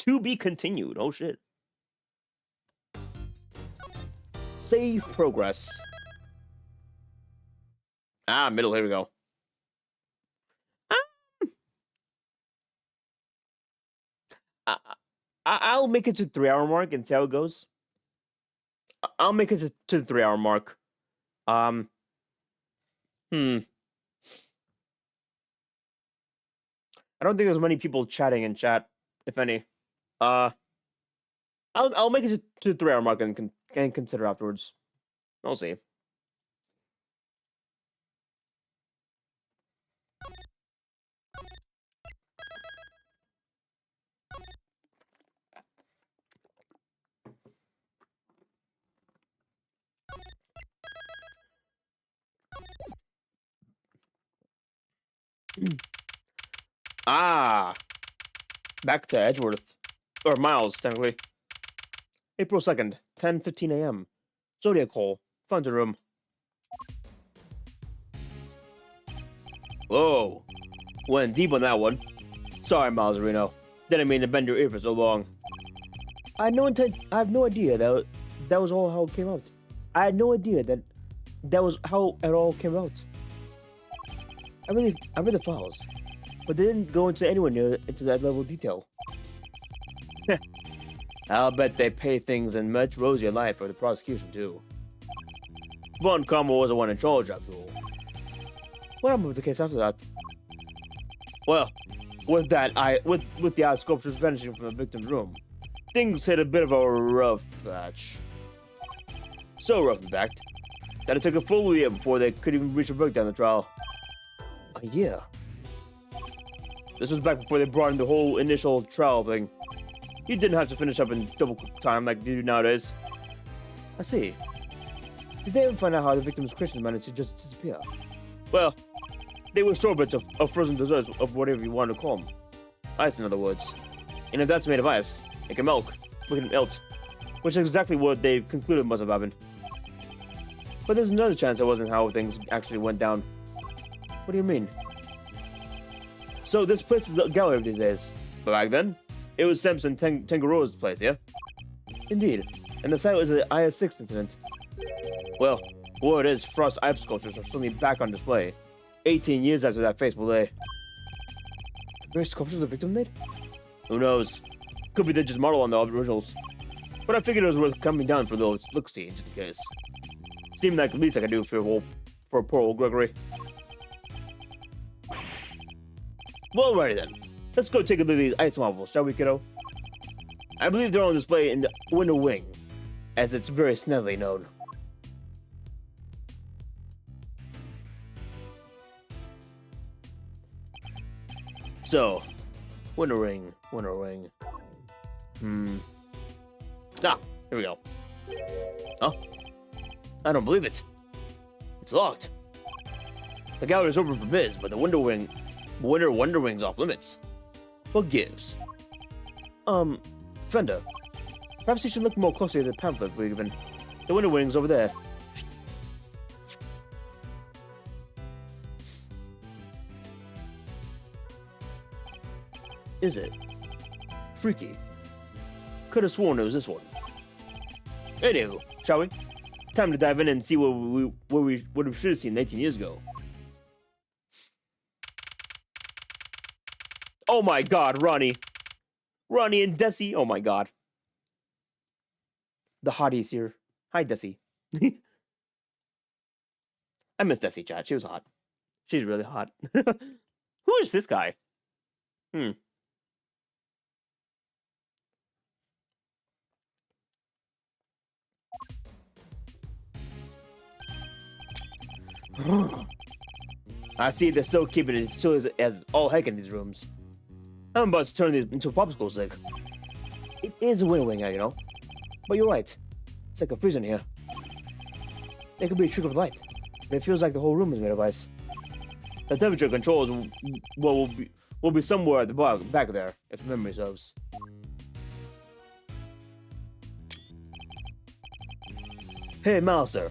To be continued. Oh shit. Save progress. Middle. Here we go. I'll make it to the 3-hour mark and see how it goes. I'll make it to the 3-hour mark. I don't think there's many people chatting in chat, if any. I'll make it to the 3-hour mark and consider afterwards. I'll see. Back to Edgeworth. Or Miles, technically. April 2nd, 10:15 a.m. Zodiac Hole. Fountain room. Whoa. Went deep on that one. Sorry, Miles Reno. Didn't mean to bend your ear for so long. I have no idea that was all how it came out. I had no idea that was how it all came out. I read the files, but they didn't go into that level of detail. I'll bet they pay things in much rosier light for the prosecution too. Von Carmel was the one in charge after all. What happened with the case after that? Well, with the art sculptures vanishing from the victim's room, things hit a bit of a rough patch. So rough, in fact, that it took a full year before they could even reach a breakdown in the trial. A year? This was back before they brought in the whole initial trial thing. You didn't have to finish up in double time like you do nowadays. I see. Did they ever find out how the victim's Christian managed to just disappear? Well, they were sorbets of frozen desserts, of whatever you want to call them. Ice, in other words. And if that's made of ice, it can melt. Which is exactly what they concluded must have happened. But there's another chance that wasn't how things actually went down. What do you mean? So this place is the gallery these days. But back then, it was Samson Tangaroa's place, yeah? Indeed. And the site was the IS-6 incident. Well, word is Frost's ice sculptures are suddenly back on display. 18 years after that fateful day. The very sculptures the victim made? Who knows? Could be they just model on the originals. But I figured it was worth coming down for those look-see, just in case. Seemed like the least I could do for poor old Gregory. Well, alrighty then. Let's go take a look at these ice marbles, shall we, kiddo? I believe they're on display in the window wing, as it's very snugly known. So, window ring. Here we go. Oh, I don't believe it. It's locked. The gallery's open for biz, but the wonder wing's off limits. What gives? Fender. Perhaps you should look more closely at the pamphlet we've given. The window wing's over there. Is it? Freaky. Could have sworn it was this one. Anywho, shall we? Time to dive in and see what we should have seen 18 years ago. Oh my god, Ronnie. Ronnie and Desi. Oh my god. The hotties here. Hi, Desi. I miss Desi, chat. She was hot. She's really hot. Who is this guy? I see they're still keeping it chill as all heck in these rooms. I'm about to turn these into a popsicle stick. It is a win-win, you know. But you're right. It's like a freezer in here. It could be a trick of light, but it feels like the whole room is made of ice. The temperature controls will be somewhere at the back there, if memory serves. Hey, Mouser,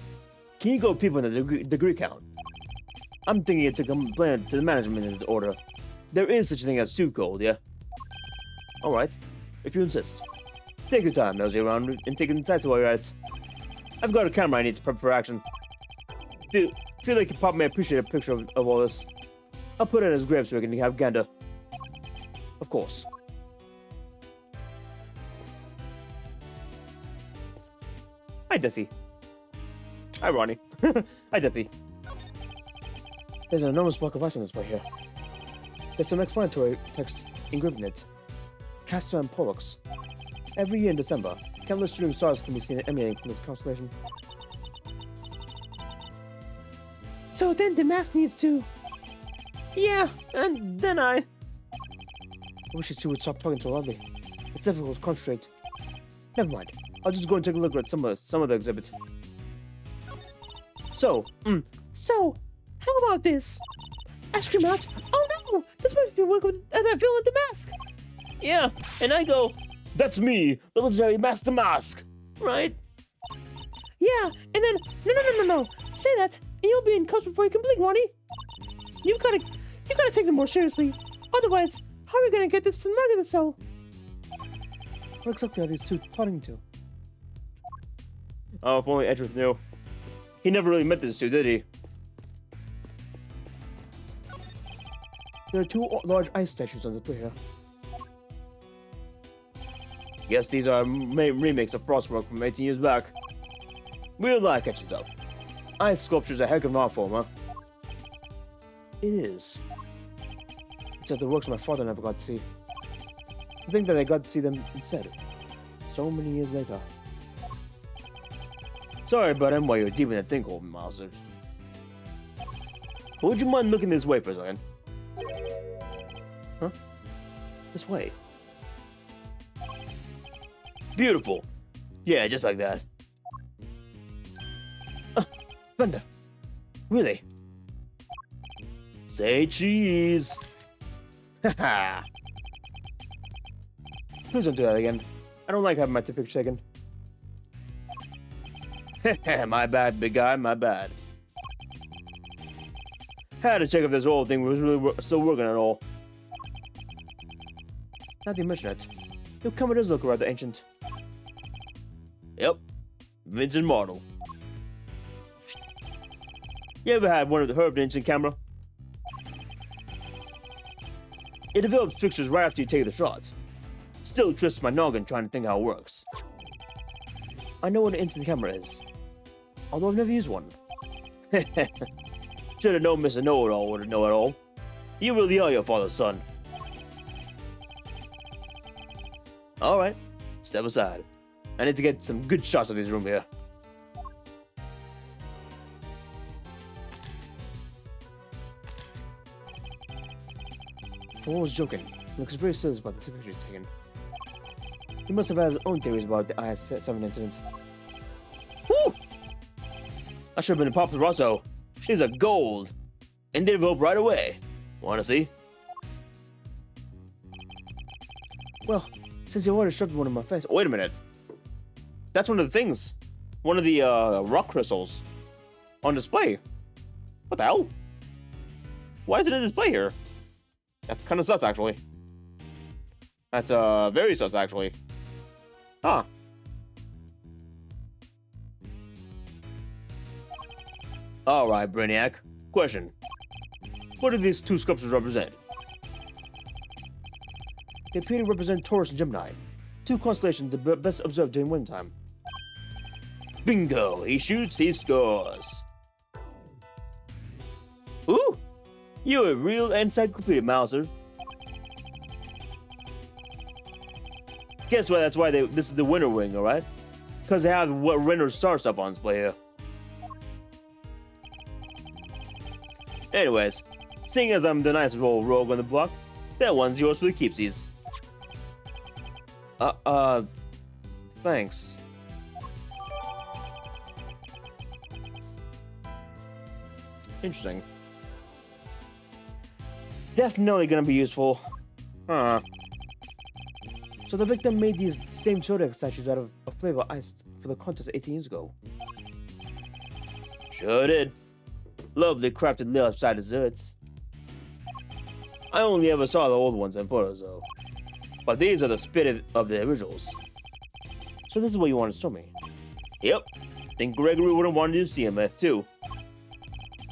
can you go peep on the degree count? I'm thinking to complain to the management in this order. There is such a thing as too cold, yeah? Alright, if you insist. Take your time, nosy around, and take insights while you're at it. I've got a camera I need to prep for action. Feel like you probably may appreciate a picture of all this. I'll put it as grab so we can have gander. Of course. Hi, Desi. Hi, Ronnie. Hi, Desi. There's an enormous block of ice on display here. There's some explanatory text engraved in it. Castor and Pollux. Every year in December, countless shooting stars can be seen emanating from this constellation. So then Damask needs to... Yeah, and then I wish you two would stop talking so loudly. It's difficult to concentrate. Never mind. I'll just go and take a look at some of the exhibits. So, how about this? I scream out, oh no! That's why you work with that villain Damask! Yeah, and I go, that's me, the legendary Master Mask! Right? Yeah, and then, no. Say that, and you'll be in cuffs before you can blink, Ronnie. You've gotta take them more seriously. Otherwise, how are we gonna get this to the nug of the soul? What exactly are these two talking to? Oh, if only Edgeworth knew. He never really met these two, did he? There are two large ice statues on display here. Guess these are remakes of Frostwork from 18 years back. Real life catches up. Ice sculpture's a heck of an art form, huh? It is. Except the works my father never got to see. I think that I got to see them instead. So many years later. Sorry about him while you're deep in the think hole, Mouser. But would you mind looking this way for a second? Huh? This way. Beautiful. Yeah, just like that. Thunder. Really? Say cheese. Haha. Please don't do that again. I don't like having my picture taken. My bad, big guy, my bad. Had to check if this whole thing was really still working at all. Now that you mention it, your camera does look rather ancient. Yep, Vincent model. You ever had one of the Herb ancient camera? It develops pictures right after you take the shot. Still twists my noggin trying to think how it works. I know what an instant camera is, although I've never used one. Should have known Mr. Know-It-All would know it all. You really are your father's son. Alright, step aside. I need to get some good shots of this room here. Fool was joking. He looks very serious about the picture he's taken. He must have had his own theories about the IS-7 incident. Woo! I should have been a paparazzo. These are gold. And they develop right away. Wanna see? Well, since you already shoved one in my face. Wait a minute. That's one of the things. One of the rock crystals on display. What the hell? Why is it in display here? That's kind of sus, actually. That's very sus, actually. Huh. Alright, Brainiac. Question. What do these two sculptures represent? They appear to represent Taurus and Gemini, two constellations best observed during wintertime. Bingo! He shoots, he scores! Ooh! You're a real encyclopedia, Mouser. Guess what? That's why this is the winter wing, alright? Because they have what winter star stuff on display here. Anyways, seeing as I'm the nice old rogue on the block, that one's yours for the keepsies. Thanks. Interesting. Definitely gonna be useful. Huh. So the victim made these same Zodiac statues out of flavor ice for the contest 18 years ago. Sure did. Lovely crafted left-side desserts. I only ever saw the old ones in photos though. But these are the spirit of the originals. So this is what you want to show me? Yep. Think Gregory would have wanted to see him too.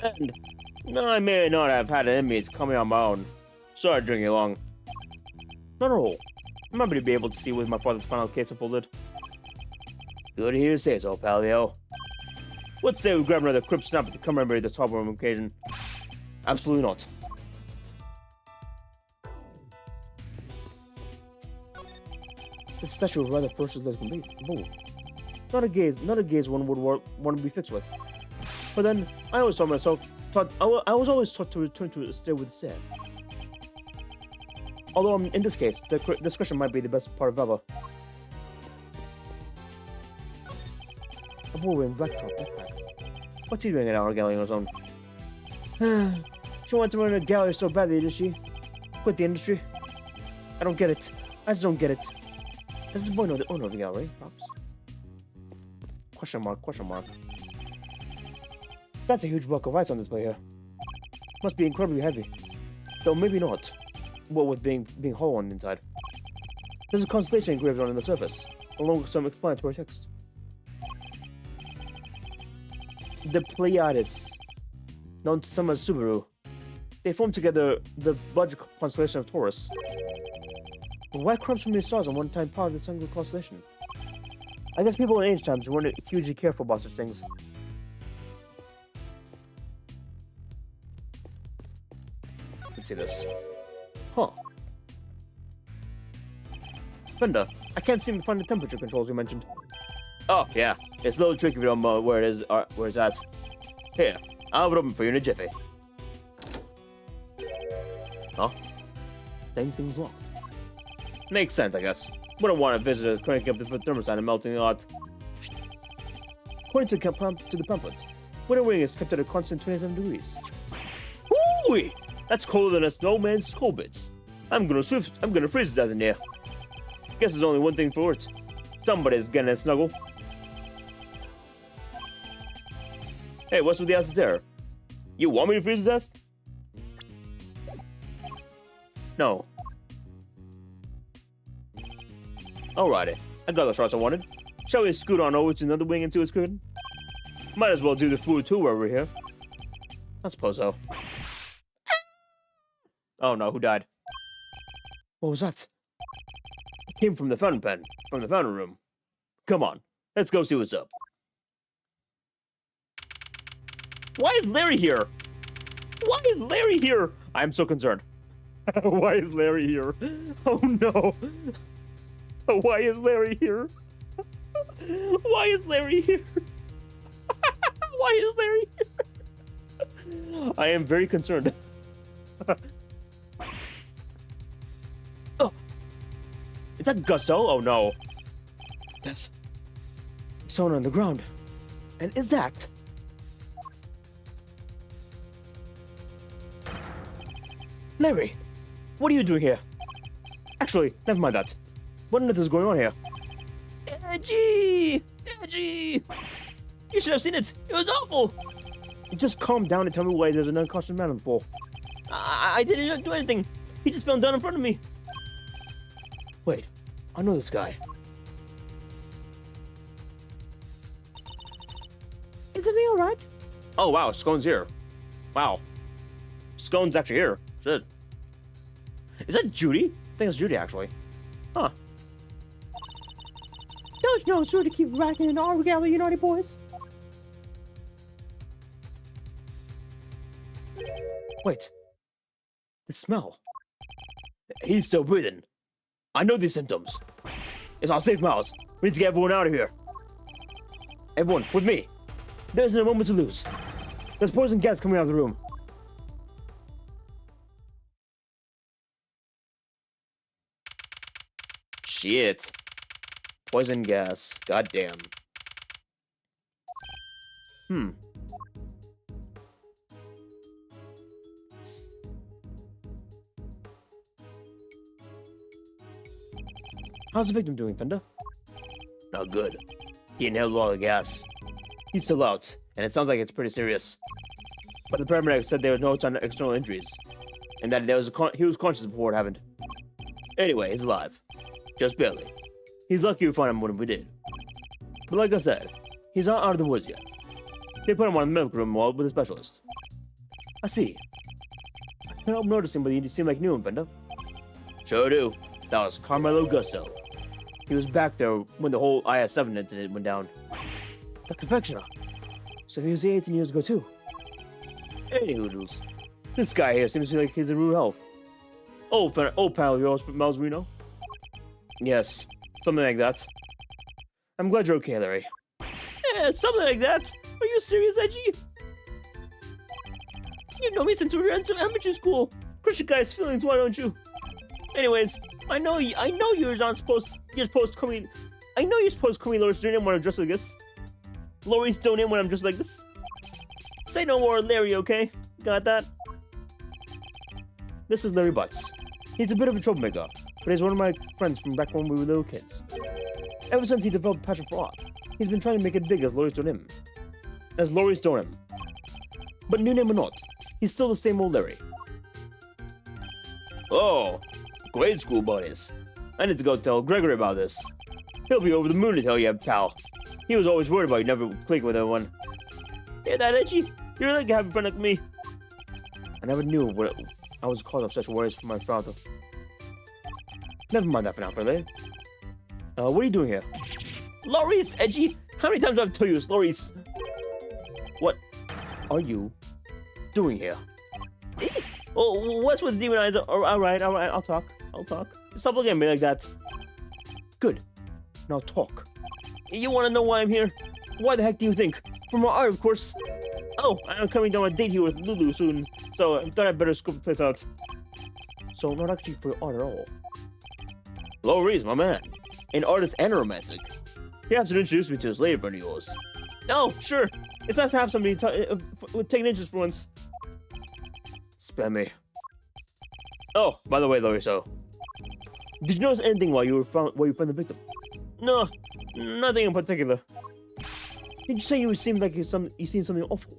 And I may not have had an inmate coming on my own. Sorry to drink you along. Not at all. I'm happy to be able to see with my father's final case unfolded. Good to hear you say so, Palio. Let's say we grab another crypt snap to commemorate this horrible occasion. Absolutely not. This statue is rather ferociously complete. Not a gaze one would want to be fixed with. But then, I always thought myself, I was always taught to return to it stay with the sand. Although in this case, discretion might be the best part of ever. A boy wearing black top backpack. What's he doing in our gallery on his own? She wanted to run a gallery so badly, did she? Quit the industry? I don't get it. I just don't get it. Does this boy know the owner of the gallery, perhaps? Question mark, question mark. That's a huge block of ice on display here. Must be incredibly heavy. Though maybe not. What with being hollow on the inside. There's a constellation engraved on the surface, along with some explanatory text. The Pleiades, known to some as Subaru, they form together the budget constellation of Taurus. But why crumbs from these stars on one-time part of the single constellation? I guess people in age times weren't hugely careful about such things. Let's see this. Huh. Bender, I can't seem to find the temperature controls you mentioned. Oh, yeah. It's a little tricky if you don't know where it is, where it's at. Here, I'll have it open for you in a jiffy. Huh? Dang thing's locked. Makes sense, I guess. Wouldn't want a visitor cranking up the thermostat and melting the lot. According to the pamphlet, winter wing is kept at a constant 27 degrees. Woo-wee! That's colder than a snowman's skull bits. I'm gonna freeze to death in here. Guess there's only one thing for it. Somebody's getting a snuggle. Hey, what's with the answer there? You want me to freeze to death? No. Alrighty, I got the shots I wanted. Shall we scoot on over to another wing and see what's good? Might as well do the food too while we're here. I suppose so. Oh no, who died? What was that? It came from the fountain pen, from the fountain room. Come on, let's go see what's up. Why is Larry here? Why is Larry here? I'm so concerned. Why is Larry here? Oh no. Why is Larry here? Why is Larry here? Why is Larry here? I am very concerned. Oh. Is that Gusto? Oh no. Yes. Someone on the ground. And is that? Larry, what are you doing here? Actually, never mind that. What on earth is going on here? Edgy! Edgy! You should have seen it! It was awful! Just calm down and tell me why there's an unconscious man on the floor. I didn't do anything. He just fell down in front of me. Wait, I know this guy. Is everything alright? Oh wow, Scone's here. Wow. Scone's actually here. Shit. Is that Judy? think it's Judy, actually. Huh. Don't you know it's rude to keep racking in our regalia, you naughty boys? Wait. The smell. He's still breathing. I know these symptoms. It's our safe, Miles. We need to get everyone out of here. Everyone, with me. There isn't a moment to lose. There's poison gas coming out of the room. Shit. Poison gas. Goddamn. How's the victim doing, Fender? Not good. He inhaled a lot of gas. He's still out, and it sounds like it's pretty serious. But the paramedics said there was no external injuries, and that he was conscious before it happened. Anyway, he's alive. Just barely. He's lucky we found him when we did. But like I said, he's not out of the woods yet. They put him on in the medical room wall with a specialist. I see. I can't help noticing, but you seem like you knew him, Fender. Sure do. That was Carmelo Gusto. He was back there when the whole IS-7 incident went down. The confectioner. So he was here 18 years ago too. Anyhoodles. This guy here seems like he's in rude health. Old pal of yours, Miles Reno? Yes, something like that. I'm glad you're okay, Larry. Yeah, something like that. Are you serious, Edgy? You know me since we were in elementary school. Crush your guy's feelings, why don't you? Anyways, I know you're not supposed. You're supposed to come in. I know you're supposed to come in Laurie's doing when I'm dressed like this. Laurie's doing it when I'm dressed like this. Say no more, Larry. Okay? Got that? This is Larry Butts. He's a bit of a troublemaker, but he's one of my friends from back when we were little kids. Ever since he developed a passion for art, he's been trying to make it big as Laurie's done him. But new name or not, he's still the same old Larry. Oh, grade school buddies. I need to go tell Gregory about this. He'll be over the moon to tell you, pal. He was always worried about you never click with anyone. Hear that, Itchy? You're like having fun like me. I never knew what I was caught up such worries from my father. Never mind that for now, brother. What are you doing here? Laurice, Edgy! How many times do I have to tell you it's Laurice? What are you doing here? Oh, what's with demon eyes? Alright, I'll talk. Stop looking at me like that. Good. Now talk. You wanna know why I'm here? Why the heck do you think? For my art, of course. Oh, I'm coming down a date here with Lulu soon, so I thought I'd better scope the place out. So, not actually for art at all. Laurice, my man. An artist and a romantic. You have to introduce me to this lady friend of yours. Oh, sure. It's nice to have somebody with taking interest for once. Spare me. Oh, by the way, Larry, so did you notice anything while you found the victim? No, nothing in particular. Did you say you seemed like you seen something awful?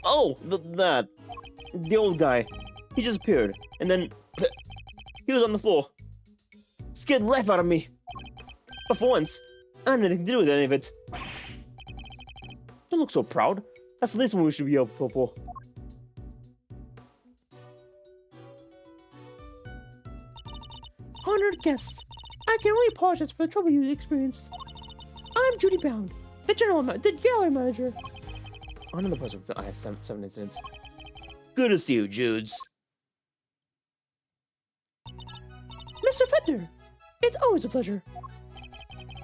Oh, the old guy. He just appeared, and then he was on the floor. Scared the life out of me. But for once, I had nothing to do with any of it. Don't look so proud. That's the least one we should be able for. Honored guests, I can only apologize for the trouble you experienced. I'm Judy Bound, the gallery manager. Another person for the IS-7 incident. Good to see you, Judes. Mr. Fender, it's always a pleasure.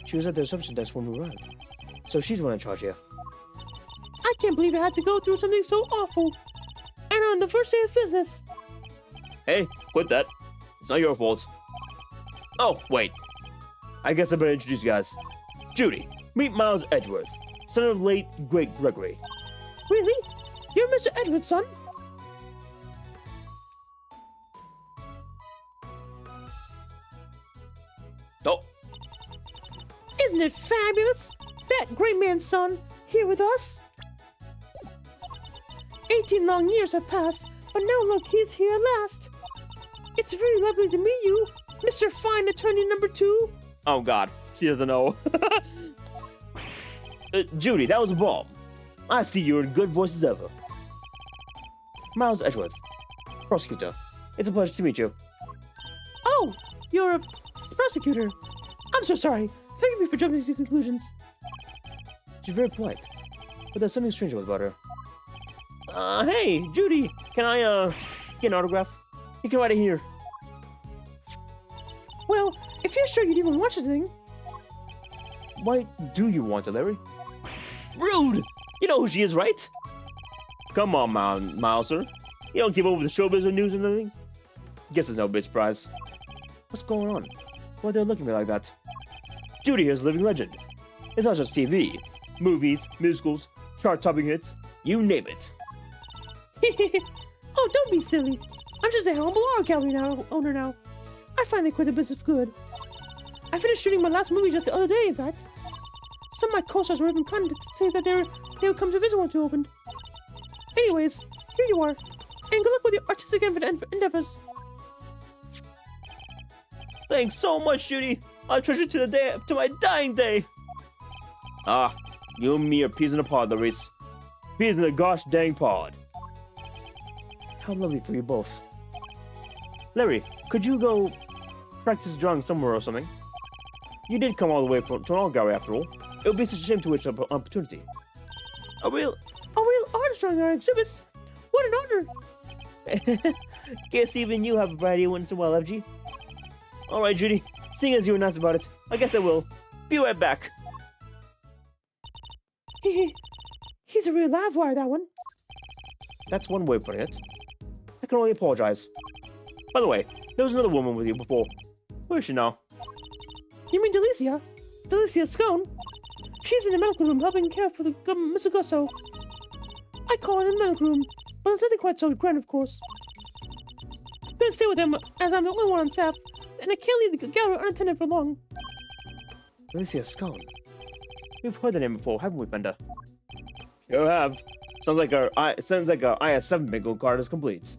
She was at the reception desk when we arrived, so she's the one in charge here. I can't believe I had to go through something so awful. And on the first day of business. Hey, quit that. It's not your fault. Oh, wait. I guess I better introduce you guys. Judy, meet Miles Edgeworth, son of late great Gregory. Really? You're Mr. Edgeworth's son? Oh. Isn't it fabulous? That great man's son here with us? 18 long years have passed, but now look, he's here at last. It's very lovely to meet you, Mr. Fine Attorney Number 2. Oh God, she doesn't know. Judy, that was a bomb. I see you're in good voices ever. Miles Edgeworth, prosecutor. It's a pleasure to meet you. Oh, you're a prosecutor. I'm so sorry. Forgive me for jumping to conclusions. She's very polite, but there's something strange about her. Hey, Judy, can I, get an autograph? You can write it here. Well, if you're sure you'd even watch the thing. Why do you want it, Larry? Rude! You know who she is, right? Come on, Mouser. You don't keep up with the showbiz or news or anything? Guess it's no big surprise. What's going on? Why are they looking at me like that? Judy is a living legend. It's not just TV, movies, musicals, chart-topping hits, you name it. Oh, don't be silly. I'm just a humble art gallery owner now. I finally quit the business for good. I finished shooting my last movie just the other day, in fact. Some of my co-stars were even kind to say that they would come to visit once we opened. Anyways, here you are. And good luck with your artistic endeavors. Thanks so much, Judy. I'll treasure to my dying day. Ah, you and me are peas in a pod, Larice. Peas in a gosh dang pod. How lovely for you both. Larry, could you go practice drawing somewhere or something? You did come all the way to an art gallery after all. It would be such a shame to waste an opportunity. A real artist drawing our exhibits. What an honor. Guess even you have a bright idea once in a while, FG. Alright, Judy. Seeing as you were nice about it, I guess I will. Be right back. He's a real live wire, that one. That's one way of putting it. I can only apologize. By the way, there was another woman with you before. Where is she now? You mean Delicia? Delicia Scone? She's in the medical room helping care for the Mr. Gusso. I call it a medical room, but it's nothing quite so grand, of course. I'm gonna stay with them as I'm the only one on staff, and I can't leave the gallery unattended for long. Alicia Scone. We've heard the name before, haven't we, Benda? Sure have. Sounds like our IS-7 bingo card is complete.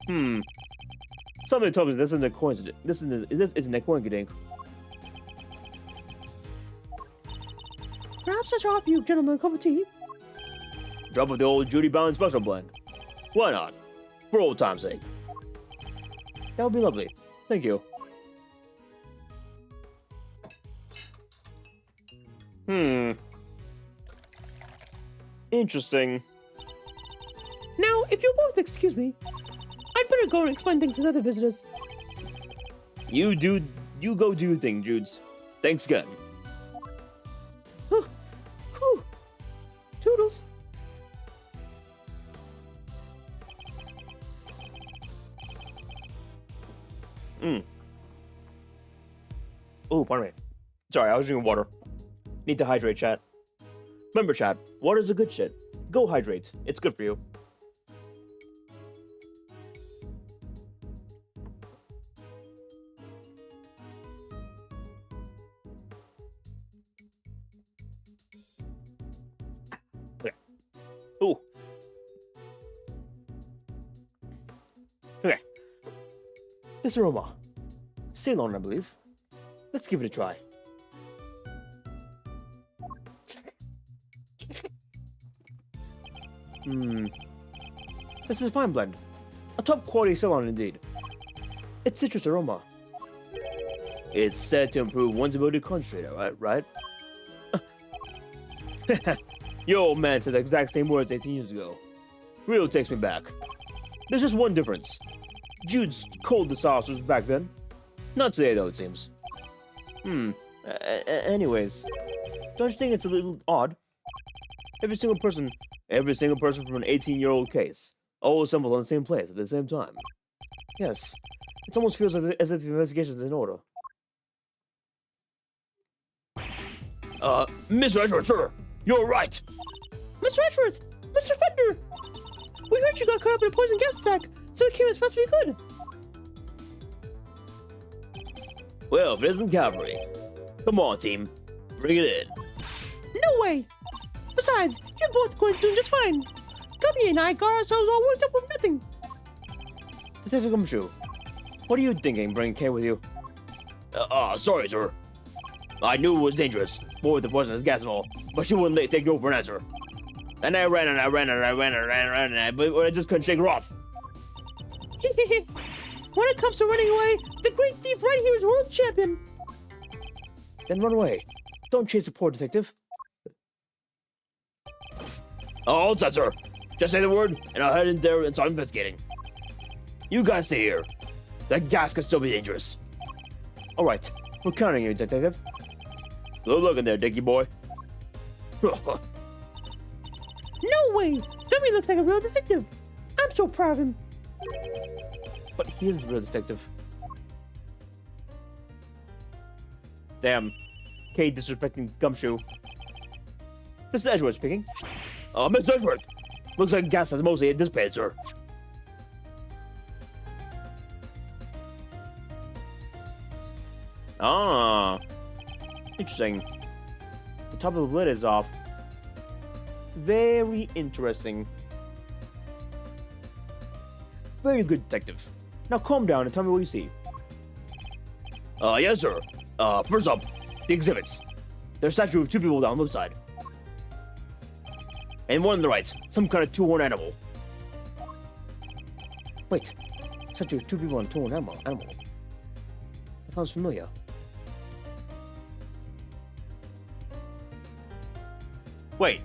Something told me this isn't a coincidence. This isn't a coincidence. Perhaps I shall offer you gentlemen a cup of tea. Drop of the old Judy Bound special blend. Why not? For old time's sake. That would be lovely. Thank you. Interesting. Now, if you'll both excuse me, I'd better go and explain things to the other visitors. You go do your thing, Judes. Thanks again. Whew. Toodles. Oh, pardon me. Sorry, I was drinking water. Need to hydrate, chat. Remember, chat, water's a good shit. Go hydrate. It's good for you. Okay. Ooh. Okay. This aroma. Ceylon, I believe. Let's give it a try. This is a fine blend. A top quality Ceylon indeed. It's citrus aroma. It's said to improve one's ability to concentrate, right? Your old man said the exact same words 18 years ago. Really takes me back. There's just one difference. Jude's cold the sauce was back then. Not today though, it seems. Anyways, don't you think it's a little odd? Every single person from an 18-year-old case, all assembled on the same place at the same time. Yes, it almost feels as if the investigation is in order. Miss Edgeworth, sir, you're right. Mr. Edgeworth! Mr. Fender! We heard you got caught up in a poison gas attack, so we came as fast as we could. Well, Visman Cavalry. Come on, team. Bring it in. No way! Besides, you're both going to do just fine. Gummy and I got ourselves all worked up with nothing. Detective Gumshoe, what are you thinking bringing Kay with you? Sorry, sir. I knew it was dangerous, more with the poisonous gas and all, but she wouldn't take no for an answer. And I ran, but I just couldn't shake her off. When it comes to running away, the great thief right here is world champion. Then run away. Don't chase a poor detective. All set, sir. Just say the word, and I'll head in there and start investigating. You guys stay here. That gas could still be dangerous. All right, we're counting you, detective. Good looking there, Dickie boy. No way! Dummy looks like a real detective. I'm so proud of him. But he is the real detective. Damn. Kate disrespecting Gumshoe. This is Edgeworth speaking. Miss Edgeworth. Looks like gas has mostly dissipated, sir. Ah. Interesting. The top of the lid is off. Very interesting. Very good, detective. Now calm down and tell me what you see. Yes, sir. First up, the exhibits. There's a statue of two people down the left side. And one on the right, some kind of two-horned animal. Wait, statue of two people on a two-horned animal. That sounds familiar. Wait.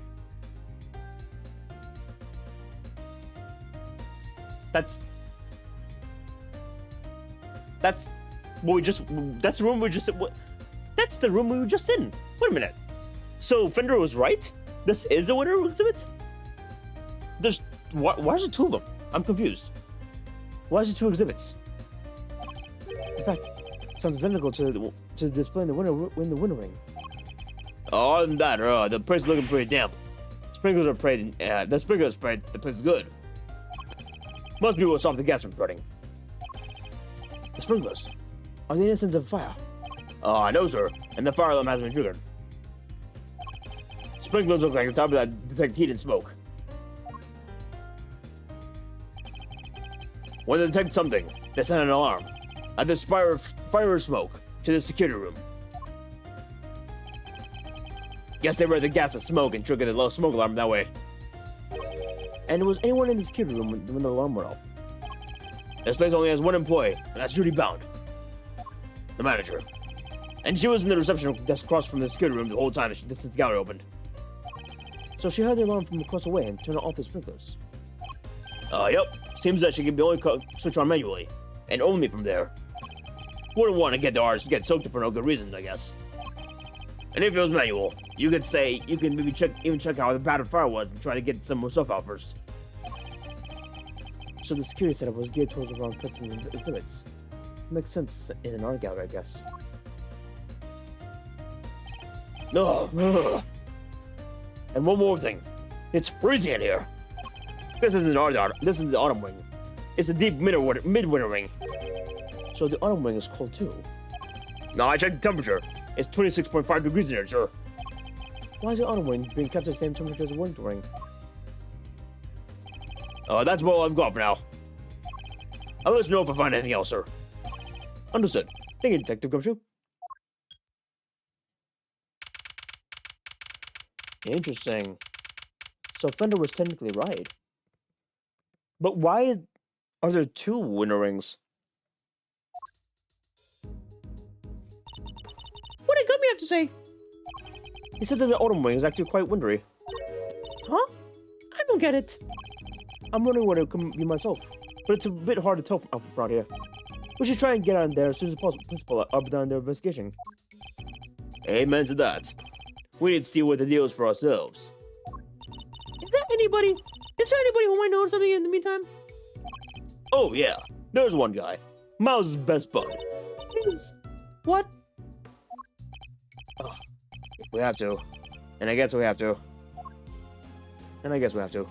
That's what we just. That's the room we just. What? That's the room we were just in. Wait a minute. So Fender was right. This is the winner exhibit. There's why is there two of them? I'm confused. Why is there two exhibits? In fact, it sounds identical to displaying the winner ring. Other than that, the place is looking pretty damp. Sprinklers are sprayed. The sprinklers sprayed. The place is good. Most people will stop the gas from spreading. The sprinklers are the innocence of fire. No, sir. And the fire alarm has been triggered. Sprinklers look like the type that detect heat and smoke. When they detect something, they send an alarm. At this fire or smoke to the security room. Guess they read the gas and smoke and triggered the low smoke alarm that way. And there was anyone in the security room when the alarm went off. This place only has one employee, and that's Judy Bound, the manager. And she was in the reception desk across from the security room the whole time since the gallery opened. So she heard the alarm from across the way and turned off the sprinklers. Yep. Seems that she can only switch on manually, and only from there. Wouldn't want to get the artist get soaked for no good reason, I guess. And if it was manual, you could say you can maybe check how the bad fire was and try to get some more stuff out first. So the security setup was geared towards the wrong cutting exhibits. Makes sense in an art gallery, I guess. Ugh. And one more thing, it's freezing in here. This isn't an art. This is the autumn wing. It's a deep midwinter ring. So the autumn wing is cold too. No, I checked the temperature. It's 26.5 degrees in here, sir. Why is the autumn wing being kept at the same temperature as the winter ring? That's all I've got for now. I'll let you know if I find anything else, sir. Understood. Thank you, Detective Gumshoe. Interesting. So Fender was technically right. But why are there two winter rings? What did Gummy have to say? He said that the autumn wing is actually quite wintry. Huh? I don't get it. I'm wondering what it could be myself, but it's a bit hard to tell from around here. We should try and get on there as soon as possible. Principal up down their investigation. Amen to that. We need to see what the deal is for ourselves. Is there anybody who might know something in the meantime? Oh yeah, there's one guy. Miles' best bud. His what? We have to. And I guess we have to. And I guess we have to.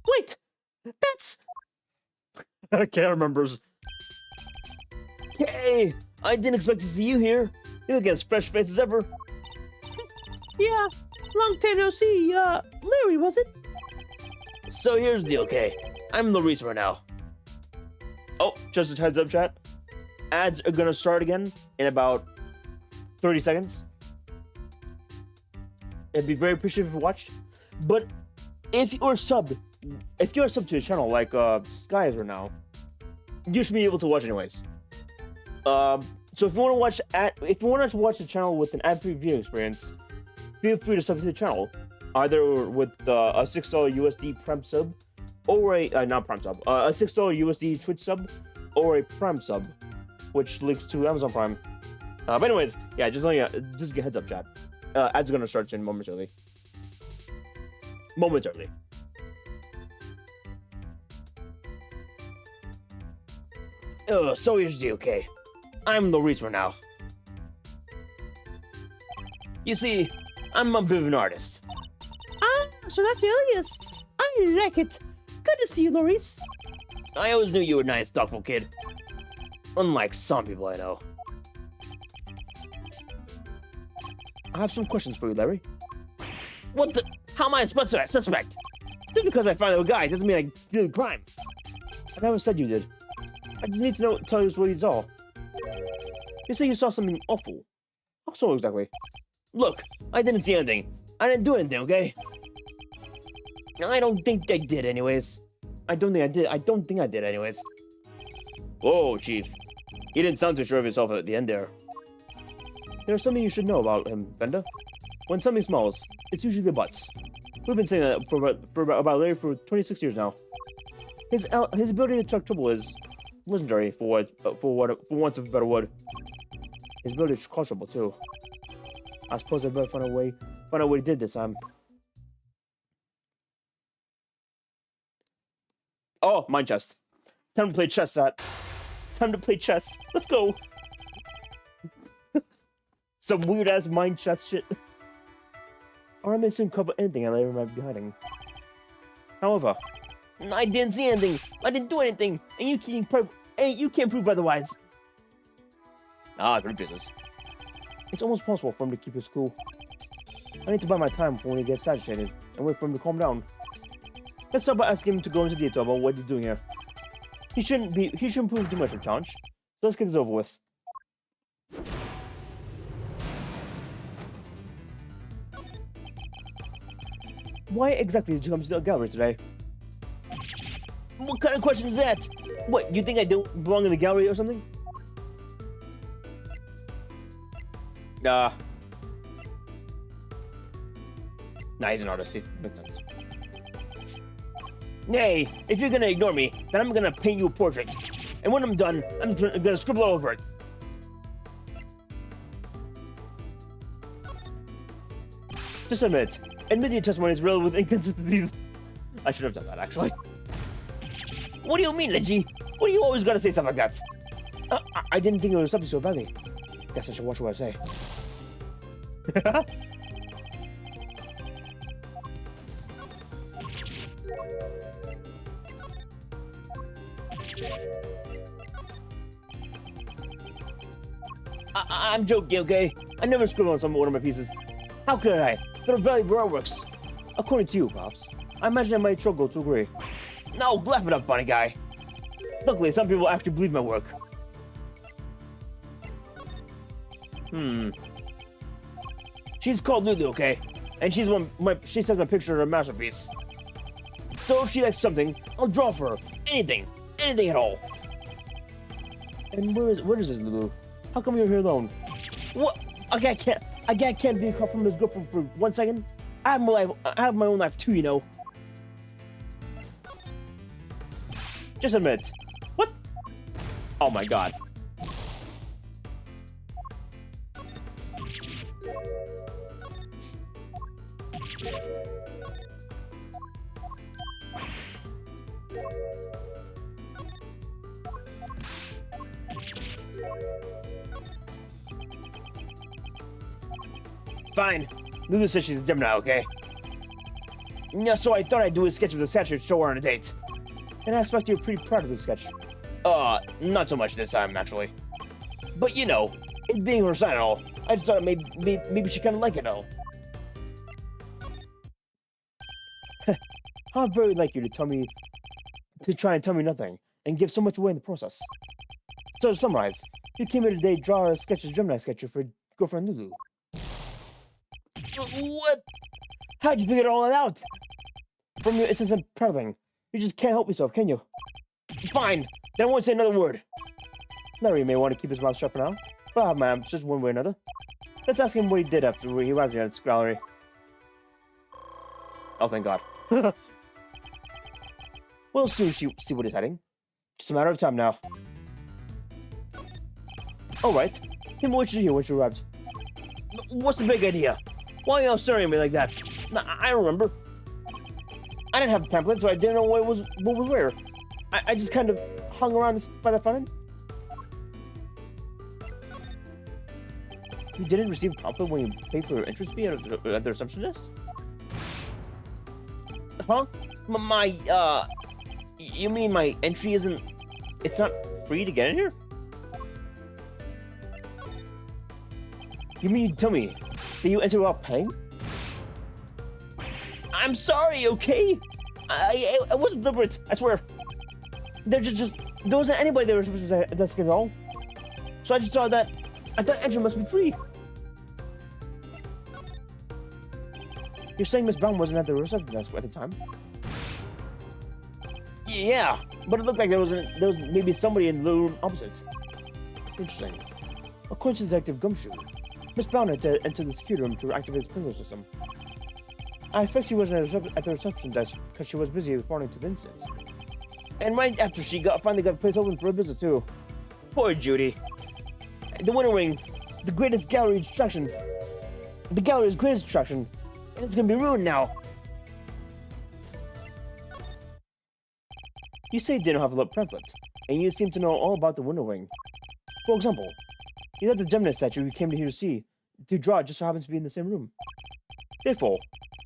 Wait! That's... I can't remember. Hey! I didn't expect to see you here. You look as fresh faced as ever. Yeah, long time no see. Larry, was it? So here's the deal, Kay. I'm Luis right now. Oh, just a heads up, chat. Ads are gonna start again in about 30 seconds. It'd be very appreciative if you watched. But if you're subbed if you're sub to a channel like Sky is right now, you should be able to watch anyways. So if you want to watch the channel with an ad-free viewing experience, feel free to sub to the channel, either with a $6 USD Prime sub, or a not Prime sub, a $6 USD Twitch sub, or a Prime sub, which links to Amazon Prime. But anyways, yeah, just get heads up, chat. Ads are gonna start soon momentarily. So here's the okay. I'm the Reaper now. You see, I'm a bit of an artist. Ah, so that's alias. I like it. Good to see you, Maurice. I always knew you were a nice, thoughtful kid. Unlike some people I know. I have some questions for you, Larry. What the? How am I a suspect? Just because I found a guy doesn't mean I did a crime. I never said you did. I just need to tell you what you saw. You say you saw something awful. How so exactly? Look, I didn't see anything. I didn't do anything, okay? I don't think I did anyways. I don't think I did anyways. Whoa, Chief. You didn't sound too sure of yourself at the end there. There's something you should know about him, Benda. When something smells, it's usually the butts. We've been saying that for about Larry for 26 years now. His ability to track trouble is legendary for want of a better word. His ability to cause trouble too. I suppose I better find out what he did this time. Oh, mine chest. Time to play chess, Sat. Time to play chess. Let's go. Some weird ass mind chess shit. Or I may soon cover anything I later might be hiding. However, I didn't see anything. I didn't do anything, and you can't prove otherwise. Ah, good business. It's almost possible for him to keep his cool. I need to buy my time for when he gets agitated and wait for him to calm down. Let's start by asking him to go into detail about what he's doing here. He shouldn't prove too much of a challenge. So let's get this over with. Why exactly did you come to the gallery today? What kind of question is that? What, you think I don't belong in the gallery or something? Nah, he's an artist. He makes sense. Hey, if you're gonna ignore me, then I'm gonna paint you a portrait. And when I'm done, I'm gonna scribble over it. Just a minute. Admit your testimony is riddled with inconsistencies. I should have done that, actually. What do you mean, Leggy? What do you always gotta say stuff like that? I didn't think it was something so badly. Guess I should watch what I say. I'm joking, okay? I never scribbled on one of my pieces. How could I? They're valuable artworks. According to you, Pops, I imagine I might struggle to agree. No, laugh it up, funny guy. Luckily, some people actually believe my work. She's called Lulu, okay? And she sent a picture of her masterpiece. So if she likes something, I'll draw for her. Anything at all. And where is this Lulu? How come you're here alone? What? Okay, I can't be cut from this group for 1 second. I have my own life too, you know. Just a minute. What? Oh my god. Fine. Lulu says she's a Gemini, okay? Yeah, so I thought I'd do a sketch of the statue to show her on a date. And I expect you're pretty proud of the sketch. Not so much this time, actually. But you know, it being her sign and all, I just thought maybe she kinda like it all. How very like you to try and tell me nothing, and give so much away in the process. So to summarize, you came here today to draw a sketch of Gemini sketcher for girlfriend Lulu. What? How'd you figure all that out? From your insistent peddling, you just can't help yourself, can you? Fine, then I won't say another word. Larry may want to keep his mouth shut for now, but I'll have my answers one way or another. Let's ask him what he did after he arrived here at the gallery. Oh, thank God. We'll soon see what he's hiding. Just a matter of time now. Alright, tell me what you hear when you arrived. What's the big idea? Why are you all staring at me like that? I remember. I didn't have a pamphlet, so I didn't know what was where. I just kind of hung around by the front end. You didn't receive a pamphlet when you paid for your entrance fee at the receptionist? Huh? You mean my entry isn't... It's not free to get in here? You mean you tell me that you enter without paying? I'm sorry, okay? I wasn't deliberate, I swear. There wasn't anybody there at the desk at all. So I just thought entry must be free. You're saying Miss Brown wasn't at the reception desk at the time? Yeah, but it looked like there was maybe somebody in the room opposite. Interesting. According to Detective Gumshoe, Miss Brown had to enter the security room to activate the sprinkler system. I expect she wasn't at the reception desk because she was busy responding to the incident. And right after she finally got the place open for a visit too. Poor Judy. The Winter Wing, the greatest gallery attraction. The gallery's greatest attraction. And it's gonna be ruined now. You say you didn't have a pamphlet, and you seem to know all about the Winter Wing. For example, you let the Gemini statue you came here to draw just so happens to be in the same room. Therefore,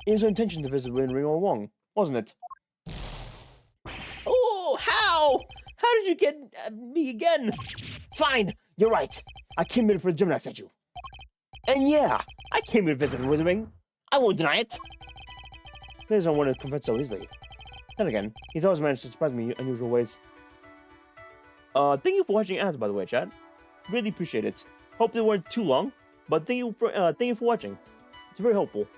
it was your intention to visit the Winter Wing all along, wasn't it? Oh, how? How did you get me again? Fine, you're right. I came here for the Gemini statue. And yeah, I came here to visit the Winter Wing. I won't deny it. Players don't want to confess so easily. Then again, he's always managed to surprise me in unusual ways. Thank you for watching ads, by the way, chat. Really appreciate it. Hope they weren't too long, but thank you for watching. It's very helpful.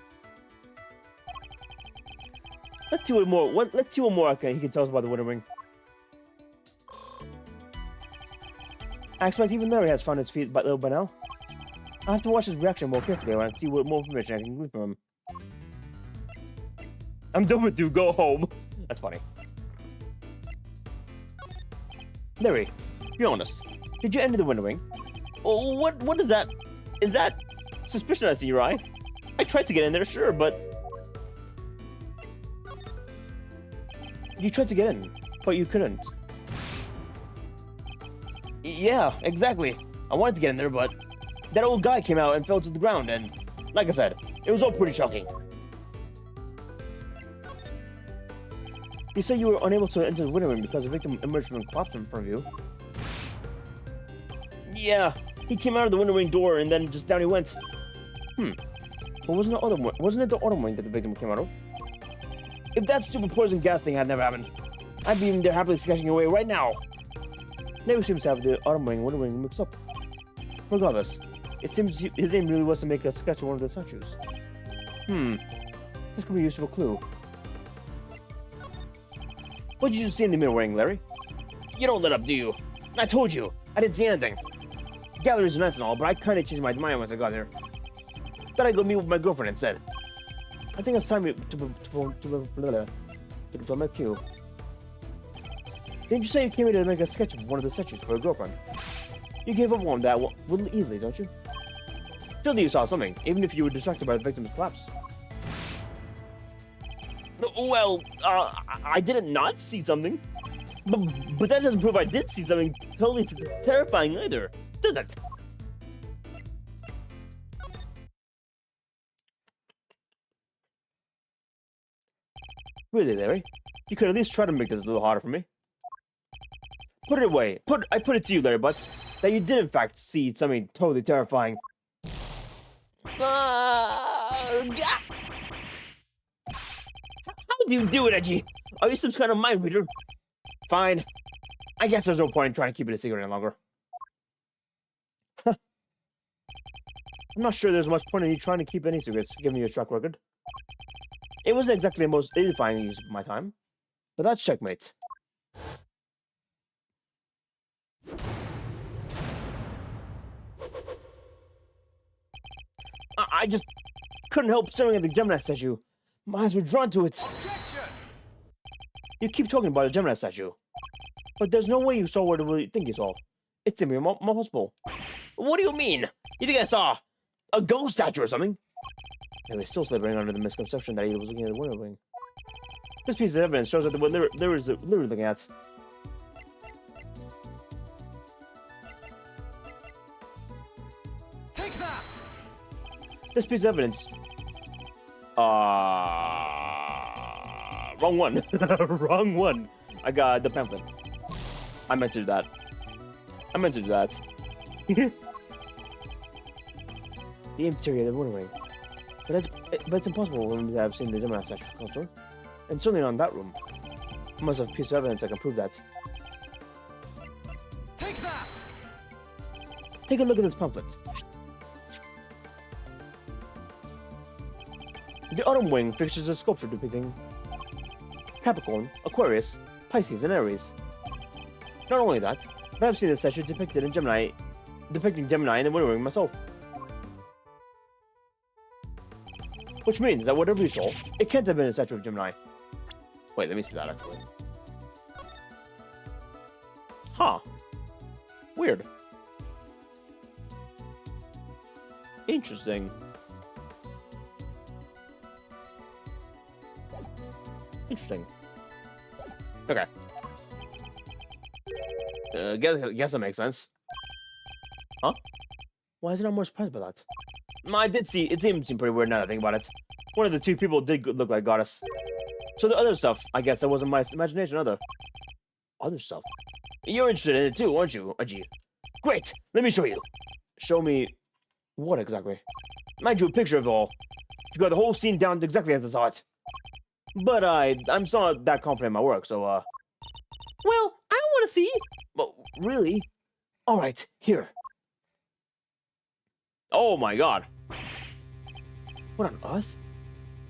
Let's see what more he can tell us about the Winter Wing. I expect even Larry has found his feet by now. I have to watch his reaction more carefully and see what more information I can glean from him. I'm done with you. Go home. That's funny. Larry, be honest. Did you enter the Winter Wing? Oh, what is that? Is that suspicion I see your eye? I tried to get in there, sure, but... You tried to get in, but you couldn't. Yeah, exactly. I wanted to get in there, but... That old guy came out and fell to the ground, and... Like I said, it was all pretty shocking. You say you were unable to enter the Winter Wing because the victim emerged from a collapse in front of you. Yeah, he came out of the Winter Wing door and then just down he went. But wasn't it the autumn wing that the victim came out of? If that stupid poison gas thing had never happened, I'd be in there happily sketching away right now. Larry seems to have the autumn wing and Winter Wing mixed up. Regardless, it seems his aim really was to make a sketch of one of the statues. This could be a useful clue. What did you see in the Winter Wing, Larry? You don't let up, do you? I told you, I didn't see anything. Galleries are nice and all, but I kind of changed my mind once I got there. Thought I'd go meet with my girlfriend instead. I think it's time to my cue. Didn't you say you came here to make a sketch of one of the statues for a girlfriend? You gave up on that one easily, don't you? Surely you saw something, even if you were distracted by the victim's collapse. Well, I didn't not see something. But that doesn't prove I did see something totally terrifying either, does it? Really, Larry? You could at least try to make this a little harder for me. Put it away. I put it to you, Larry Butts, that you did in fact see something totally terrifying. How do you do it, Edgy? Are you some kind of mind reader? Fine. I guess there's no point in trying to keep it a secret any longer. I'm not sure there's much point in you trying to keep any secrets, given your track record. It wasn't exactly the most edifying use of my time, but that's checkmate. I just couldn't help staring at the Gemini statue. My eyes were drawn to it. Objection! You keep talking about a Gemini statue, but there's no way you saw what you think you saw. It's impossible. What do you mean? You think I saw a ghost statue or something? And we're still slipping under the misconception that he was looking at the window wing. This piece of evidence shows that what they were looking at. Take that! This piece of evidence. Wrong one. Wrong one. I got the pamphlet. I meant to do that. The interior of the window wing. But it's impossible for me to have seen the Gemini statue culture. And certainly not in that room. I must have a piece of evidence that can prove that. Take that! Take a look at this pamphlet. The autumn wing features a sculpture depicting Capricorn, Aquarius, Pisces, and Aries. Not only that, but I've seen the statue depicting Gemini in the window wing myself. Which means that whatever you saw, it can't have been a statue of Gemini. Wait, let me see that actually. Huh. Weird. Interesting. Interesting. Okay. Guess that makes sense. Huh? Why is it not more surprised by that? I did see, it seemed pretty weird now that I think about it. One of the two people did look like goddess. So the other stuff, I guess that wasn't my imagination either. Other stuff? You're interested in it too, aren't you, Aji? Great! Let me show you. Show me what exactly? I drew a picture of it all. You got the whole scene down exactly as I saw it. But I'm still not that confident in my work, so well, I want to see. Well, really? All right, here. Oh my god. What on earth?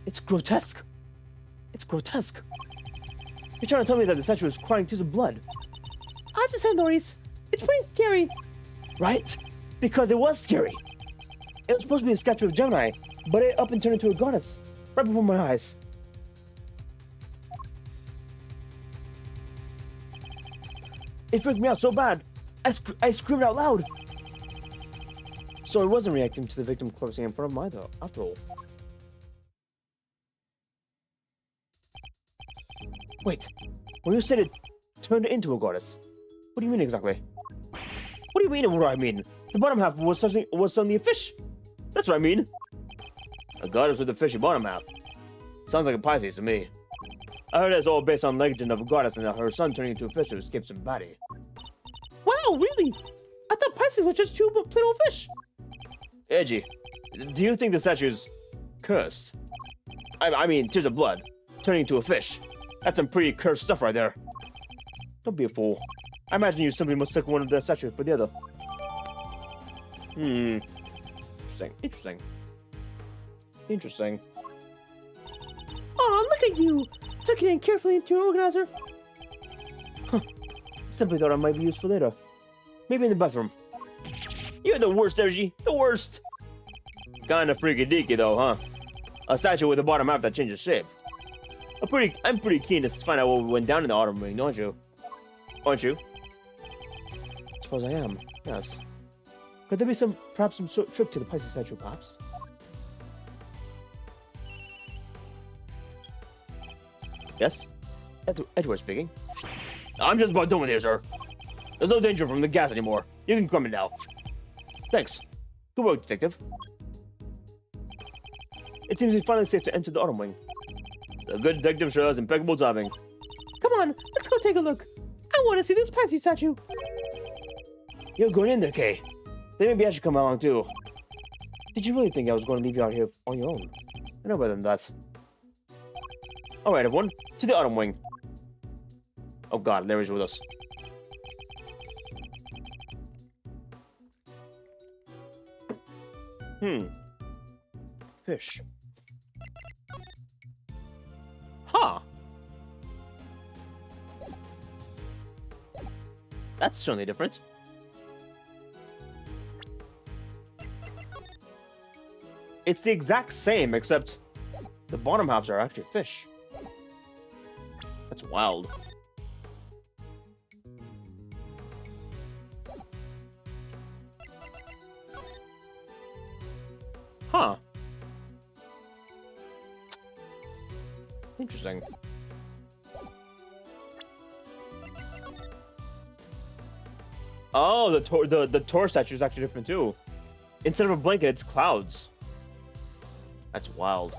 It's grotesque. It's grotesque. You're trying to tell me that the statue is crying tears of blood. I have to say, Loris, it's pretty scary. Right? Because it was scary. It was supposed to be a statue of Gemini, but it up and turned into a goddess. Right before my eyes. It freaked me out so bad. I screamed out loud. So I wasn't reacting to the victim collapsing in front of my though, after all. Wait, when you said it turned into a goddess, what do you mean exactly? What do you mean what do I mean? The bottom half was suddenly a fish. That's what I mean. A goddess with a fishy bottom half. Sounds like a Pisces to me. I heard it's all based on legend of a goddess and her son turning into a fish to escape some body. Wow, really? I thought Pisces was just two plain old fish. Edgy, do you think the statue is cursed? I mean, tears of blood, turning into a fish. That's some pretty cursed stuff right there. Don't be a fool. I imagine you simply mistook one of the statues for the other. Interesting. Oh, look at you! Took it in carefully into your organizer. Simply thought I might be used for later. Maybe in the bathroom. You're the worst, Edgy. The worst. Kinda freaky deaky though, huh? A statue with a bottom half that changes shape. I'm pretty keen to find out what went down in the autumn wing, don't you? Aren't you? I suppose I am. Yes. Could there be perhaps some trick to the Pisces statue, perhaps? Yes? Edward speaking. I'm just about done with here, sir. There's no danger from the gas anymore. You can come in now. Thanks. Good work, detective. It seems it's finally safe to enter the autumn wing. The good detective sure has impeccable timing. Come on, let's go take a look. I want to see this Pisces statue. You're going in there, Kay. Then maybe I should come along too. Did you really think I was going to leave you out here on your own? I know better than that. Alright, everyone. To the autumn wing. Oh god, Larry's with us. Fish. That's certainly different. It's the exact same, except the bottom halves are actually fish. That's wild. Huh. Interesting. Oh, the Tor statue is actually different too. Instead of a blanket, it's clouds. That's wild.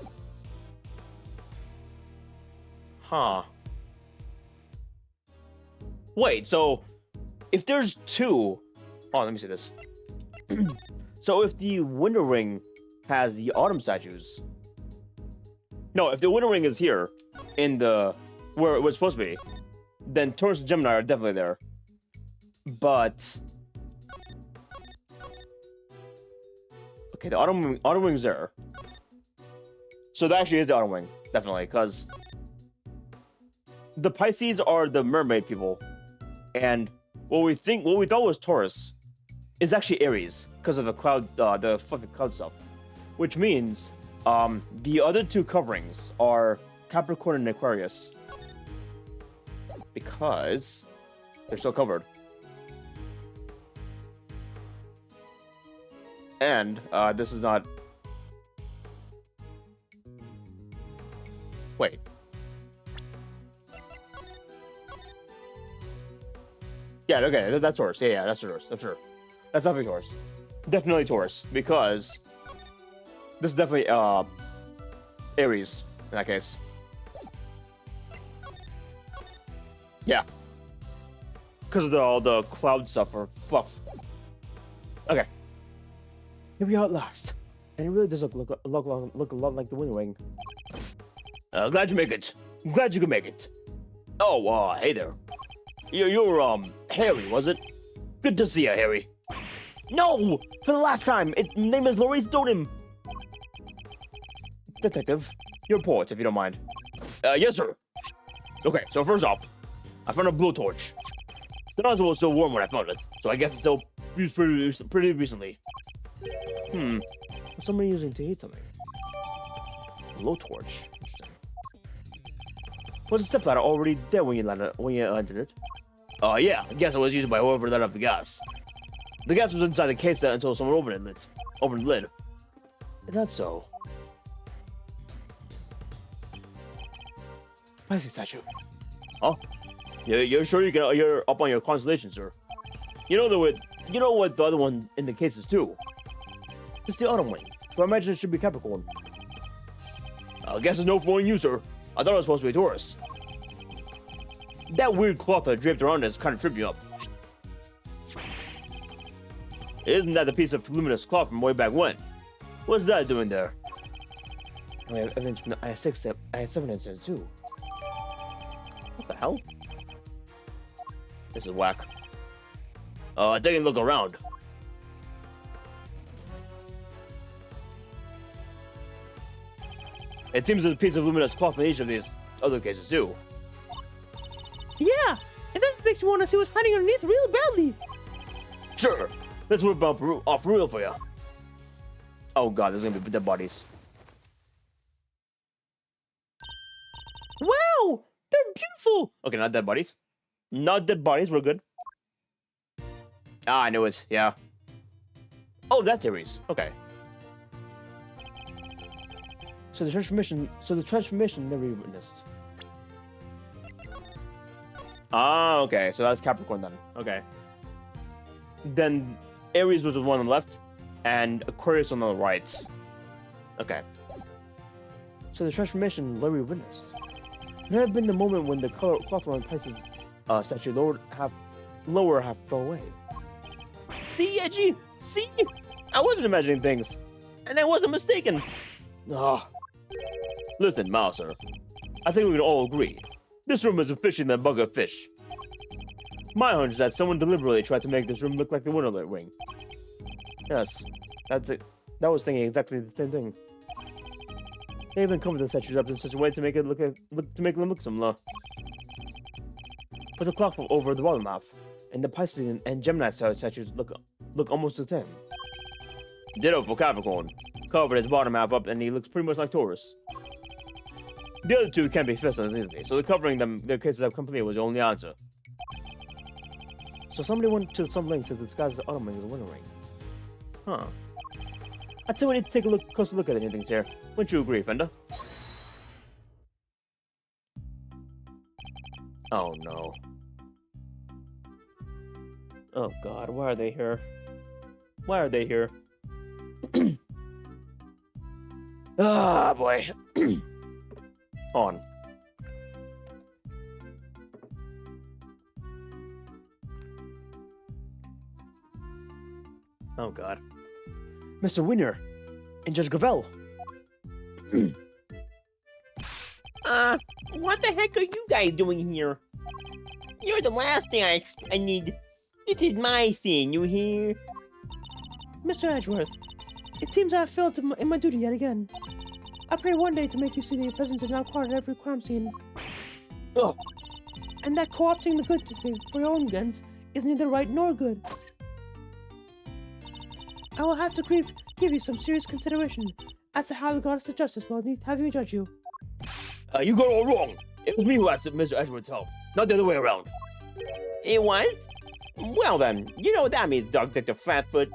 Huh. Wait, so if there's two... Oh, let me see this. So if the Winter Ring has the autumn statues... No, if the Winter Ring is here, in the... where it was supposed to be, then Taurus and Gemini are definitely there. But... Okay, the autumn wing's there. So that actually is the autumn wing, definitely, because... The Pisces are the mermaid people. And what we thought was Taurus is actually Aries because of the cloud, the fucking cloud stuff. Which means, the other two coverings are Capricorn and Aquarius because they're still covered. And this is not. Wait. Yeah, okay, that's Taurus. Yeah, that's Taurus. That's sure. That's definitely Taurus. Definitely Taurus, because this is definitely Aries in that case. Yeah, because of all the cloud stuff or fluff. Okay, here we are at last, and it really does look a lot like the Winter Wing. Glad you make it. Glad you could make it. Oh, hey there. You're Harry, was it? Good to see you, Harry. No! For the last time! Its name is Laurice Dotem! Detective, your report, if you don't mind. Yes, sir. Okay, so first off, I found a blowtorch. The nozzle was still warm when I found it, so I guess it's still used pretty recently. What's somebody using to heat something? Blowtorch. Interesting. Was the stepladder already there when you entered it? Yeah, I guess it was used by whoever lit up the gas. The gas was inside the case until someone opened the lid. Is that so? Pisces statue. Oh, you're sure you're up on your constellation, sir? You know what the other one in the case is too. It's the autumn wing, so I imagine it should be Capricorn. I guess it's no point you, sir. I thought it was supposed to be Taurus. That weird cloth that draped around it is kind of tripping you up. Isn't that the piece of luminous cloth from way back when? What's that doing there? I have evidence from the I7 incident too. What the hell? This is whack. Taking a look around. It seems there's a piece of luminous cloth in each of these other cases too. Yeah, and that makes me want to see what's hiding underneath real badly. Sure, let's whip off real for you. Oh god, there's gonna be dead bodies. Wow, they're beautiful. Okay, not dead bodies. Not dead bodies, we're good. Ah, I knew it, yeah. Oh, that's Aries, okay. So the transformation never witnessed. Ah, okay, so that's Capricorn then. Okay. Then Aries was the one on the left, and Aquarius on the right. Okay. So the transformation Larry witnessed. There had been the moment when the cloth around Pisces statue lower half fell away. See, Edgy? See? I wasn't imagining things. And I wasn't mistaken. Ah. Listen, Mouser. I think we can all agree. This room is a fish in the bug of fish. My hunch is that someone deliberately tried to make this room look like the Winter Wing. Yes, that's it. That was thinking exactly the same thing. They even covered the statues up in such a way to make them look similar. Put the clock over the bottom half, and the Pisces and Gemini statues look almost the same. Ditto for Capricorn. Covered his bottom half up, and he looks pretty much like Taurus. The other two can't be fixed on easily, so covering their cases up completely was the only answer. So somebody went to some length to disguise the autumn ring as a winter ring. Huh. I'd say we need to take a closer look at anything here. Wouldn't you agree, Fender? Oh no. Oh god, why are they here? Why are they here? Ah, boy. On. Oh god. Mr. Winner and Judge Gravel. What the heck are you guys doing here? You're the last thing I need. This is my thing, you hear? Mr. Edgeworth, it seems I have failed in my duty yet again. I pray one day to make you see that your presence is now required at every crime scene. Ugh. And that co-opting the good for your own ends is neither right nor good. I will have to give you some serious consideration as to how the goddess of justice will have me judge you. You got it all wrong. It was me who asked Mr. Edgeworth's help, not the other way around. It was? Well then, you know what that means, Dr. Fatfoot.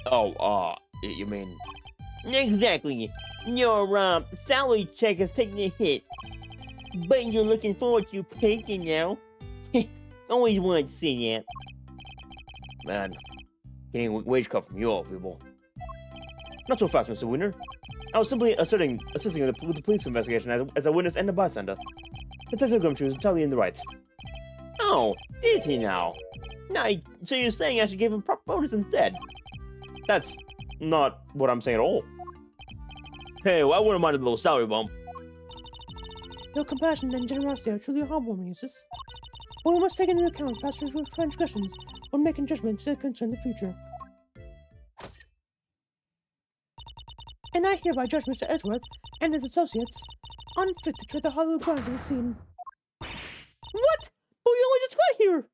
Oh, you mean... Exactly. Your, salary check has taken a hit. But you're looking forward to paying now. Always wanted to see that. Man, getting a wage cut from you all, people. Not so fast, Mr. Winner. I was simply assisting with the police investigation as a witness and a bystander. Detective Gumshoe is entirely in the right. Oh, is he now? So you're saying I should give him proper bonus instead? That's not what I'm saying at all. Hey, well, I wouldn't mind a little salary bump. Your compassion and generosity are truly heartwarming, Eustace. But we must take into account past transgressions when making judgments that concern the future. And I hereby judge Mr. Edgeworth and his associates unfit to tread the hollow grounds of the scene. What? But we only just got here!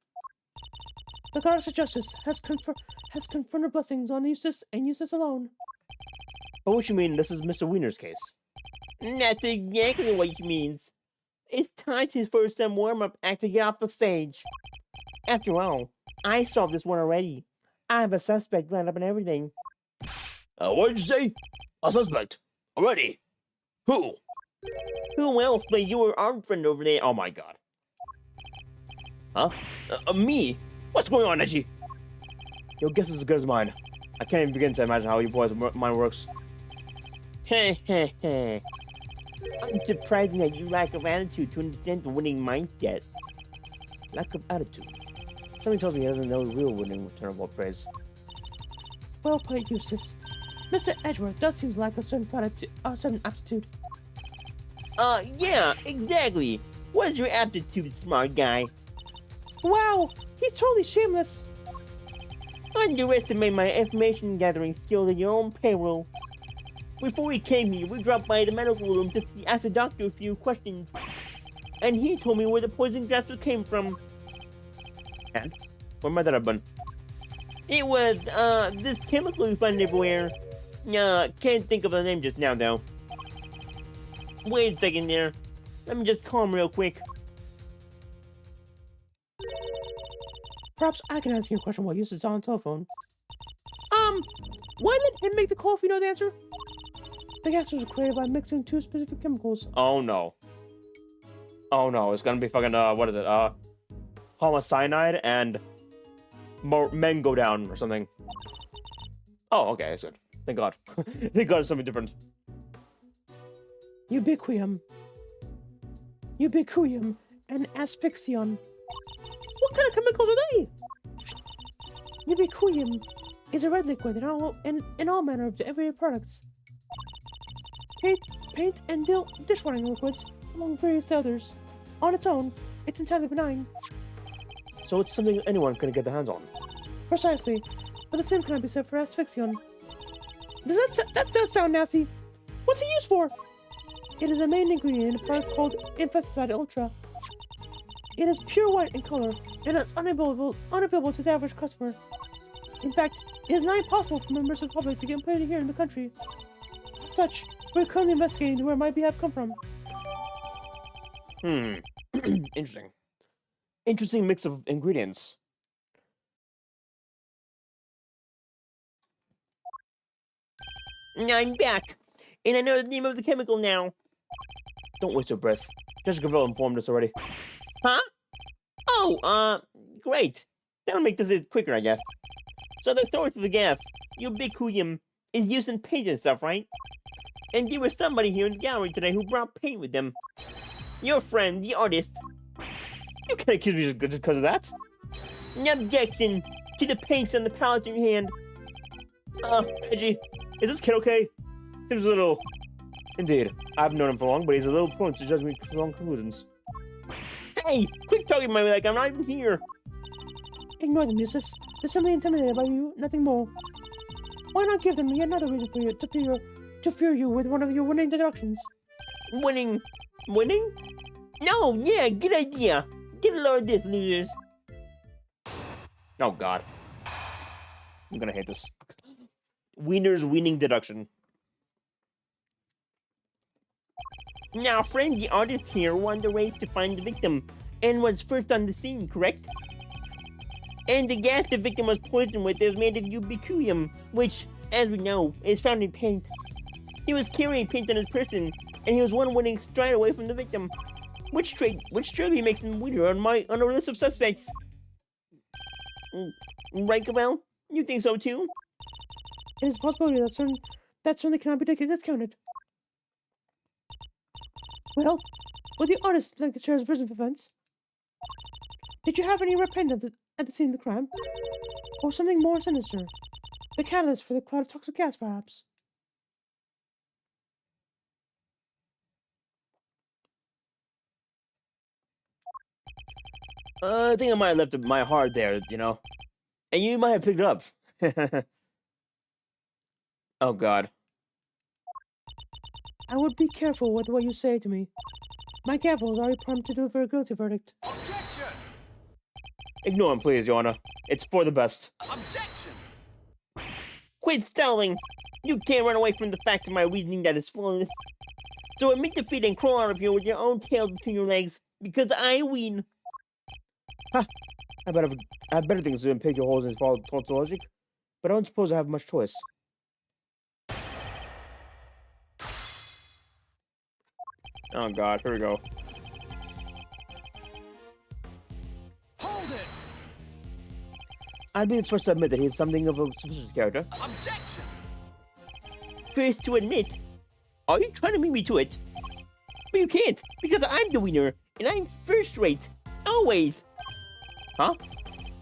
The goddess of justice has conferred her blessings on Eustace and Eustace alone. But what you mean, this is Mr. Wiener's case? That's exactly what he means. It's time to for some warm-up act to get off the stage. After all, I solved this one already. I have a suspect lined up and everything. What did you say? A suspect? Already? Who? Who else but your armed friend over there? Oh my god. Huh? Me? What's going on, Edgy? Your guess is as good as mine. I can't even begin to imagine how your boy's mind works. Heh heh heh. I'm surprised that you lack of attitude to understand the winning mindset. Lack of attitude. Something tells me he doesn't know the real winning return of what praise. Well played, Eustace. Mr. Edgeworth does seem to lack a certain aptitude. Yeah, exactly. What's your aptitude, smart guy? Wow, he's totally shameless. Underestimate my information gathering skills at your own payroll. Before we came here, we dropped by the medical room just to ask the doctor a few questions. And he told me where the poison capsule came from. And? Where might that have been? It was, this chemical you find everywhere. Can't think of the name just now, though. Wait a second there. Let me just call him real quick. Perhaps I can answer your question while Eustace is on the telephone. Why let him make the call if you know the answer? The gas was created by mixing two specific chemicals. Oh no. Oh no, it's gonna be fucking, what is it? Homicyanide and mango down or something. Oh, okay, that's good. Thank God. Thank God it's something different. Ubiquium and asphyxion. What kind of chemicals are they? Ubiquium is a red liquid in all manner of everyday products. Paint and dishwashing liquids, among various others. On its own, it's entirely benign. So it's something anyone can get their hands on. Precisely, but the same cannot be said for asphyxion. That does sound nasty. What's it used for? It is a main ingredient in a product called Infesticide Ultra. It is pure white in color, and it's unavailable to the average customer. In fact, it is not impossible for members of the public to get implanted here in the country. As such, we're currently investigating where it might have come from. Interesting. Interesting mix of ingredients. I'm back, and I know the name of the chemical now. Don't waste your breath. Jessica Vale informed us already. Huh? Oh, great. That'll make this quicker, I guess. So the source of the gas, ubiquitous, is used in paint and stuff, right? And there was somebody here in the gallery today who brought paint with them. Your friend, the artist. You can't accuse me just because of that. An objection to the paints on the palette in your hand. Reggie, is this kid okay? Seems a little... Indeed. I've known him for long, but he's a little prone to judge me wrong conclusions. Hey, quit talking about me like I'm not even here. Ignore them, Eustace. They're simply intimidated by you, nothing more. Why not give them yet another reason for you to fear you with one of your winning deductions? Winning? No, yeah, good idea. Get a load of this, losers. Oh, God. I'm gonna hate this. Wiener's winning deduction. Now, friend, the artist here wandered away to find the victim and was first on the scene, correct? And the gas the victim was poisoned with is made of ubiquitous, which, as we know, is found in paint. He was carrying paint on his person, and he was one winning stride away from the victim. Which surely makes him winner on our list of suspects. Right, Gavel? You think so too? It is a possibility that certainly cannot be discounted. Well, would the artist like to share his version of events? Did you have any red paint at the scene of the crime? Or something more sinister? The catalyst for the cloud of toxic gas, perhaps? I think I might have left my heart there, you know? And you might have picked it up. Oh, God. I would be careful with what you say to me. My gavel is already primed to deliver a guilty verdict. Objection! Ignore him, please, Your Honor. It's for the best. Objection! Quit stalling! You can't run away from the fact of my reasoning that is flawless. So admit defeat and crawl out of here with your own tail between your legs, because I win. I have better things to do than pick your holes in his tautologic, but I don't suppose I have much choice. Oh, God, here we go. Hold it! I'd be the first to admit that he's something of a suspicious character. Objection! First to admit. Are you trying to beat me to it? But you can't, because I'm the winner, and I'm first rate. Always. Huh?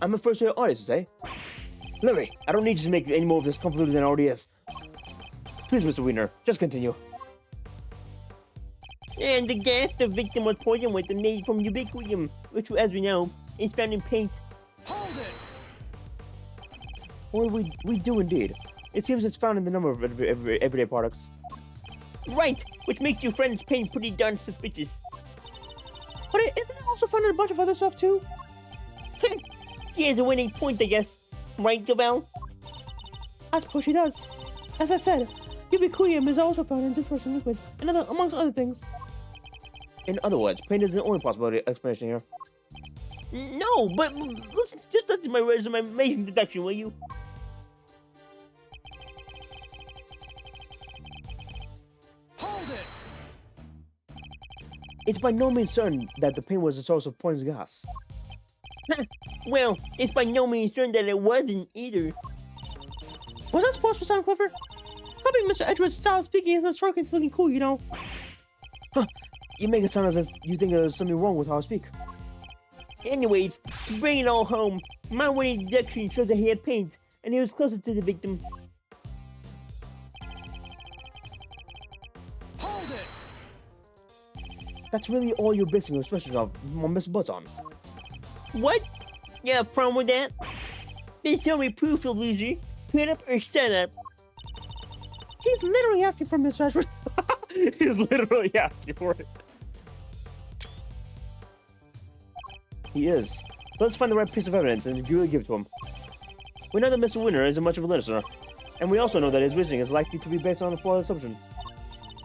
I'm a first-rate artist, you say? Larry, I don't need you to make any more of this convoluted than it already is. Please, Mr. Wiener, just continue. And the gas the victim was poisoned with is made from ubiquitous, which, as we know, is found in paint. Hold it! Well, we do indeed. It seems it's found in the number of everyday products. Right, which makes your friend's paint pretty darn suspicious. But isn't it also found in a bunch of other stuff too? She has a winning point, I guess. Right, Gavel? I suppose she does. As I said, ubiquitous is also found in dishwashing liquids, and amongst other things. In other words, paint is the only possible explanation here. No, but listen, just listen to my resume, amazing deduction, will you? Hold it! It's by no means certain that the paint was the source of poison gas. Well, it's by no means certain that it wasn't either. Was that supposed to sound clever? Copying Mr. Edgeworth's style of speaking isn't striking to looking cool, you know. Huh. You make it sound as if you think there's something wrong with how I speak. Anyways, to bring it all home, my winning deduction shows that he had paint, and he was closer to the victim. Hold it! That's really all you're basing your suspicions of Miss Butts on. What? You have a problem with that? Then show me proof, you loser. Put up or shut up. He's literally asking for Mr. Edgeworth. He's literally asking for it. He is. So let's find the right piece of evidence and give it to him. We know that Mr. Winter isn't much of a listener, and we also know that his reasoning is likely to be based on a flawed assumption.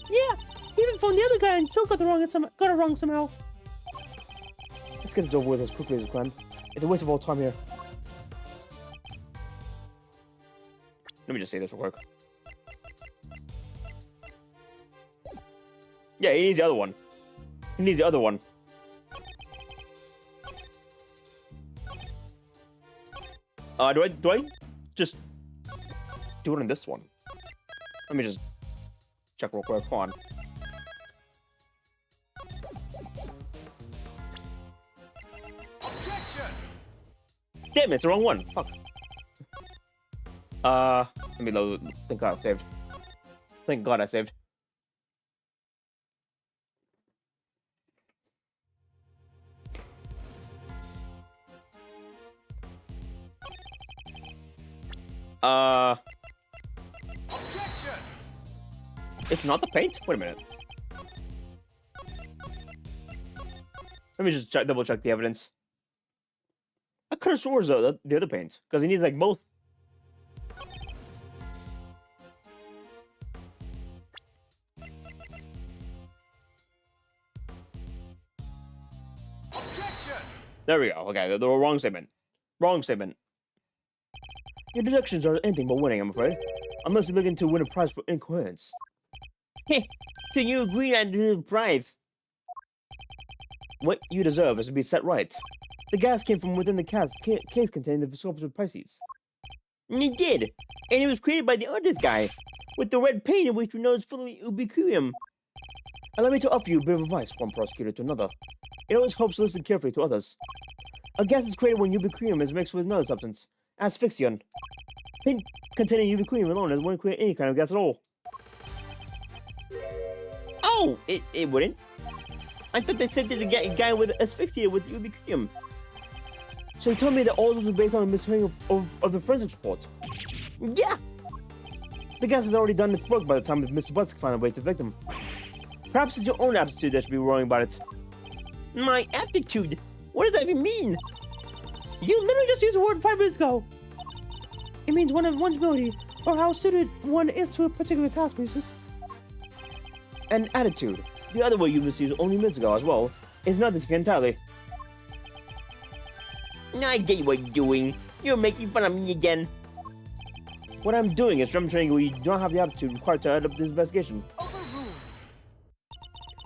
Yeah, he even phoned the other guy and still got it wrong somehow. Let's get this over with as quickly as we can. It's a waste of all time here. Let me just say this real quick. Yeah, he needs the other one. He needs the other one. Do I just do it on this one? Let me just check real quick. Hold on. Objection! Damn it, it's the wrong one. Fuck. Let me load. Thank God I saved. Thank God I saved. Objection! It's not the paint? Wait a minute. Let me just double check the evidence. I could have sworn though the other paint, because he needs like both. Objection! There we go. Okay, the wrong statement. Wrong statement. Your deductions are anything but winning, I'm afraid. Unless you're looking to win a prize for incoherence. Heh, so you agree on the prize? What you deserve is to be set right. The gas came from within the case containing the sculpture of Pisces. And it did, and it was created by the artist guy, with the red paint in which we know is fully ubiquitous. Allow me to offer you a bit of advice, one prosecutor to another. It always helps to listen carefully to others. A gas is created when ubiquitous is mixed with another substance, asphyxion. Paint containing ubiquitous alone wouldn't create any kind of gas at all. Oh, it wouldn't. I thought they said that the guy with asphyxia with ubiquitous. So you told me that all this was based on a mishearing of the forensics report? Yeah. The gas has already done its work by the time Mr. Butts found a way to the victim. Perhaps it's your own aptitude that should be worrying about it. My aptitude? What does that even mean? You literally just used the word 5 minutes ago. It means one's ability, or how suited one is to a particular task basis. And attitude, the other word you misused only minutes ago as well, is nothing entirely. I get what you're doing. You're making fun of me again. What I'm doing is demonstrating we don't have the aptitude required to head up this investigation. Overruled.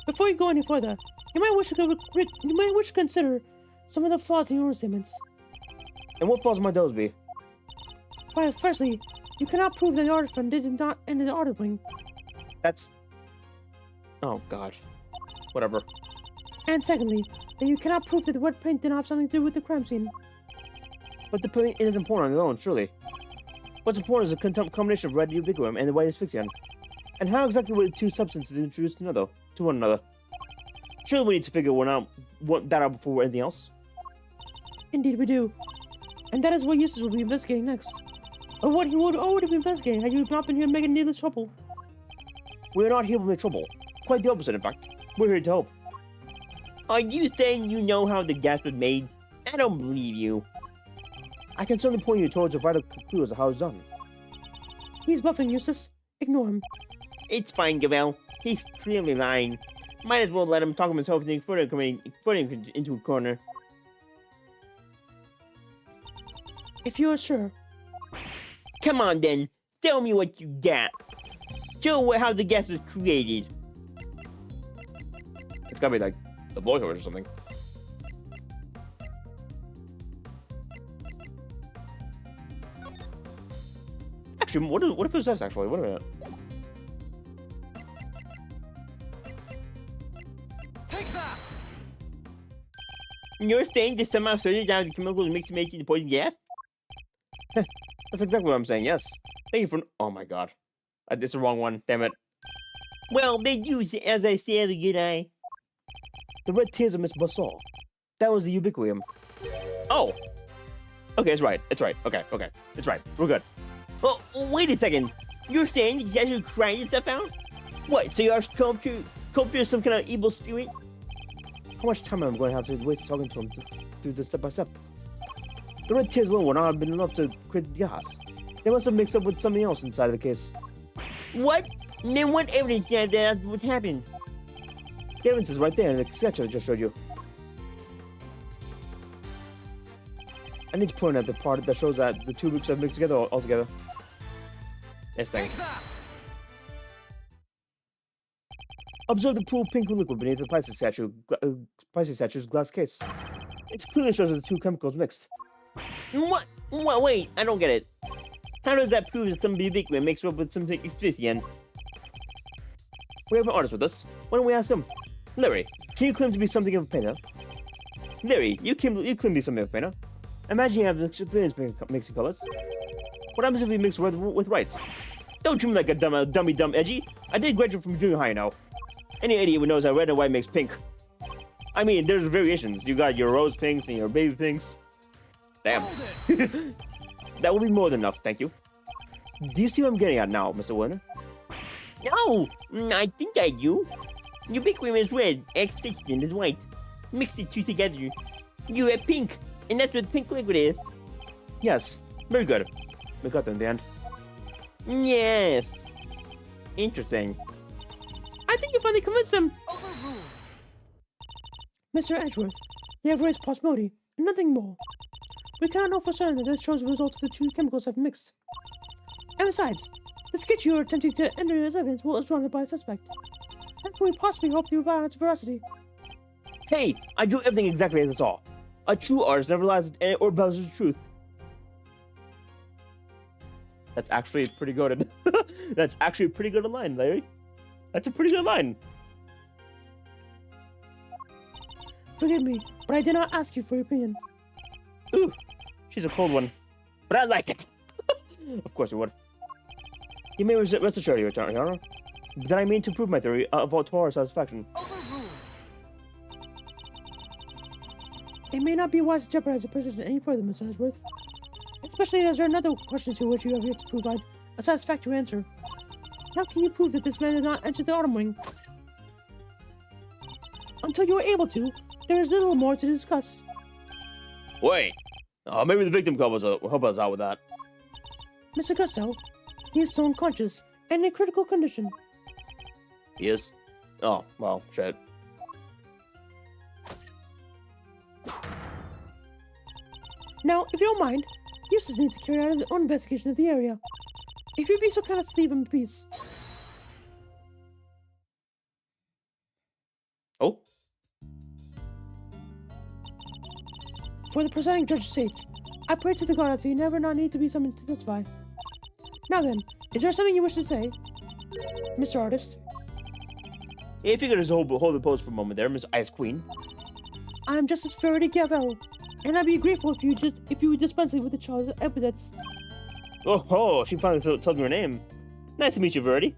Before you go any further, you might wish to consider some of the flaws in your statements. And what flaws might those be? Why, firstly, you cannot prove that the art friend did not enter the art wing. That's... Oh, God. Whatever. And secondly, that you cannot prove that the wet paint did not have something to do with the crime scene. But the paint isn't important on its own, surely. What's important is a combination of red ubiquitous and the white asphyxion. And how exactly were the two substances introduced to one another? Surely we need to figure that out before anything else. Indeed we do. And that is what Eustace will be investigating next. Or what he would already be investigating had you not been here making needless trouble. We're not here to make trouble. Quite the opposite, in fact. We're here to help. Are you saying you know how the gas was made? I don't believe you. I can certainly point you towards a vital clue as to how it's done. He's bluffing, Eustace. Ignore him. It's fine, Gavel. He's clearly lying. Might as well let him talk himself into further into a corner. If you are sure. Come on then, tell me what you got. Show how the gas was created. It's gotta be like the blowtorch or something. Actually, what if it's this actually? Wait a minute. Take that! You're saying this somehow surges out the chemicals mixed to make the poison gas? That's exactly what I'm saying, yes. Thank you for... Oh my god. It's the wrong one, damn it. Well, they use it, as I said, the good eye. The red tears of Miss Bassal. That was the ubiquitous. Oh! Okay, it's right. It's right. Okay. It's right. We're good. Oh, wait a second. You're saying you guys are trying this stuff out? What, so your sculpture is some kind of evil spirit? How much time am I going to have to waste talking to him through this step by step. The red tears alone would not have been enough to create the gas. They must have mixed up with something else inside of the case. What? Then what evidence do you have that that's what happened? The evidence is right there in the sketch I just showed you. I need to point out the part that shows that the two mixes have mixed together altogether. Yes, thank you. Take that! Observe the pool of pink liquid beneath the Pisces statue's glass case. It clearly shows that the two chemicals mixed. What? Wait, I don't get it. How does that prove that some ubiquitous mixed up with something explicient? We have an artist with us. Why don't we ask him? Larry, can you claim to be something of a painter? Larry, you claim to be something of a painter. Imagine you have experience mixing colors. What happens if we mix red with white? Don't treat me like a dumb edgy. I did graduate from junior high, you know. Any idiot who knows that red and white makes pink. I mean, there's variations. You got your rose pinks and your baby pinks. Damn. Hold it! That will be more than enough, thank you. Do you see what I'm getting at now, Mr. Werner? No, I think I do. Ubiquitous is red, asphyxiant is white. Mix the two together. You have pink, and that's what pink liquid is. Yes, very good. We got them in the end. Yes. Interesting. I think you finally convinced him. Overruled! Mr. Edgeworth, you have raised possibility, and nothing more. We cannot know for certain that this shows the results of the two chemicals have mixed. And besides, the sketch you are attempting to enter as evidence was drawn by a suspect. How can we possibly hope you balance veracity? Hey, I drew everything exactly as I saw. A true artist never lies or bows the truth. That's actually pretty good. That's actually a pretty good line, Larry. That's a pretty good line. Forgive me, but I did not ask you for your opinion. Ooh, she's a cold one. But I like it. Of course you would. You may rest assured, Your Honor, that I mean to prove my theory of to our satisfaction. Overruled! It may not be wise to jeopardize your position any further, Miss Edgeworth. Especially as there are another question to which you have yet to provide a satisfactory answer. How can you prove that this man did not enter the autumn wing? Until you are able to, there is little more to discuss. Wait. Maybe the victim help us out with that. Mr. Gusto, he is still unconscious and in a critical condition. Yes. Oh, well, shit. Now, if you don't mind, Eustace needs to carry out his own investigation of the area. If you'd be so kind as to leave him in peace. Oh? For the presiding judge's sake, I pray to the gods that you never not need to be summoned to testify. Now then, is there something you wish to say? Mr. Artist? If you could just hold the pose for a moment there, Miss Ice Queen. I am Justice Verity Gavel, and I'd be grateful if you would dispense me with the child's epithets. Oh, she finally told me her name. Nice to meet you, Verity.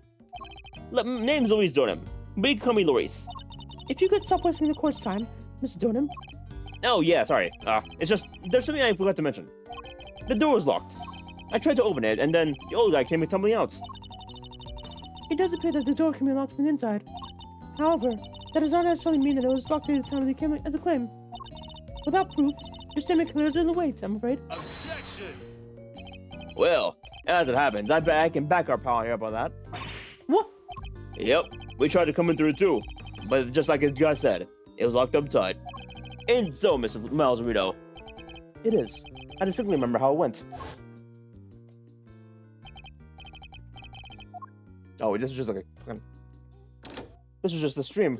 Name's Louise Dornham, but you can call me Loris. If you could stop wasting the court's time, Mr. Dornham. Oh, yeah, sorry. It's just, there's something I forgot to mention. The door was locked. I tried to open it, and then the old guy came tumbling out. It does appear that the door can be locked from the inside. However, that does not necessarily mean that it was locked at the time of the claim. Without proof, your statement clears in the way, I'm afraid. Objection! Well, as it happens, I bet I can back our pal here about that. What? Yep, we tried to come in through too, but just like the guy said, it was locked up tight. And so, Mrs. Malzarito. It is. I distinctly remember how it went. Oh, this is just like a... This was just the stream.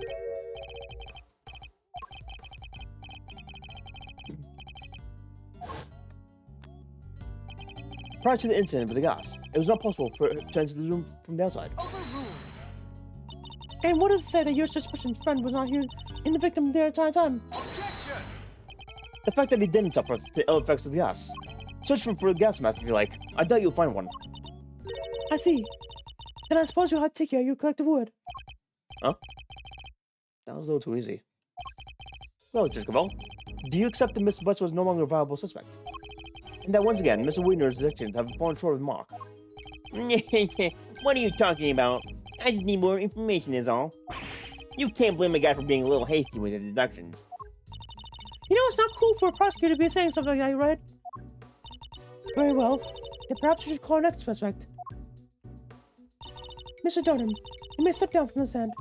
Prior to the incident with the gas, it was not possible for it to enter the room from the outside. Overruled! And what does it say that your suspicious friend was not here in the victim the entire time? Objection! The fact that he didn't suffer the ill effects of the gas. Search for a gas mask if you like. I doubt you'll find one. I see. Then I suppose you'll have to take care of your collective wood. Huh? That was a little too easy. Well, Jiscabel, do you accept that Mr. Butts was no longer a viable suspect? And that once again, Mr. Wiener's detectives have fallen short of the mark. What are you talking about? I just need more information is all. You can't blame a guy for being a little hasty with his deductions. You know, it's not cool for a prosecutor to be saying something like that, right? Very well. Then perhaps we should call our next suspect. Mr. Dunham, you may step down from the stand.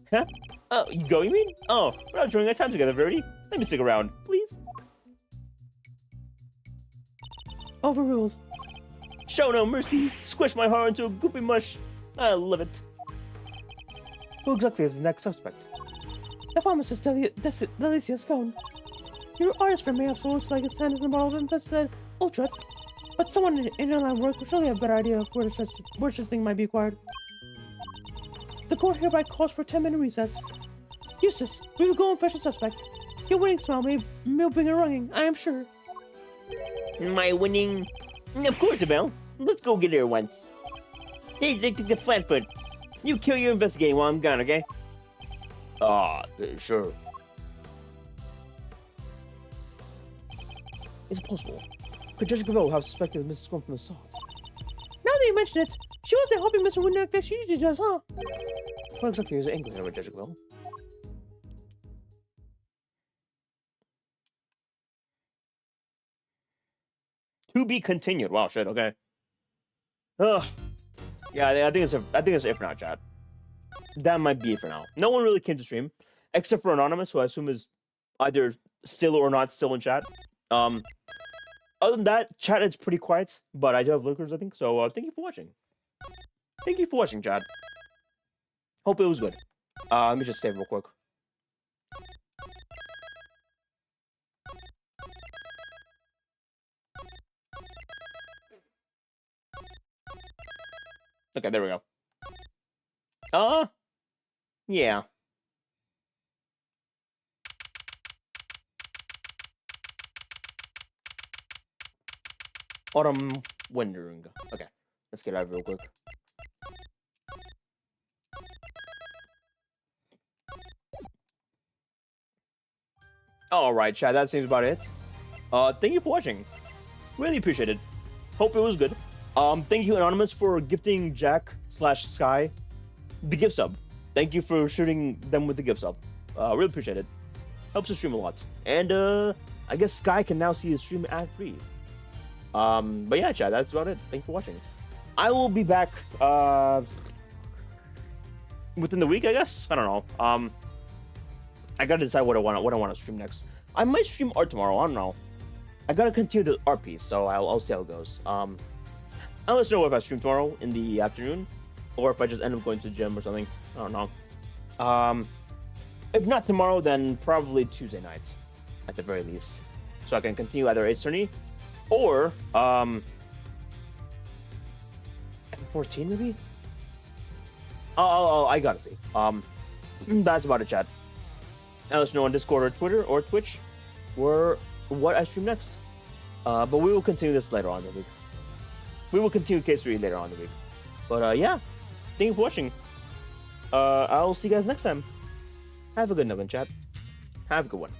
Huh? Oh, you go, you mean? Oh, we're not enjoying our time together, Verity. Let me stick around, please. Overruled. Show no mercy. Squish my heart into a goopy mush. I love it. Who exactly is the next suspect? The pharmacist Delicia Scone. Your artist friend may have looks like his hand is in the bottle of infested ultra, but someone in online work will surely have a better idea of where such thing might be acquired. The court hereby calls for a 10-minute recess. Eustace, we will go and fetch a suspect. Your winning smile may bring a runging, I am sure. My winning... Of course, Abel. Let's go get her once. Hey, take the Flatfoot. You kill your investigating while I'm gone, okay? Sure. It's possible. Could Judge Gravel have suspected Mrs. Scrum from assault? Now that you mention it, she wasn't helping Mr. Winnack that she usually does, huh? What exactly is angry about Judge Gravel? To be continued. Wow, shit, okay. Ugh. Yeah, I think it's it for now, chat. That might be it for now. No one really came to stream, except for Anonymous, who I assume is either still or not still in chat. Other than that, chat is pretty quiet, but I do have lurkers, I think. So thank you for watching. Thank you for watching, chat. Hope it was good. Let me just save real quick. Okay, there we go. Yeah. Autumn wandering. Okay, let's get out of it real quick. Alright, chat, that seems about it. Thank you for watching. Really appreciate it. Hope it was good. Thank you, Anonymous, for gifting Jack/Sky the gift sub. Thank you for shooting them with the gift sub. Really appreciate it. Helps the stream a lot. And, I guess Sky can now see the stream ad-free. But yeah, chat, that's about it. Thanks for watching. I will be back, within the week, I guess? I don't know. I gotta decide what I want to stream next. I might stream art tomorrow, I don't know. I gotta continue the art piece, so I'll see how it goes. I'll let you know if I stream tomorrow in the afternoon, or if I just end up going to the gym or something. I don't know. If not tomorrow, then probably Tuesday night, at the very least. So I can continue either Ace Attorney, or, 14 maybe? Oh, I gotta see. That's about it, chat. Now let us know on Discord or Twitter or Twitch or what I stream next. But we will continue this later on in the week. We will continue K3 later on in the week. But yeah, thank you for watching. I'll see you guys next time. Have a good night, chat. Have a good one.